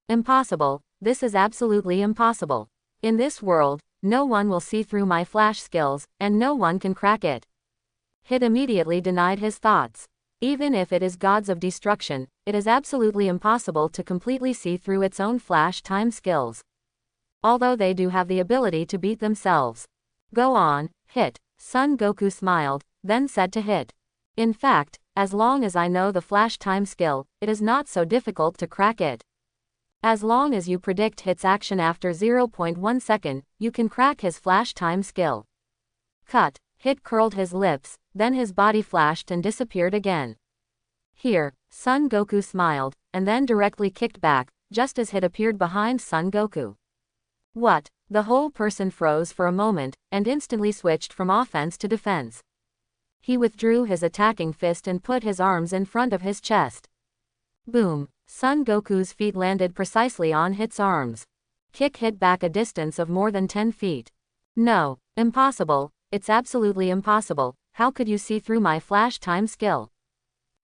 Impossible, this is absolutely impossible. In this world, no one will see through my Flash skills, and no one can crack it. Hit immediately denied his thoughts. Even if it is Gods of Destruction, it is absolutely impossible to completely see through its own Flash Time skills. Although they do have the ability to beat themselves. Go on, Hit. Son Goku smiled, then said to Hit. In fact, as long as I know the Flash Time skill, it is not so difficult to crack it. As long as you predict Hit's action after 0.1 second, you can crack his Flash Time skill. Cut. Hit curled his lips, then his body flashed and disappeared again. Here, Son Goku smiled, and then directly kicked back, just as Hit appeared behind Son Goku. What? The whole person froze for a moment, and instantly switched from offense to defense. He withdrew his attacking fist and put his arms in front of his chest. Boom. Son Goku's feet landed precisely on Hit's arms. Kick Hit back a distance of more than 10 feet. No, impossible, it's absolutely impossible, how could you see through my Flash Time skill?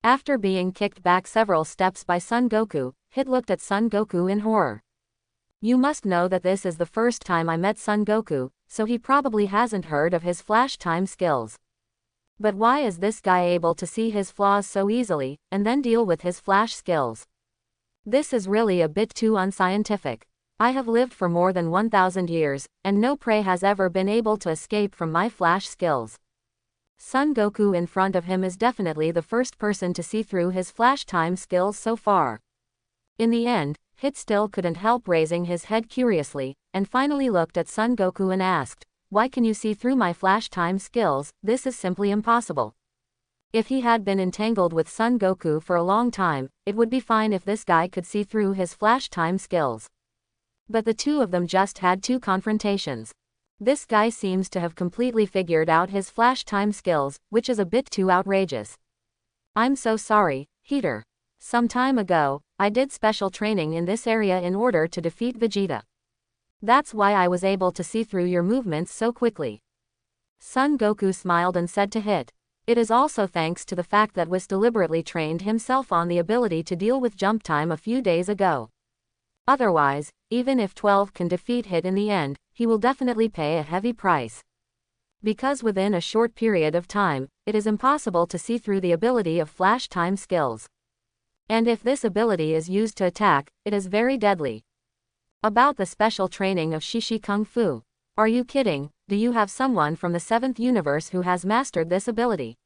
After being kicked back several steps by Son Goku, Hit looked at Son Goku in horror. You must know that this is the first time I met Son Goku, so he probably hasn't heard of his Flash Time skills. But why is this guy able to see his flaws so easily, and then deal with his Flash skills? This is really a bit too unscientific. I have lived for more than 1,000 years, and no prey has ever been able to escape from my Flash skills. Son Goku in front of him is definitely the first person to see through his Flash Time skills so far. In the end, Hit still couldn't help raising his head curiously, and finally looked at Son Goku and asked, why can you see through my Flash Time skills? This is simply impossible. If he had been entangled with Son Goku for a long time, it would be fine if this guy could see through his Flash Time skills. But the two of them just had two confrontations. This guy seems to have completely figured out his Flash Time skills, which is a bit too outrageous. I'm so sorry, Heater. Some time ago, I did special training in this area in order to defeat Vegeta. That's why I was able to see through your movements so quickly. Son Goku smiled and said to Hit. It is also thanks to the fact that Whis deliberately trained himself on the ability to deal with jump time a few days ago. Otherwise, even if 12 can defeat Hit in the end, he will definitely pay a heavy price. Because within a short period of time, it is impossible to see through the ability of Flash Time skills. And if this ability is used to attack, it is very deadly. About the special training of Shishi Kung Fu. Are you kidding? Do you have someone from the 7th universe who has mastered this ability?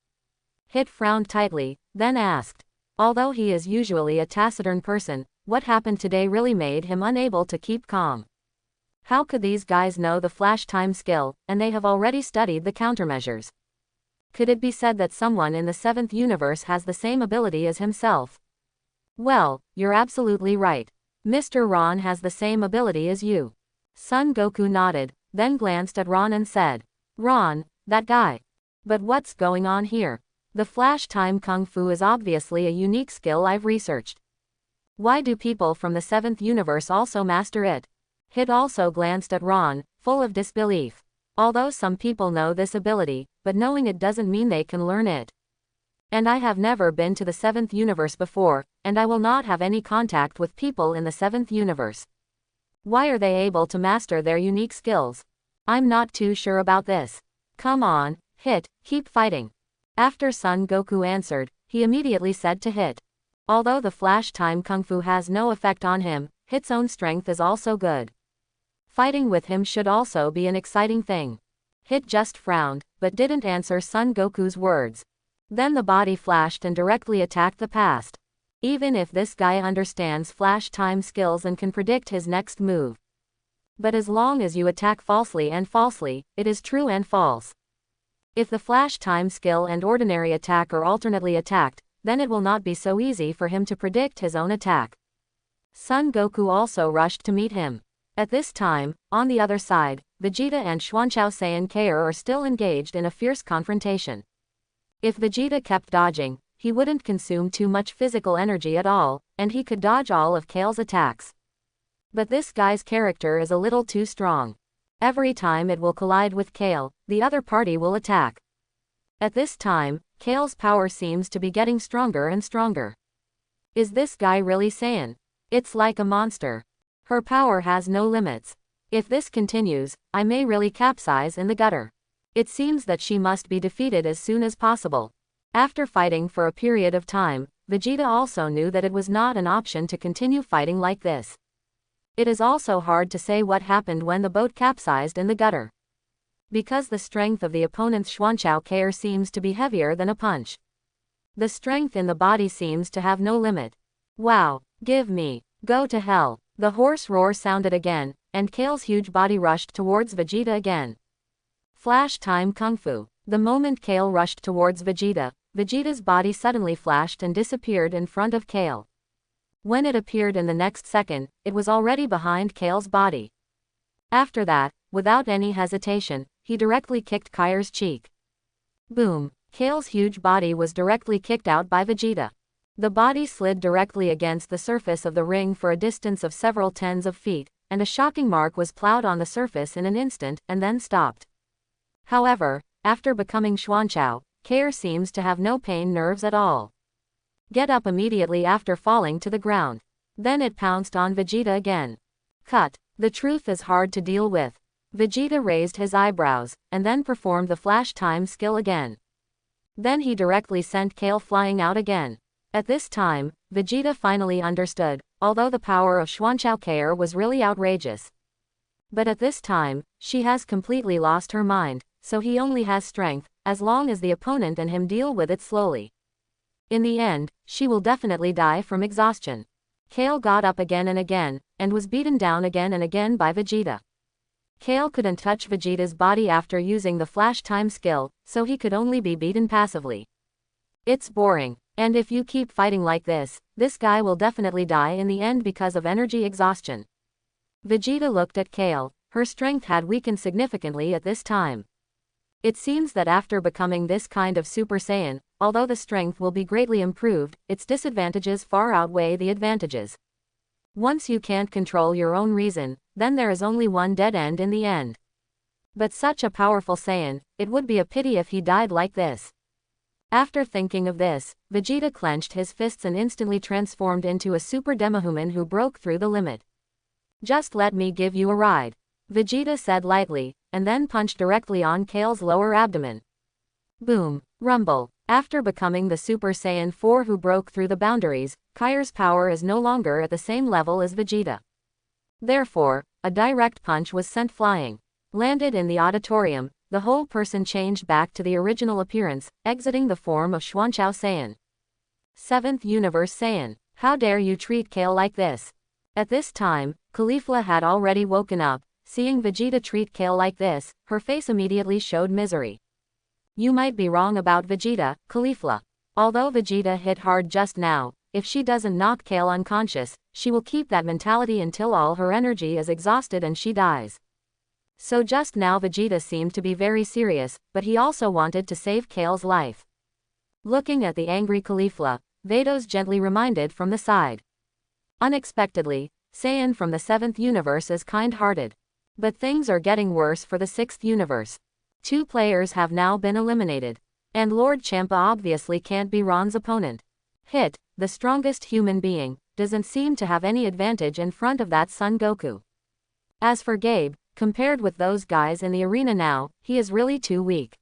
Hit frowned tightly, then asked. Although he is usually a taciturn person, what happened today really made him unable to keep calm. How could these guys know the flash time skill, and they have already studied the countermeasures? Could it be said that someone in the 7th universe has the same ability as himself? Well, you're absolutely right. Mr. Ron has the same ability as you. Son Goku nodded, then glanced at Ron and said, Ron, that guy. But what's going on here? The flash time kung fu is obviously a unique skill I've researched. Why do people from the 7th universe also master it? Hit also glanced at Ron, full of disbelief. Although some people know this ability, but knowing it doesn't mean they can learn it. And I have never been to the 7th universe before, and I will not have any contact with people in the 7th universe. Why are they able to master their unique skills? I'm not too sure about this. Come on, Hit, keep fighting. After Son Goku answered, he immediately said to Hit. Although the flash time kung fu has no effect on him, Hit's own strength is also good. Fighting with him should also be an exciting thing. Hit just frowned, but didn't answer Son Goku's words. Then the body flashed and directly attacked the past. Even if this guy understands flash time skills and can predict his next move. But as long as you attack falsely, it is true and false. If the flash time skill and ordinary attack are alternately attacked, then it will not be so easy for him to predict his own attack. Son Goku also rushed to meet him. At this time, on the other side, Vegeta and Xuanchao Saiyan Kair are still engaged in a fierce confrontation. If Vegeta kept dodging, he wouldn't consume too much physical energy at all, and he could dodge all of Kale's attacks. But this guy's character is a little too strong. Every time it will collide with Kale, the other party will attack. At this time, Kale's power seems to be getting stronger and stronger. Is this guy really Saiyan? It's like a monster. Her power has no limits. If this continues, I may really capsize in the gutter. It seems that she must be defeated as soon as possible. After fighting for a period of time, Vegeta also knew that it was not an option to continue fighting like this. It is also hard to say what happened when the boat capsized in the gutter. Because the strength of the opponent's Xuanchao Kair seems to be heavier than a punch. The strength in the body seems to have no limit. Wow, give me, go to hell. The hoarse roar sounded again, and Kale's huge body rushed towards Vegeta again. Flash time kung fu. The moment Kale rushed towards Vegeta, Vegeta's body suddenly flashed and disappeared in front of Kale. When it appeared in the next second, it was already behind Kale's body. After that, without any hesitation, he directly kicked Kair's cheek. Boom! Kale's huge body was directly kicked out by Vegeta. The body slid directly against the surface of the ring for a distance of several tens of feet, and a shocking mark was plowed on the surface in an instant and then stopped. However, after becoming Xuanchao, Kair seems to have no pain nerves at all. Get up immediately after falling to the ground. Then it pounced on Vegeta again. Cut. The truth is hard to deal with. Vegeta raised his eyebrows, and then performed the flash time skill again. Then he directly sent Kale flying out again. At this time, Vegeta finally understood, although the power of Xuanchao Kair was really outrageous. But at this time, she has completely lost her mind, so he only has strength, as long as the opponent and him deal with it slowly. In the end, she will definitely die from exhaustion. Kale got up again and was beaten down again and again by Vegeta. Kale couldn't touch Vegeta's body after using the flash time skill, so he could only be beaten passively. It's boring, and if you keep fighting like this guy will definitely die in the end because of energy exhaustion. Vegeta looked at Kale. Her strength had weakened significantly at this time. It seems that after becoming this kind of Super Saiyan, although the strength will be greatly improved, its disadvantages far outweigh the advantages. Once you can't control your own reason, then there is only one dead end in the end. But such a powerful Saiyan, it would be a pity if he died like this. After thinking of this, Vegeta clenched his fists and instantly transformed into a super demohuman who broke through the limit. Just let me give you a ride, Vegeta said lightly, and then punched directly on Kale's lower abdomen. Boom! Rumble! After becoming the Super Saiyan 4 who broke through the boundaries, Kair's power is no longer at the same level as Vegeta. Therefore, a direct punch was sent flying. Landed in the auditorium, the whole person changed back to the original appearance, exiting the form of Xuanchao Saiyan. 7th Universe Saiyan, how dare you treat Kale like this? At this time, Caulifla had already woken up. Seeing Vegeta treat Kale like this, her face immediately showed misery. You might be wrong about Vegeta, Caulifla. Although Vegeta hit hard just now, if she doesn't knock Kale unconscious, she will keep that mentality until all her energy is exhausted and she dies. So just now Vegeta seemed to be very serious, but he also wanted to save Kale's life. Looking at the angry Caulifla, Vados gently reminded from the side. Unexpectedly, Saiyan from the 7th universe is kind-hearted. But things are getting worse for the 6th universe. 2 players have now been eliminated. And Lord Champa obviously can't be Ron's opponent. Hit, the strongest human being, doesn't seem to have any advantage in front of that Son Goku. As for Gabe, compared with those guys in the arena now, he is really too weak.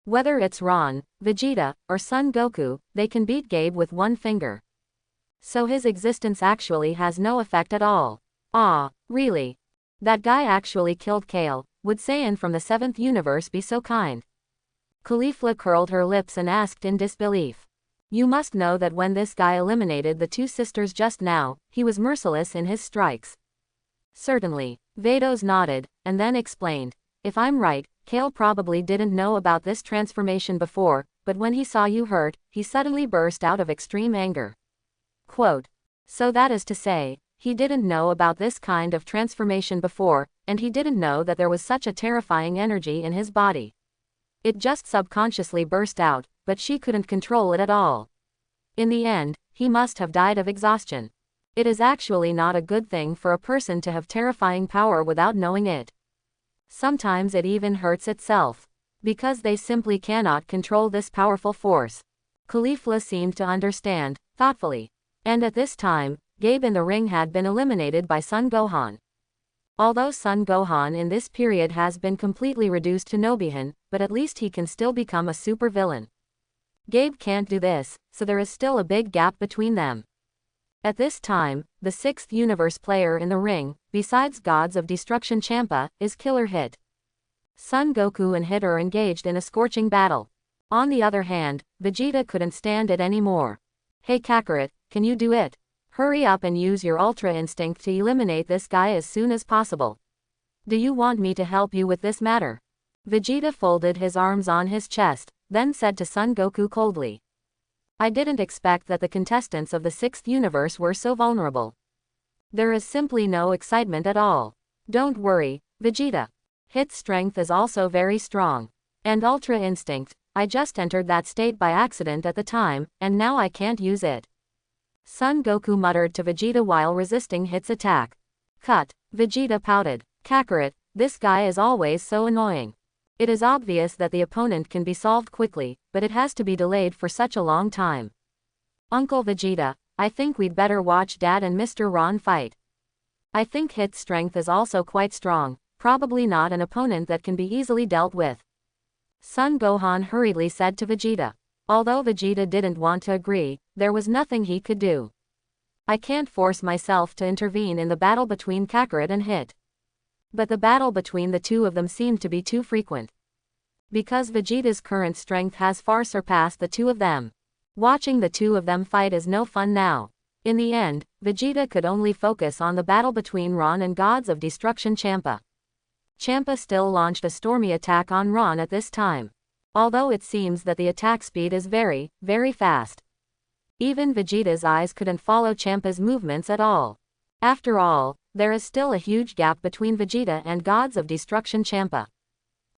Whether it's Ron, Vegeta, or Son Goku, they can beat Gabe with one finger. So his existence actually has no effect at all. Ah, really? That guy actually killed Kale. Would Saiyan from the 7th universe be so kind? Caulifla curled her lips and asked in disbelief. You must know that when this guy eliminated the 2 sisters just now, he was merciless in his strikes. Certainly, Vados nodded, and then explained. If I'm right, Kale probably didn't know about this transformation before, but when he saw you hurt, he suddenly burst out of extreme anger. Quote. So that is to say, he didn't know about this kind of transformation before, and he didn't know that there was such a terrifying energy in his body. It just subconsciously burst out, but she couldn't control it at all. In the end, he must have died of exhaustion. It is actually not a good thing for a person to have terrifying power without knowing it. Sometimes it even hurts itself. Because they simply cannot control this powerful force. Caulifla seemed to understand, thoughtfully. And at this time, Gabe in the ring had been eliminated by Son Gohan. Although Son Gohan in this period has been completely reduced to Nobihan, but at least he can still become a super villain. Gabe can't do this, so there is still a big gap between them. At this time, the 6th universe player in the ring, besides Gods of Destruction Champa, is Killer Hit. Son Goku and Hit are engaged in a scorching battle. On the other hand, Vegeta couldn't stand it anymore. Hey Kakarot, can you do it? Hurry up and use your Ultra Instinct to eliminate this guy as soon as possible. Do you want me to help you with this matter? Vegeta folded his arms on his chest, then said to Son Goku coldly. I didn't expect that the contestants of the 6th universe were so vulnerable. There is simply no excitement at all. Don't worry, Vegeta. Hit's strength is also very strong. And Ultra Instinct, I just entered that state by accident at the time, and now I can't use it. Son Goku muttered to Vegeta while resisting Hit's attack. Cut, Vegeta pouted. Kakarot, this guy is always so annoying. It is obvious that the opponent can be solved quickly, but it has to be delayed for such a long time. Uncle Vegeta, I think we'd better watch Dad and Mr. Ron fight. I think Hit's strength is also quite strong, probably not an opponent that can be easily dealt with. Son Gohan hurriedly said to Vegeta. Although Vegeta didn't want to agree, there was nothing he could do. I can't force myself to intervene in the battle between Kakarot and Hit. But the battle between the two of them seemed to be too frequent. Because Vegeta's current strength has far surpassed the two of them. Watching the two of them fight is no fun now. In the end, Vegeta could only focus on the battle between Ron and Gods of Destruction Champa. Champa still launched a stormy attack on Ron at this time. Although it seems that the attack speed is very, very fast. Even Vegeta's eyes couldn't follow Champa's movements at all. After all, there is still a huge gap between Vegeta and Gods of Destruction Champa.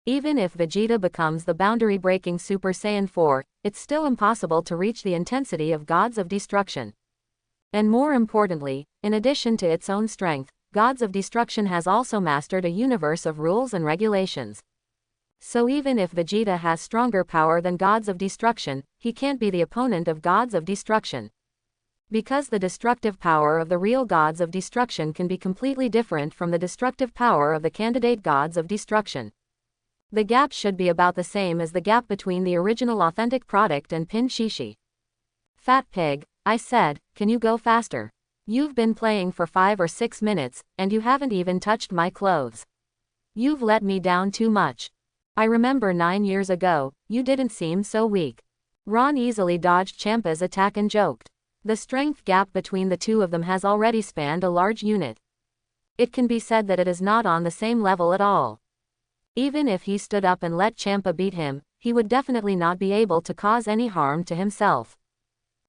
Even if Vegeta becomes the boundary-breaking Super Saiyan 4, it's still impossible to reach the intensity of Gods of Destruction. And more importantly, in addition to its own strength, Gods of Destruction has also mastered a universe of rules and regulations. So even if Vegeta has stronger power than Gods of Destruction, he can't be the opponent of Gods of Destruction. Because the destructive power of the real Gods of Destruction can be completely different from the destructive power of the candidate Gods of Destruction. The gap should be about the same as the gap between the original authentic product and Pin Shishi. Fat pig, I said, can you go faster? You've been playing for 5 or 6 minutes, and you haven't even touched my clothes. You've let me down too much. I remember 9 years ago, you didn't seem so weak. Ron easily dodged Champa's attack and joked. The strength gap between the two of them has already spanned a large unit. It can be said that it is not on the same level at all. Even if he stood up and let Champa beat him, he would definitely not be able to cause any harm to himself.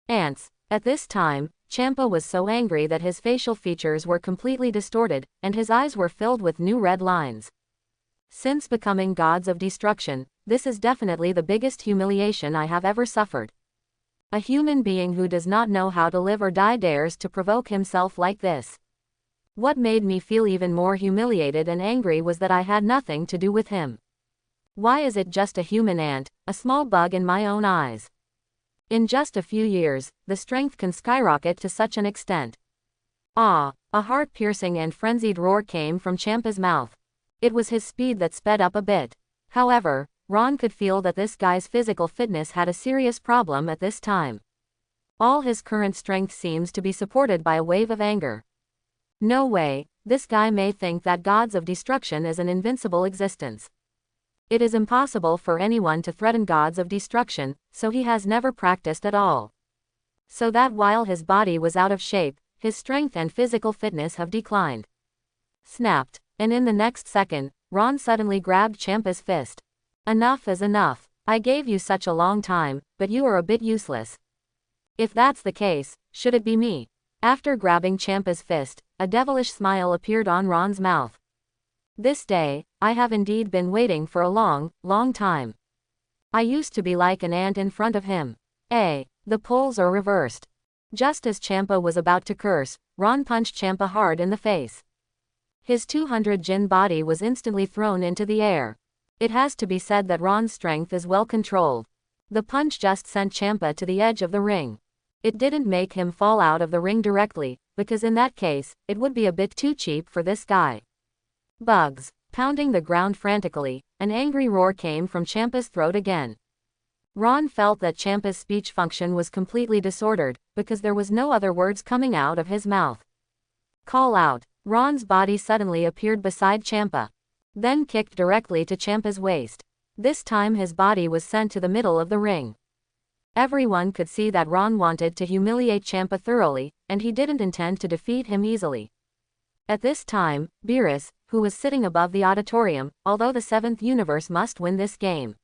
Ants. At this time, Champa was so angry that his facial features were completely distorted, and his eyes were filled with new red lines. Since becoming gods of destruction, this is definitely the biggest humiliation I have ever suffered. A human being who does not know how to live or die dares to provoke himself like this. What made me feel even more humiliated and angry was that I had nothing to do with him. Why is it just a human ant, a small bug in my own eyes? In just a few years, the strength can skyrocket to such an extent. Ah! A heart-piercing and frenzied roar came from Champa's mouth. It was his speed that sped up a bit. However, Ron could feel that this guy's physical fitness had a serious problem at this time. All his current strength seems to be supported by a wave of anger. No way, this guy may think that gods of destruction is an invincible existence. It is impossible for anyone to threaten gods of destruction, so he has never practiced at all. So that while his body was out of shape, his strength and physical fitness have declined. Snapped, and in the next second, Ron suddenly grabbed Champa's fist. Enough is enough. I gave you such a long time, but you are a bit useless. If that's the case, should it be me? After grabbing Champa's fist, a devilish smile appeared on Ron's mouth. This day, I have indeed been waiting for a long, long time. I used to be like an ant in front of him. The poles are reversed. Just as Champa was about to curse, Ron punched Champa hard in the face. His 200 Jin body was instantly thrown into the air. It has to be said that Ron's strength is well controlled. The punch just sent Champa to the edge of the ring. It didn't make him fall out of the ring directly, because in that case, it would be a bit too cheap for this guy. Bugs. Pounding the ground frantically, an angry roar came from Champa's throat again. Ron felt that Champa's speech function was completely disordered, because there was no other words coming out of his mouth. Call out. Ron's body suddenly appeared beside Champa. Then kicked directly to Champa's waist. This time his body was sent to the middle of the ring. Everyone could see that Ron wanted to humiliate Champa thoroughly, and he didn't intend to defeat him easily. At this time, Beerus, who was sitting above the auditorium, although the 7th universe must win this game.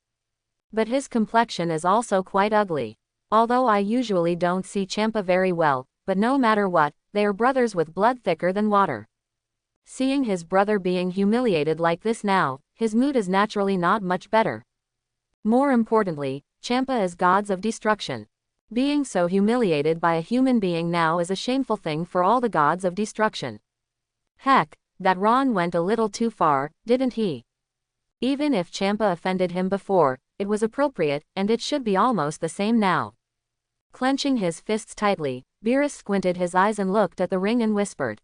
But his complexion is also quite ugly. Although I usually don't see Champa very well, but no matter what, they are brothers with blood thicker than water. Seeing his brother being humiliated like this now, his mood is naturally not much better. More importantly, Champa is gods of destruction. Being so humiliated by a human being now is a shameful thing for all the gods of destruction. Heck, that Ron went a little too far, didn't he? Even if Champa offended him before, it was appropriate, and it should be almost the same now. Clenching his fists tightly, Beerus squinted his eyes and looked at the ring and whispered.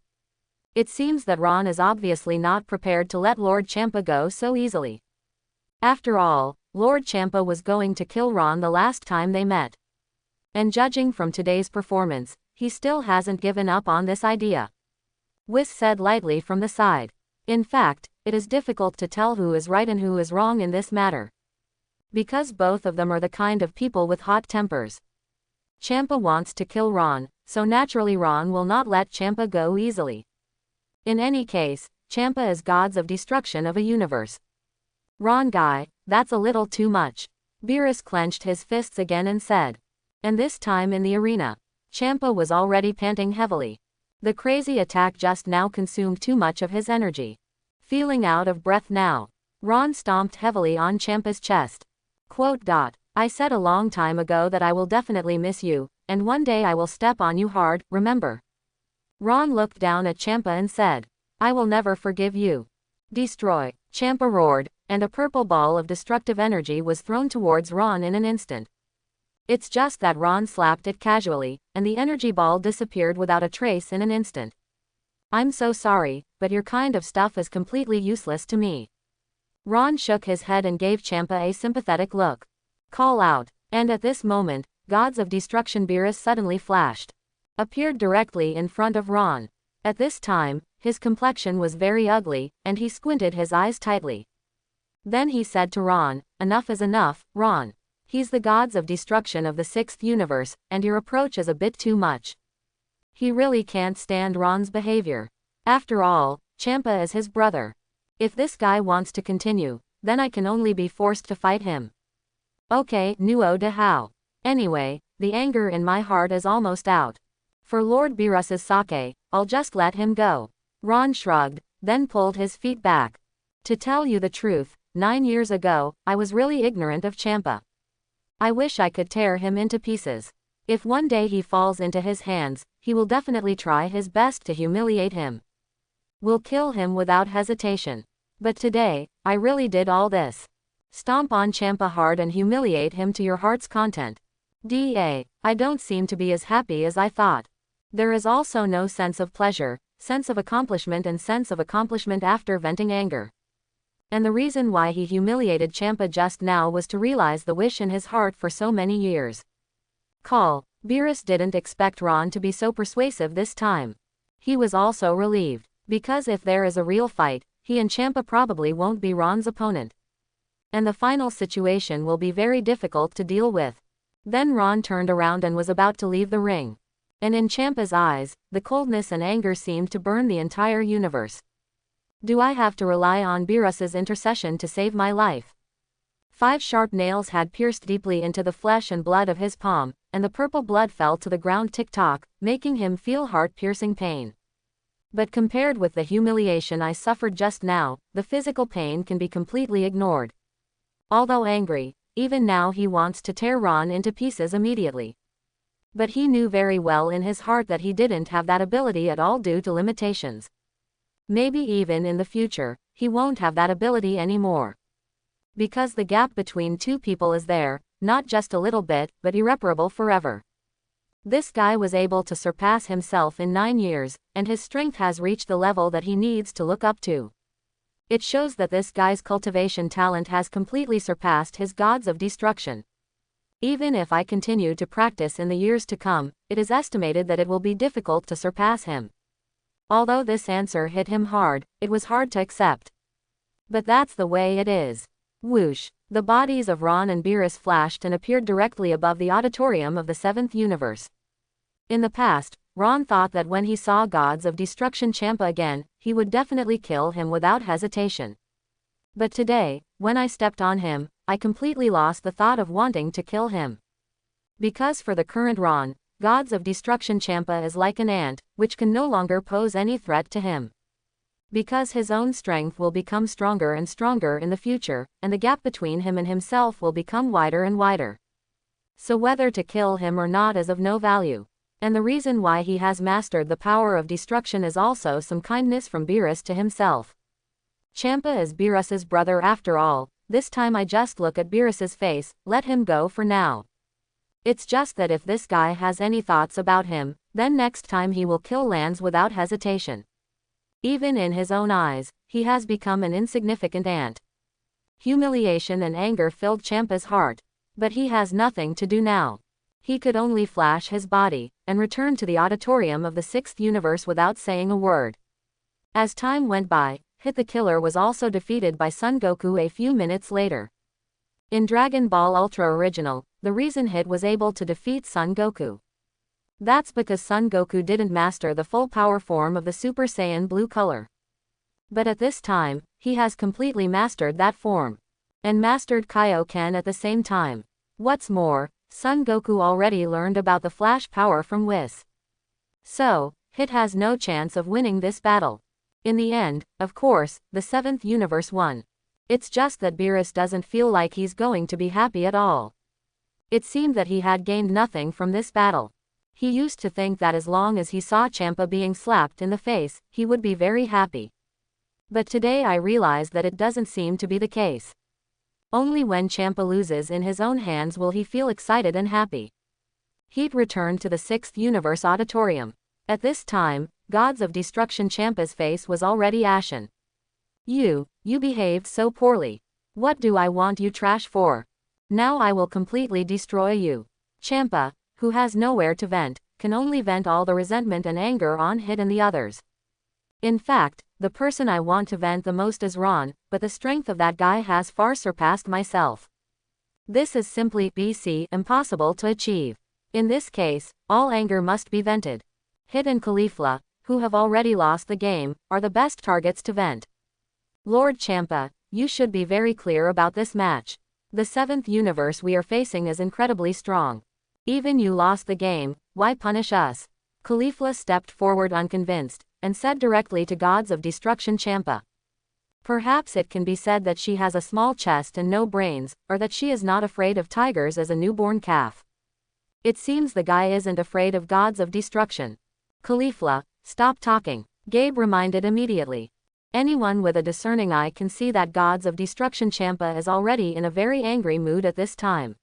It seems that Ron is obviously not prepared to let Lord Champa go so easily. After all, Lord Champa was going to kill Ron the last time they met. And judging from today's performance, he still hasn't given up on this idea. Whis said lightly from the side. In fact, it is difficult to tell who is right and who is wrong in this matter. Because both of them are the kind of people with hot tempers. Champa wants to kill Ron, so naturally Ron will not let Champa go easily. In any case, Champa is gods of destruction of a universe. Ron guy, that's a little too much. Beerus clenched his fists again and said. And this time in the arena, Champa was already panting heavily. The crazy attack just now consumed too much of his energy. Feeling out of breath now, Ron stomped heavily on Champa's chest. I said a long time ago that I will definitely miss you, and one day I will step on you hard, remember? Ron looked down at Champa and said, I will never forgive you. Destroy. Champa roared, and a purple ball of destructive energy was thrown towards Ron in an instant. It's just that Ron slapped it casually, and the energy ball disappeared without a trace in an instant. I'm so sorry, but your kind of stuff is completely useless to me. Ron shook his head and gave Champa a sympathetic look. Call out. And at this moment, Gods of Destruction Beerus suddenly flashed. Appeared directly in front of Ron. At this time, his complexion was very ugly, and he squinted his eyes tightly. Then he said to Ron, enough is enough, Ron. He's the gods of destruction of the 6th universe, and your approach is a bit too much. He really can't stand Ron's behavior. After all, Champa is his brother. If this guy wants to continue, then I can only be forced to fight him. Okay, nuo de how. Anyway, the anger in my heart is almost out. For Lord Beerus's sake, I'll just let him go. Ron shrugged, then pulled his feet back. To tell you the truth, 9 years ago, I was really ignorant of Champa. I wish I could tear him into pieces. If one day he falls into his hands, he will definitely try his best to humiliate him. We'll kill him without hesitation. But today, I really did all this. Stomp on Champa hard and humiliate him to your heart's content. I don't seem to be as happy as I thought. There is also no sense of pleasure, sense of accomplishment and sense of accomplishment after venting anger. And the reason why he humiliated Champa just now was to realize the wish in his heart for so many years. Beerus didn't expect Ron to be so persuasive this time. He was also relieved, because if there is a real fight, he and Champa probably won't be Ron's opponent. And the final situation will be very difficult to deal with. Then Ron turned around and was about to leave the ring. And in Champa's eyes, the coldness and anger seemed to burn the entire universe. Do I have to rely on Beerus's intercession to save my life? 5 sharp nails had pierced deeply into the flesh and blood of his palm, and the purple blood fell to the ground tick-tock, making him feel heart-piercing pain. But compared with the humiliation I suffered just now, the physical pain can be completely ignored. Although angry, even now he wants to tear Ron into pieces immediately. But he knew very well in his heart that he didn't have that ability at all due to limitations. Maybe even in the future, he won't have that ability anymore. Because the gap between two people is there, not just a little bit, but irreparable forever. This guy was able to surpass himself in 9 years, and his strength has reached the level that he needs to look up to. It shows that this guy's cultivation talent has completely surpassed his gods of destruction. Even if I continue to practice in the years to come, it is estimated that it will be difficult to surpass him. Although this answer hit him hard, it was hard to accept. But that's the way it is. Whoosh! The bodies of Ron and Beerus flashed and appeared directly above the auditorium of the 7th universe. In the past, Ron thought that when he saw gods of destruction Champa again, he would definitely kill him without hesitation. But today, when I stepped on him, I completely lost the thought of wanting to kill him. Because for the current Ron, gods of destruction Champa is like an ant, which can no longer pose any threat to him. Because his own strength will become stronger and stronger in the future, and the gap between him and himself will become wider and wider. So whether to kill him or not is of no value. And the reason why he has mastered the power of destruction is also some kindness from Beerus to himself. Champa is Beerus's brother after all. This time I just look at Beerus's face, let him go for now. It's just that if this guy has any thoughts about him, then next time he will kill Lance without hesitation. Even in his own eyes, he has become an insignificant ant. Humiliation and anger filled Champa's heart. But he has nothing to do now. He could only flash his body, and return to the auditorium of the 6th universe without saying a word. As time went by, Hit the Killer was also defeated by Son Goku a few minutes later. In Dragon Ball Ultra Original, the reason Hit was able to defeat Son Goku. That's because Son Goku didn't master the full power form of the Super Saiyan blue color. But at this time, he has completely mastered that form. And mastered Kaioken at the same time. What's more, Son Goku already learned about the flash power from Whis. So, Hit has no chance of winning this battle. In the end, of course, the 7th universe won. It's just that Beerus doesn't feel like he's going to be happy at all. It seemed that he had gained nothing from this battle. He used to think that as long as he saw Champa being slapped in the face, he would be very happy. But today I realized that it doesn't seem to be the case. Only when Champa loses in his own hands will he feel excited and happy. Heat returned to the 6th universe auditorium. At this time, gods of destruction Champa's face was already ashen. You behaved so poorly. What do I want you trash for? Now I will completely destroy you. Champa, who has nowhere to vent, can only vent all the resentment and anger on Hit and the others. In fact, the person I want to vent the most is Ron, but the strength of that guy has far surpassed myself. This is simply impossible to achieve. In this case, all anger must be vented. Hit and Caulifla, who have already lost the game, are the best targets to vent. Lord Champa, you should be very clear about this match. The 7th universe we are facing is incredibly strong. Even you lost the game, why punish us? Caulifla stepped forward unconvinced, and said directly to Gods of Destruction Champa. Perhaps it can be said that she has a small chest and no brains, or that she is not afraid of tigers as a newborn calf. It seems the guy isn't afraid of Gods of Destruction. Caulifla, stop talking, Gabe reminded immediately. Anyone with a discerning eye can see that Gods of Destruction Champa is already in a very angry mood at this time.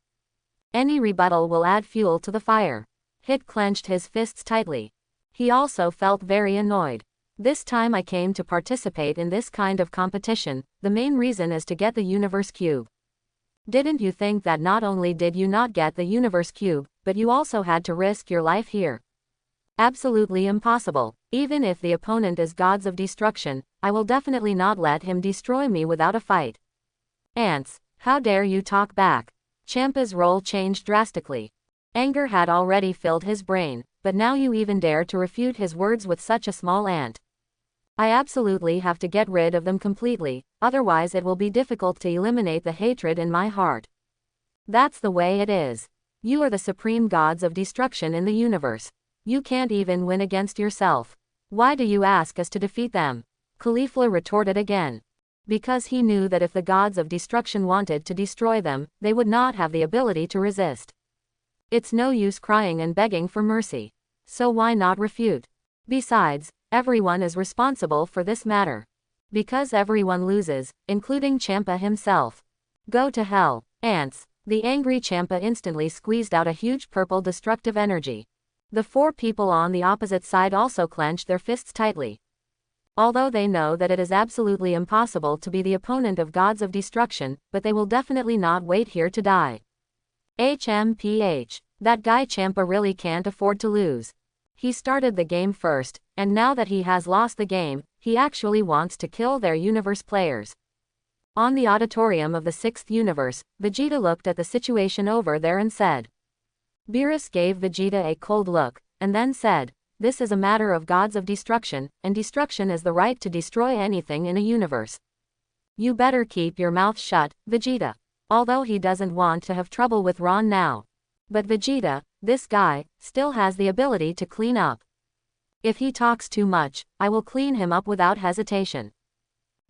Any rebuttal will add fuel to the fire. Hit clenched his fists tightly. He also felt very annoyed. This time I came to participate in this kind of competition, the main reason is to get the Universe Cube. Didn't you think that not only did you not get the Universe Cube, but you also had to risk your life here? Absolutely impossible. Even if the opponent is Gods of Destruction, I will definitely not let him destroy me without a fight. Ants, how dare you talk back? Champa's role changed drastically. Anger had already filled his brain, but now you even dare to refute his words with such a small ant. I absolutely have to get rid of them completely, otherwise it will be difficult to eliminate the hatred in my heart. That's the way it is. You are the supreme Gods of Destruction in the universe. You can't even win against yourself. Why do you ask us to defeat them? Caulifla retorted again. Because he knew that if the Gods of Destruction wanted to destroy them, they would not have the ability to resist. It's no use crying and begging for mercy. So why not refute? Besides, everyone is responsible for this matter. Because everyone loses, including Champa himself. Go to hell, ants. The angry Champa instantly squeezed out a huge purple destructive energy. The 4 people on the opposite side also clenched their fists tightly. Although they know that it is absolutely impossible to be the opponent of Gods of Destruction, but they will definitely not wait here to die. HMPH. That guy Champa really can't afford to lose. He started the game first, and now that he has lost the game, he actually wants to kill their universe players. On the auditorium of the 6th universe, Vegeta looked at the situation over there and said. Beerus gave Vegeta a cold look, and then said, this is a matter of Gods of Destruction, and destruction is the right to destroy anything in a universe. You better keep your mouth shut, Vegeta. Although he doesn't want to have trouble with Ron now. But Vegeta, this guy, still has the ability to clean up. If he talks too much, I will clean him up without hesitation.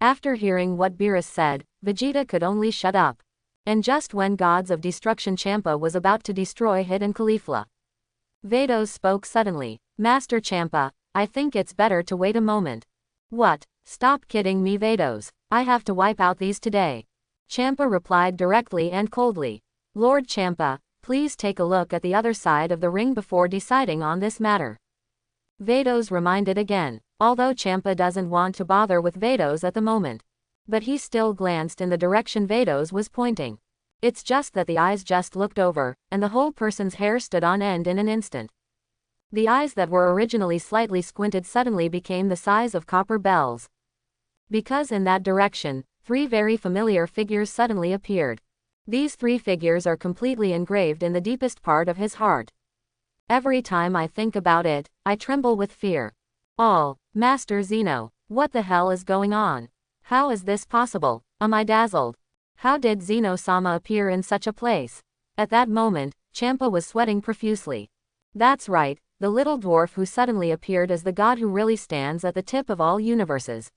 After hearing what Beerus said, Vegeta could only shut up. And just when Gods of Destruction Champa was about to destroy Hit and Caulifla, Vados spoke suddenly. Master Champa, I think it's better to wait a moment. What? Stop kidding me, Vados. I have to wipe out these today. Champa replied directly and coldly. Lord Champa, please take a look at the other side of the ring before deciding on this matter. Vados reminded again, although Champa doesn't want to bother with Vados at the moment. But he still glanced in the direction Vados was pointing. It's just that the eyes just looked over, and the whole person's hair stood on end in an instant. The eyes that were originally slightly squinted suddenly became the size of copper bells. Because in that direction, 3 very familiar figures suddenly appeared. These 3 figures are completely engraved in the deepest part of his heart. Every time I think about it, I tremble with fear. Master Zeno, what the hell is going on? How is this possible? Am I dazzled? How did Zeno-sama appear in such a place? At that moment, Champa was sweating profusely. That's right, the little dwarf who suddenly appeared as the god who really stands at the tip of all universes.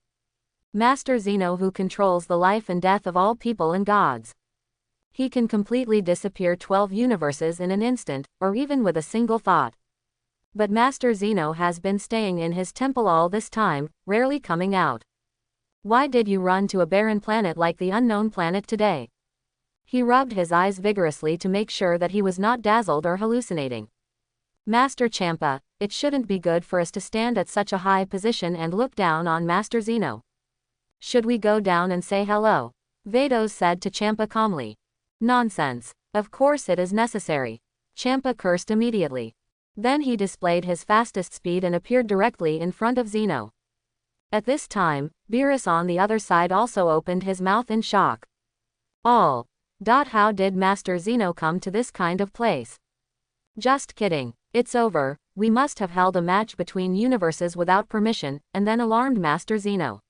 Master Zeno, who controls the life and death of all people and gods. He can completely disappear 12 universes in an instant, or even with a single thought. But Master Zeno has been staying in his temple all this time, rarely coming out. Why did you run to a barren planet like the unknown planet today? He rubbed his eyes vigorously to make sure that he was not dazzled or hallucinating. Master Champa, it shouldn't be good for us to stand at such a high position and look down on Master Zeno. Should we go down and say hello? Vados said to Champa calmly. Nonsense. Of course it is necessary. Champa cursed immediately. Then he displayed his fastest speed and appeared directly in front of Zeno. At this time, Beerus on the other side also opened his mouth in shock. How did Master Zeno come to this kind of place? Just kidding. It's over. We must have held a match between universes without permission, and then alarmed Master Zeno.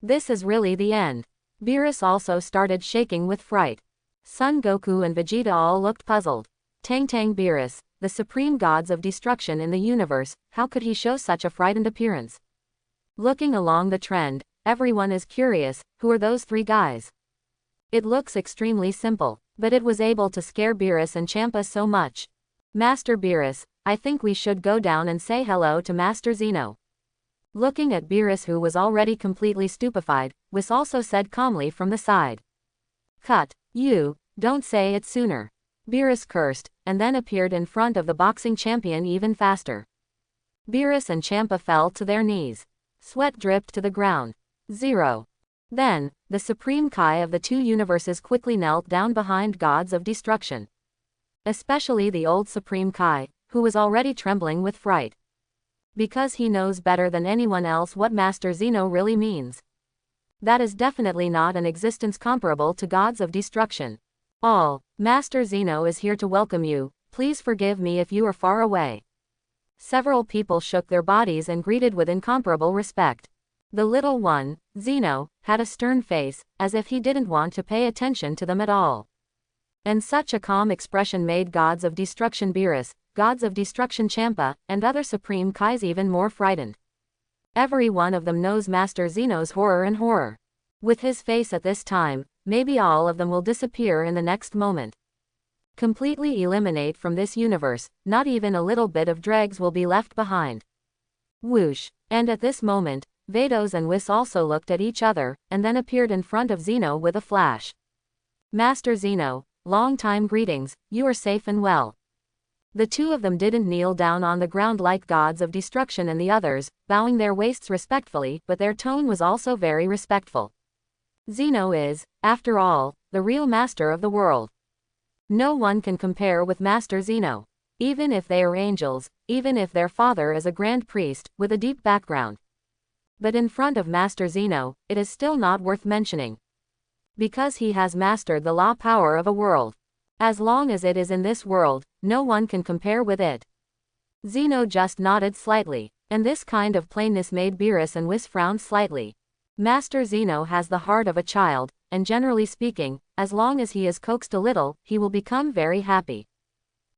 This is really the end. Beerus also started shaking with fright. Son Goku and Vegeta all looked puzzled. Tang Beerus, the supreme gods of destruction in the universe, how could he show such a frightened appearance? Looking along the trend, everyone is curious, who are those three guys? It looks extremely simple, but it was able to scare Beerus and Champa so much. Master Beerus, I think we should go down and say hello to Master Zeno. Looking at Beerus, who was already completely stupefied, Whis also said calmly from the side. Cut. You, don't say it sooner. Beerus cursed, and then appeared in front of the boxing champion even faster. Beerus and Champa fell to their knees. Sweat dripped to the ground. 0. Then, the supreme Kai of the two universes quickly knelt down behind gods of destruction. Especially the old supreme Kai, who was already trembling with fright. Because he knows better than anyone else what Master Zeno really means. That is definitely not an existence comparable to gods of destruction. All, Master Zeno is here to welcome you, please forgive me if you are far away. Several people shook their bodies and greeted with incomparable respect. The little one, Zeno, had a stern face, as if he didn't want to pay attention to them at all. And such a calm expression made gods of destruction Beerus, gods of destruction Champa, and other supreme Kais even more frightened. Every one of them knows Master Zeno's horror and horror. With his face at this time, maybe all of them will disappear in the next moment. Completely eliminate from this universe, not even a little bit of dregs will be left behind. Whoosh. And at this moment, Vados and Whis also looked at each other, and then appeared in front of Zeno with a flash. Master Zeno, long time greetings, you are safe and well. The two of them didn't kneel down on the ground like gods of destruction and the others, bowing their waists respectfully, but their tone was also very respectful. Zeno is, after all, the real master of the world. No one can compare with Master Zeno. Even if they are angels, even if their father is a grand priest, with a deep background. But in front of Master Zeno, it is still not worth mentioning. Because he has mastered the law power of a world. As long as it is in this world, no one can compare with it. Zeno just nodded slightly, and this kind of plainness made Beerus and Whis frown slightly. Master Zeno has the heart of a child, and generally speaking, as long as he is coaxed a little, he will become very happy.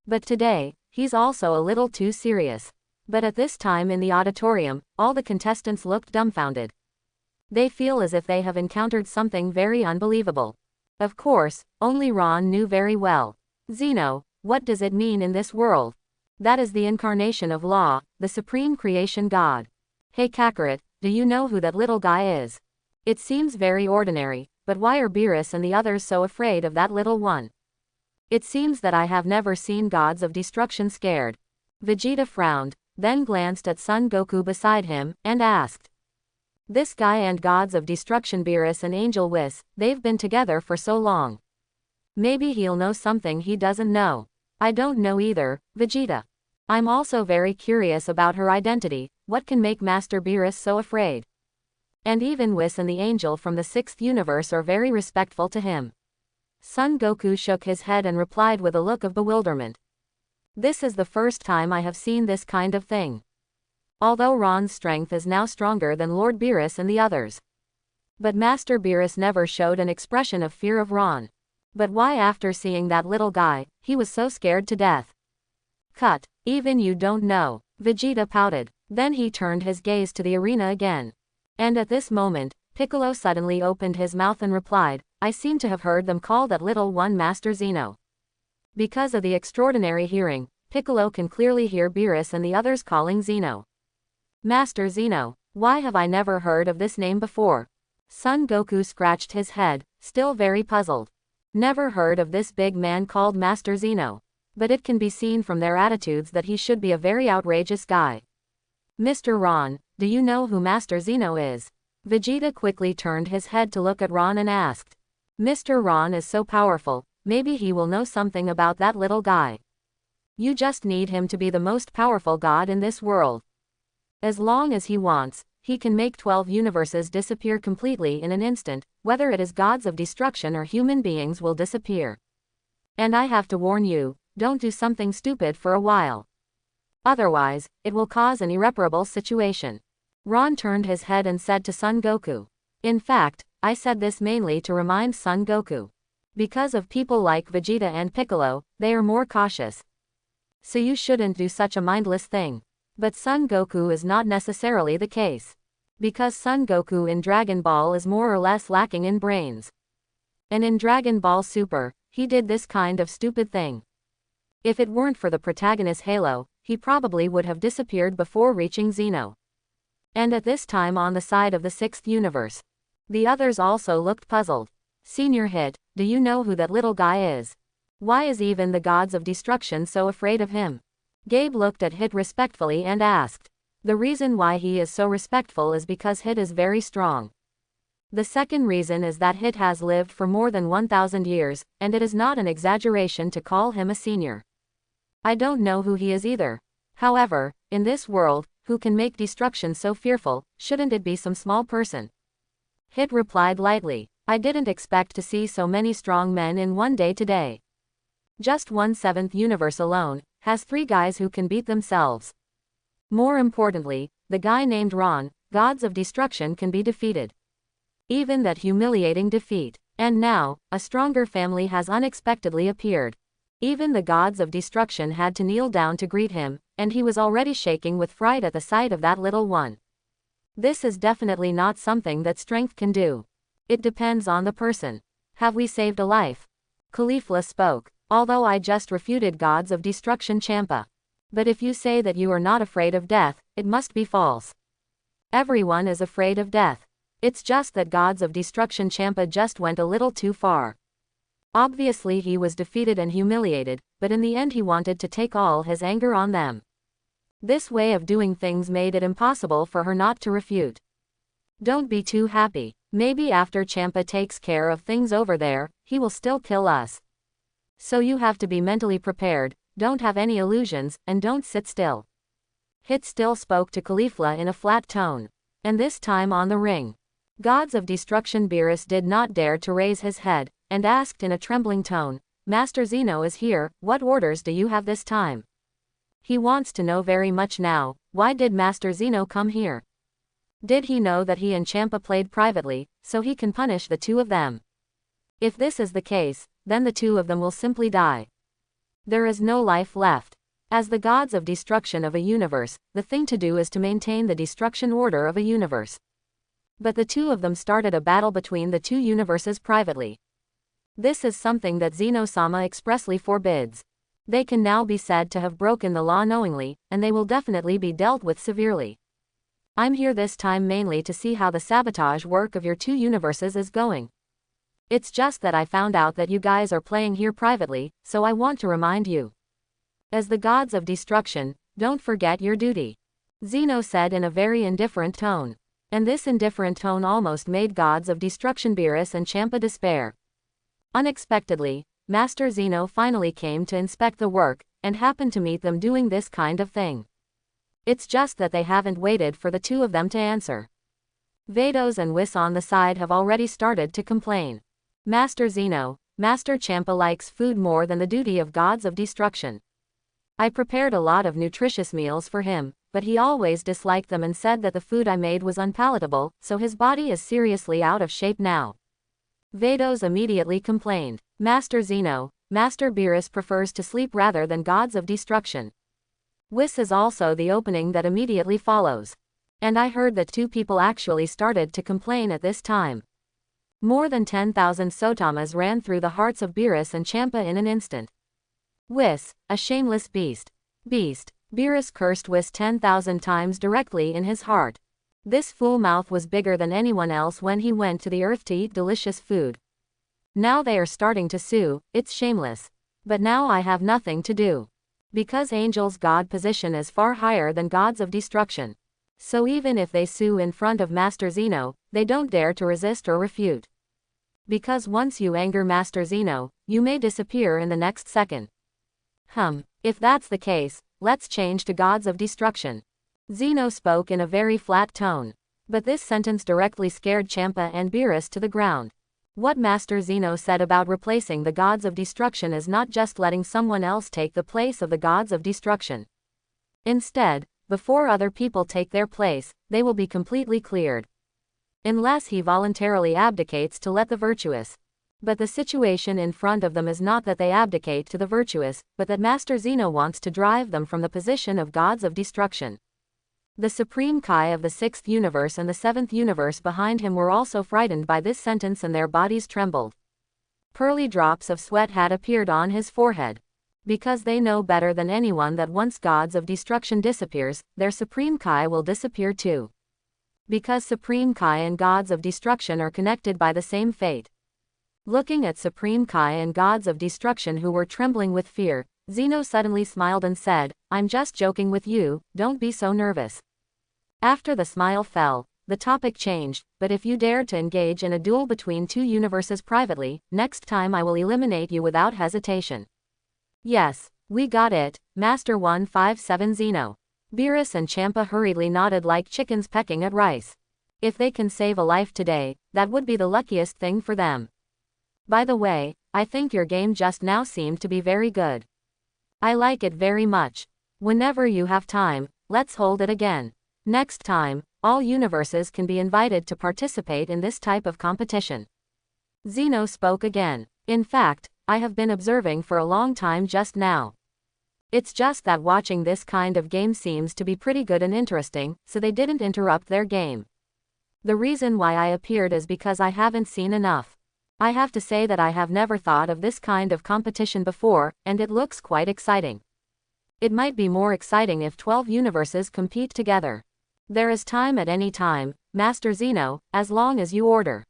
But today, he's also a little too serious. But at this time in the auditorium, all the contestants looked dumbfounded. They feel as if they have encountered something very unbelievable. Of course, only Ron knew very well. Zeno, what does it mean in this world? That is the incarnation of law, the supreme creation god. Hey Kakarot, do you know who that little guy is? It seems very ordinary, but why are Beerus and the others so afraid of that little one? It seems that I have never seen gods of destruction scared. Vegeta frowned, then glanced at Son Goku beside him, and asked. This guy and gods of destruction Beerus and Angel Whis, they've been together for so long. Maybe he'll know something he doesn't know. I don't know either, Vegeta. I'm also very curious about her identity, what can make Master Beerus so afraid? And even Whis and the angel from the 6th universe are very respectful to him. Son Goku shook his head and replied with a look of bewilderment. This is the first time I have seen this kind of thing. Although Ron's strength is now stronger than Lord Beerus and the others. But Master Beerus never showed an expression of fear of Ron. But why after seeing that little guy, he was so scared to death? Cut. Even you don't know. Vegeta pouted. Then he turned his gaze to the arena again. And at this moment, Piccolo suddenly opened his mouth and replied, I seem to have heard them call that little one Master Zeno. Because of the extraordinary hearing, Piccolo can clearly hear Beerus and the others calling Zeno. Master Zeno, why have I never heard of this name before? Son Goku scratched his head, still very puzzled. Never heard of this big man called Master Zeno. But it can be seen from their attitudes that he should be a very outrageous guy. Mr. Ron, do you know who Master Zeno is? Vegeta quickly turned his head to look at Ron and asked. Mr. Ron is so powerful, maybe he will know something about that little guy. You just need him to be the most powerful god in this world. As long as he wants, he can make 12 universes disappear completely in an instant, whether it is gods of destruction or human beings will disappear. And I have to warn you, don't do something stupid for a while. Otherwise, it will cause an irreparable situation. Ron turned his head and said to Son Goku. In fact, I said this mainly to remind Son Goku. Because of people like Vegeta and Piccolo, they are more cautious. So you shouldn't do such a mindless thing. But Son Goku is not necessarily the case. Because Son Goku in Dragon Ball is more or less lacking in brains. And in Dragon Ball Super, he did this kind of stupid thing. If it weren't for the protagonist Halo, he probably would have disappeared before reaching Zeno. And at this time on the side of the 6th universe. The others also looked puzzled. Senior Hit, do you know who that little guy is? Why is even the gods of destruction so afraid of him? Gabe looked at Hit respectfully and asked. The reason why he is so respectful is because Hit is very strong. The second reason is that Hit has lived for more than 1,000 years, and it is not an exaggeration to call him a senior. I don't know who he is either. However, in this world, who can make destruction so fearful, shouldn't it be some small person? Hit replied lightly, I didn't expect to see so many strong men in one day today. Just 1/7th universe alone, has 3 guys who can beat themselves. More importantly, the guy named Ron, gods of destruction can be defeated. Even that humiliating defeat. And now, a stronger family has unexpectedly appeared. Even the gods of destruction had to kneel down to greet him, and he was already shaking with fright at the sight of that little one. This is definitely not something that strength can do. It depends on the person. Have we saved a life? Caulifla spoke. Although I just refuted gods of destruction Champa. But if you say that you are not afraid of death, it must be false. Everyone is afraid of death. It's just that gods of destruction Champa just went a little too far. Obviously he was defeated and humiliated, but in the end he wanted to take all his anger on them. This way of doing things made it impossible for her not to refute. Don't be too happy. Maybe after Champa takes care of things over there, he will still kill us. So you have to be mentally prepared, don't have any illusions, and don't sit still. Hit still spoke to Caulifla in a flat tone. And this time on the ring. Gods of destruction Beerus did not dare to raise his head, and asked in a trembling tone, Master Zeno is here, what orders do you have this time? He wants to know very much now, why did Master Zeno come here? Did he know that he and Champa played privately, so he can punish the 2 of them? If this is the case, then the 2 of them will simply die. There is no life left. As the gods of destruction of a universe, the thing to do is to maintain the destruction order of a universe. But the 2 of them started a battle between the 2 universes privately. This is something that Zeno-sama expressly forbids. They can now be said to have broken the law knowingly, and they will definitely be dealt with severely. I'm here this time mainly to see how the sabotage work of your 2 universes is going. It's just that I found out that you guys are playing here privately, so I want to remind you. As the gods of destruction, don't forget your duty. Zeno said in a very indifferent tone. And this indifferent tone almost made gods of destruction Beerus and Champa despair. Unexpectedly, Master Zeno finally came to inspect the work, and happened to meet them doing this kind of thing. It's just that they haven't waited for the 2 of them to answer. Vados and Whis on the side have already started to complain. Master Zeno, Master Champa likes food more than the duty of gods of destruction. I prepared a lot of nutritious meals for him, but he always disliked them and said that the food I made was unpalatable, so his body is seriously out of shape now. Vados immediately complained. Master Zeno, Master Beerus prefers to sleep rather than gods of destruction. Whis is also the opening that immediately follows. And I heard that 2 people actually started to complain at this time. More than 10,000 sotamas ran through the hearts of Beerus and Champa in an instant. Whis, a shameless beast. Beerus cursed Whis 10,000 times directly in his heart. This fool mouth was bigger than anyone else when he went to the earth to eat delicious food. Now they are starting to sue, it's shameless. But now I have nothing to do. Because angels' god position is far higher than gods of destruction. So even if they sue in front of Master Zeno, they don't dare to resist or refute. Because once you anger Master Zeno, you may disappear in the next second. If that's the case, let's change to gods of destruction. Zeno spoke in a very flat tone. But this sentence directly scared Champa and Beerus to the ground. What Master Zeno said about replacing the gods of destruction is not just letting someone else take the place of the gods of destruction. Instead, before other people take their place, they will be completely cleared. Unless he voluntarily abdicates to let the virtuous. But the situation in front of them is not that they abdicate to the virtuous, but that Master Zeno wants to drive them from the position of gods of destruction. The Supreme Kai of the 6th universe and the 7th universe behind him were also frightened by this sentence and their bodies trembled. Pearly drops of sweat had appeared on his forehead. Because they know better than anyone that once gods of destruction disappears, their Supreme Kai will disappear too. Because Supreme Kai and gods of destruction are connected by the same fate. Looking at Supreme Kai and gods of destruction who were trembling with fear, Zeno suddenly smiled and said, "I'm just joking with you, don't be so nervous." After the smile fell, the topic changed, "But if you dared to engage in a duel between two universes privately, next time I will eliminate you without hesitation." "Yes, we got it, Master 157 Zeno." Beerus and Champa hurriedly nodded like chickens pecking at rice. If they can save a life today, that would be the luckiest thing for them. "By the way, I think your game just now seemed to be very good. I like it very much. Whenever you have time, let's hold it again. Next time, all universes can be invited to participate in this type of competition." Zeno spoke again. "In fact, I have been observing for a long time just now. It's just that watching this kind of game seems to be pretty good and interesting, so they didn't interrupt their game. The reason why I appeared is because I haven't seen enough. I have to say that I have never thought of this kind of competition before, and it looks quite exciting. It might be more exciting if 12 universes compete together. There is time at any time, Master Zeno, as long as you order."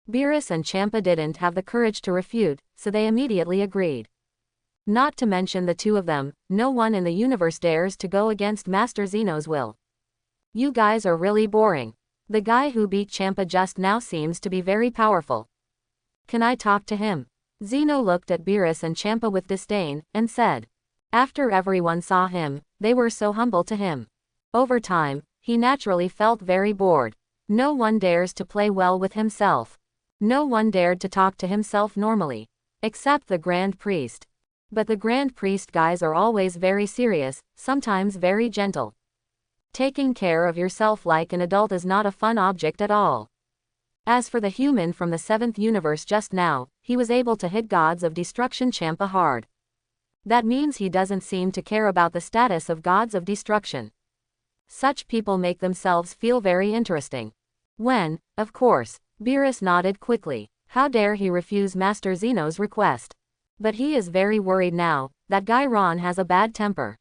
Beerus and Champa didn't have the courage to refute, so they immediately agreed. Not to mention the two of them, no one in the universe dares to go against Master Zeno's will. "You guys are really boring. The guy who beat Champa just now seems to be very powerful. Can I talk to him?" Zeno looked at Beerus and Champa with disdain, and said. After everyone saw him, they were so humble to him. Over time, he naturally felt very bored. No one dares to play well with himself. No one dared to talk to himself normally. Except the Grand Priest. But the Grand Priest guys are always very serious, sometimes very gentle. Taking care of yourself like an adult is not a fun object at all. As for the human from the 7th universe just now, he was able to hit gods of destruction Champa hard. That means he doesn't seem to care about the status of gods of destruction. Such people make themselves feel very interesting. When, of course, Beerus nodded quickly. How dare he refuse Master Zeno's request? But he is very worried now. That guy Ron has a bad temper.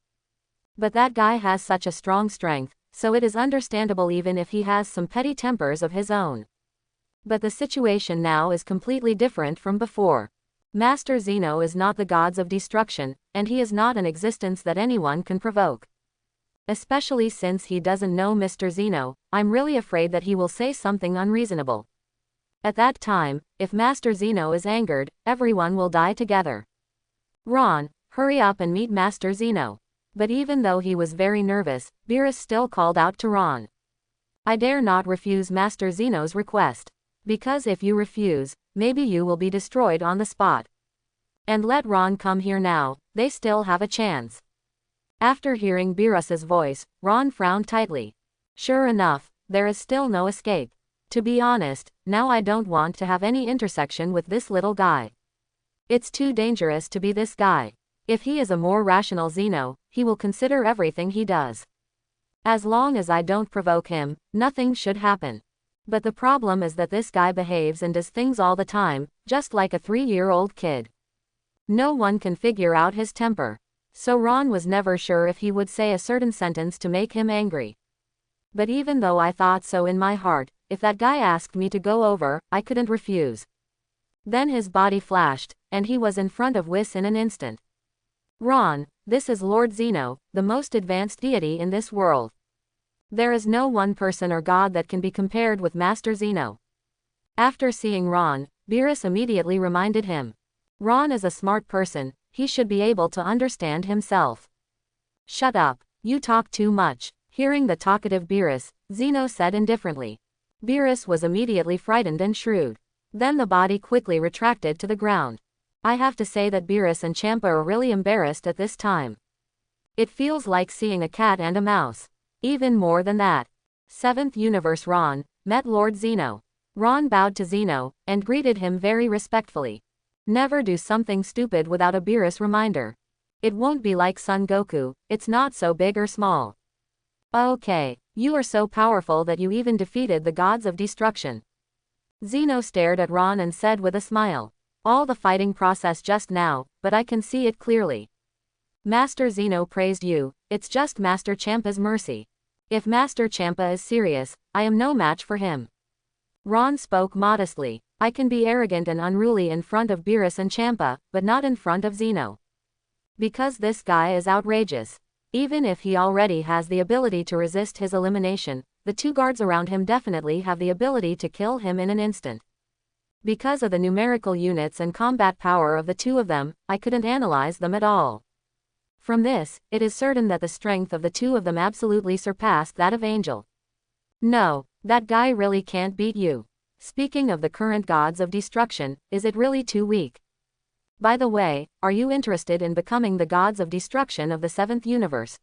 But that guy has such a strong strength, so it is understandable even if he has some petty tempers of his own. But the situation now is completely different from before. Master Zeno is not the gods of destruction, and he is not an existence that anyone can provoke. Especially since he doesn't know Mr. Zeno, I'm really afraid that he will say something unreasonable. At that time, if Master Zeno is angered, everyone will die together. "Ron, hurry up and meet Master Zeno." But even though he was very nervous, Beerus still called out to Ron. "I dare not refuse Master Zeno's request. Because if you refuse, maybe you will be destroyed on the spot. And let Ron come here now, they still have a chance." After hearing Beerus's voice, Ron frowned tightly. Sure enough, there is still no escape. To be honest, now I don't want to have any intersection with this little guy. It's too dangerous to be this guy. If he is a more rational Zeno, he will consider everything he does. As long as I don't provoke him, nothing should happen. But the problem is that this guy behaves and does things all the time, just like a 3-year-old kid. No one can figure out his temper. So Ron was never sure if he would say a certain sentence to make him angry. But even though I thought so in my heart, if that guy asked me to go over, I couldn't refuse. Then his body flashed, and he was in front of Whis in an instant. "Ron, this is Lord Zeno, the most advanced deity in this world. There is no one person or god that can be compared with Master Zeno." After seeing Ron, Beerus immediately reminded him. Ron is a smart person, he should be able to understand himself. "Shut up, you talk too much. Hearing the talkative Beerus, Zeno said indifferently. Beerus was immediately frightened and shrewd. Then the body quickly retracted to the ground. I have to say that Beerus and Champa are really embarrassed at this time. It feels like seeing a cat and a mouse. Even more than that. 7th Universe Ron met Lord Zeno. Ron bowed to Zeno, and greeted him very respectfully. Never do something stupid without a Beerus reminder. It won't be like Son Goku, it's not so big or small. Okay, you are so powerful that you even defeated the gods of destruction. Zeno stared at Ron and said with a smile. All the fighting process just now, but I can see it clearly. Master Zeno praised you, it's just Master Champa's mercy. If Master Champa is serious, I am no match for him. Ron spoke modestly. I can be arrogant and unruly in front of Beerus and Champa, but not in front of Zeno. Because this guy is outrageous. Even if he already has the ability to resist his elimination, the two guards around him definitely have the ability to kill him in an instant. Because of the numerical units and combat power of the two of them, I couldn't analyze them at all. From this, it is certain that the strength of the two of them absolutely surpassed that of Angel. No, that guy really can't beat you. Speaking of the current gods of destruction, is it really too weak? By the way, are you interested in becoming the gods of destruction of the 7th universe?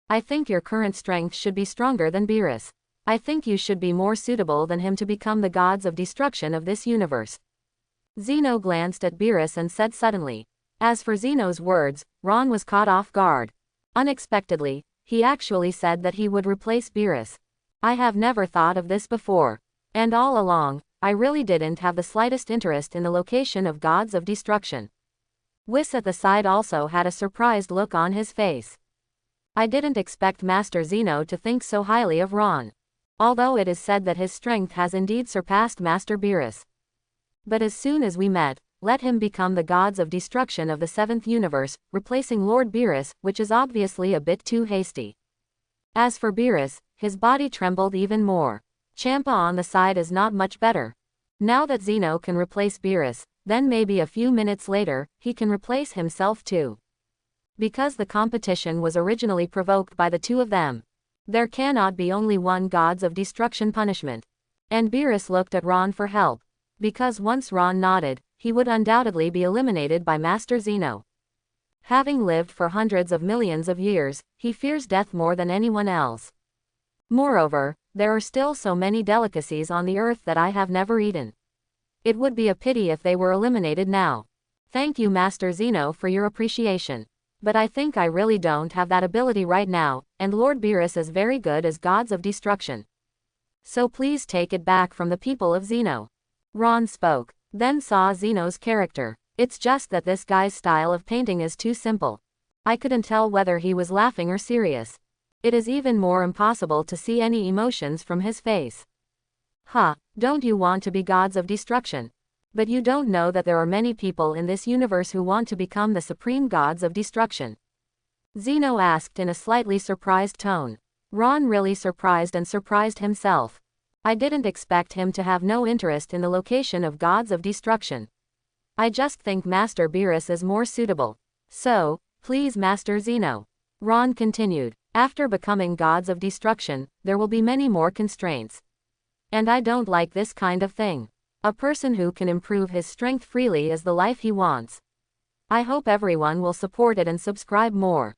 I think your current strength should be stronger than Beerus. I think you should be more suitable than him to become the gods of destruction of this universe. Zeno glanced at Beerus and said suddenly. As for Zeno's words, Ron was caught off guard. Unexpectedly, he actually said that he would replace Beerus. I have never thought of this before. And all along, I really didn't have the slightest interest in the location of gods of destruction. Whis at the side also had a surprised look on his face. I didn't expect Master Zeno to think so highly of Ron. Although it is said that his strength has indeed surpassed Master Beerus. But as soon as we met, let him become the gods of destruction of the 7th universe, replacing Lord Beerus, which is obviously a bit too hasty. As for Beerus, his body trembled even more. Champa on the side is not much better. Now that Zeno can replace Beerus, then maybe a few minutes later, he can replace himself too. Because the competition was originally provoked by the two of them. There cannot be only one gods of destruction punishment. And Beerus looked at Ron for help. Because once Ron nodded, he would undoubtedly be eliminated by Master Zeno. Having lived for hundreds of millions of years, he fears death more than anyone else. Moreover, there are still so many delicacies on the earth that I have never eaten. It would be a pity if they were eliminated now. Thank you Master Zeno for your appreciation. But I think I really don't have that ability right now, and Lord Beerus is very good as gods of destruction. So please take it back from the people of Zeno. Ron spoke, then saw Zeno's character. It's just that this guy's style of painting is too simple. I couldn't tell whether he was laughing or serious. It is even more impossible to see any emotions from his face. Don't you want to be gods of destruction? But you don't know that there are many people in this universe who want to become the supreme gods of destruction. Zeno asked in a slightly surprised tone. Ron really surprised himself. I didn't expect him to have no interest in the location of gods of destruction. I just think Master Beerus is more suitable. So, please Master Zeno. Ron continued. After becoming gods of destruction, there will be many more constraints. And I don't like this kind of thing. A person who can improve his strength freely is the life he wants. I hope everyone will support it and subscribe more.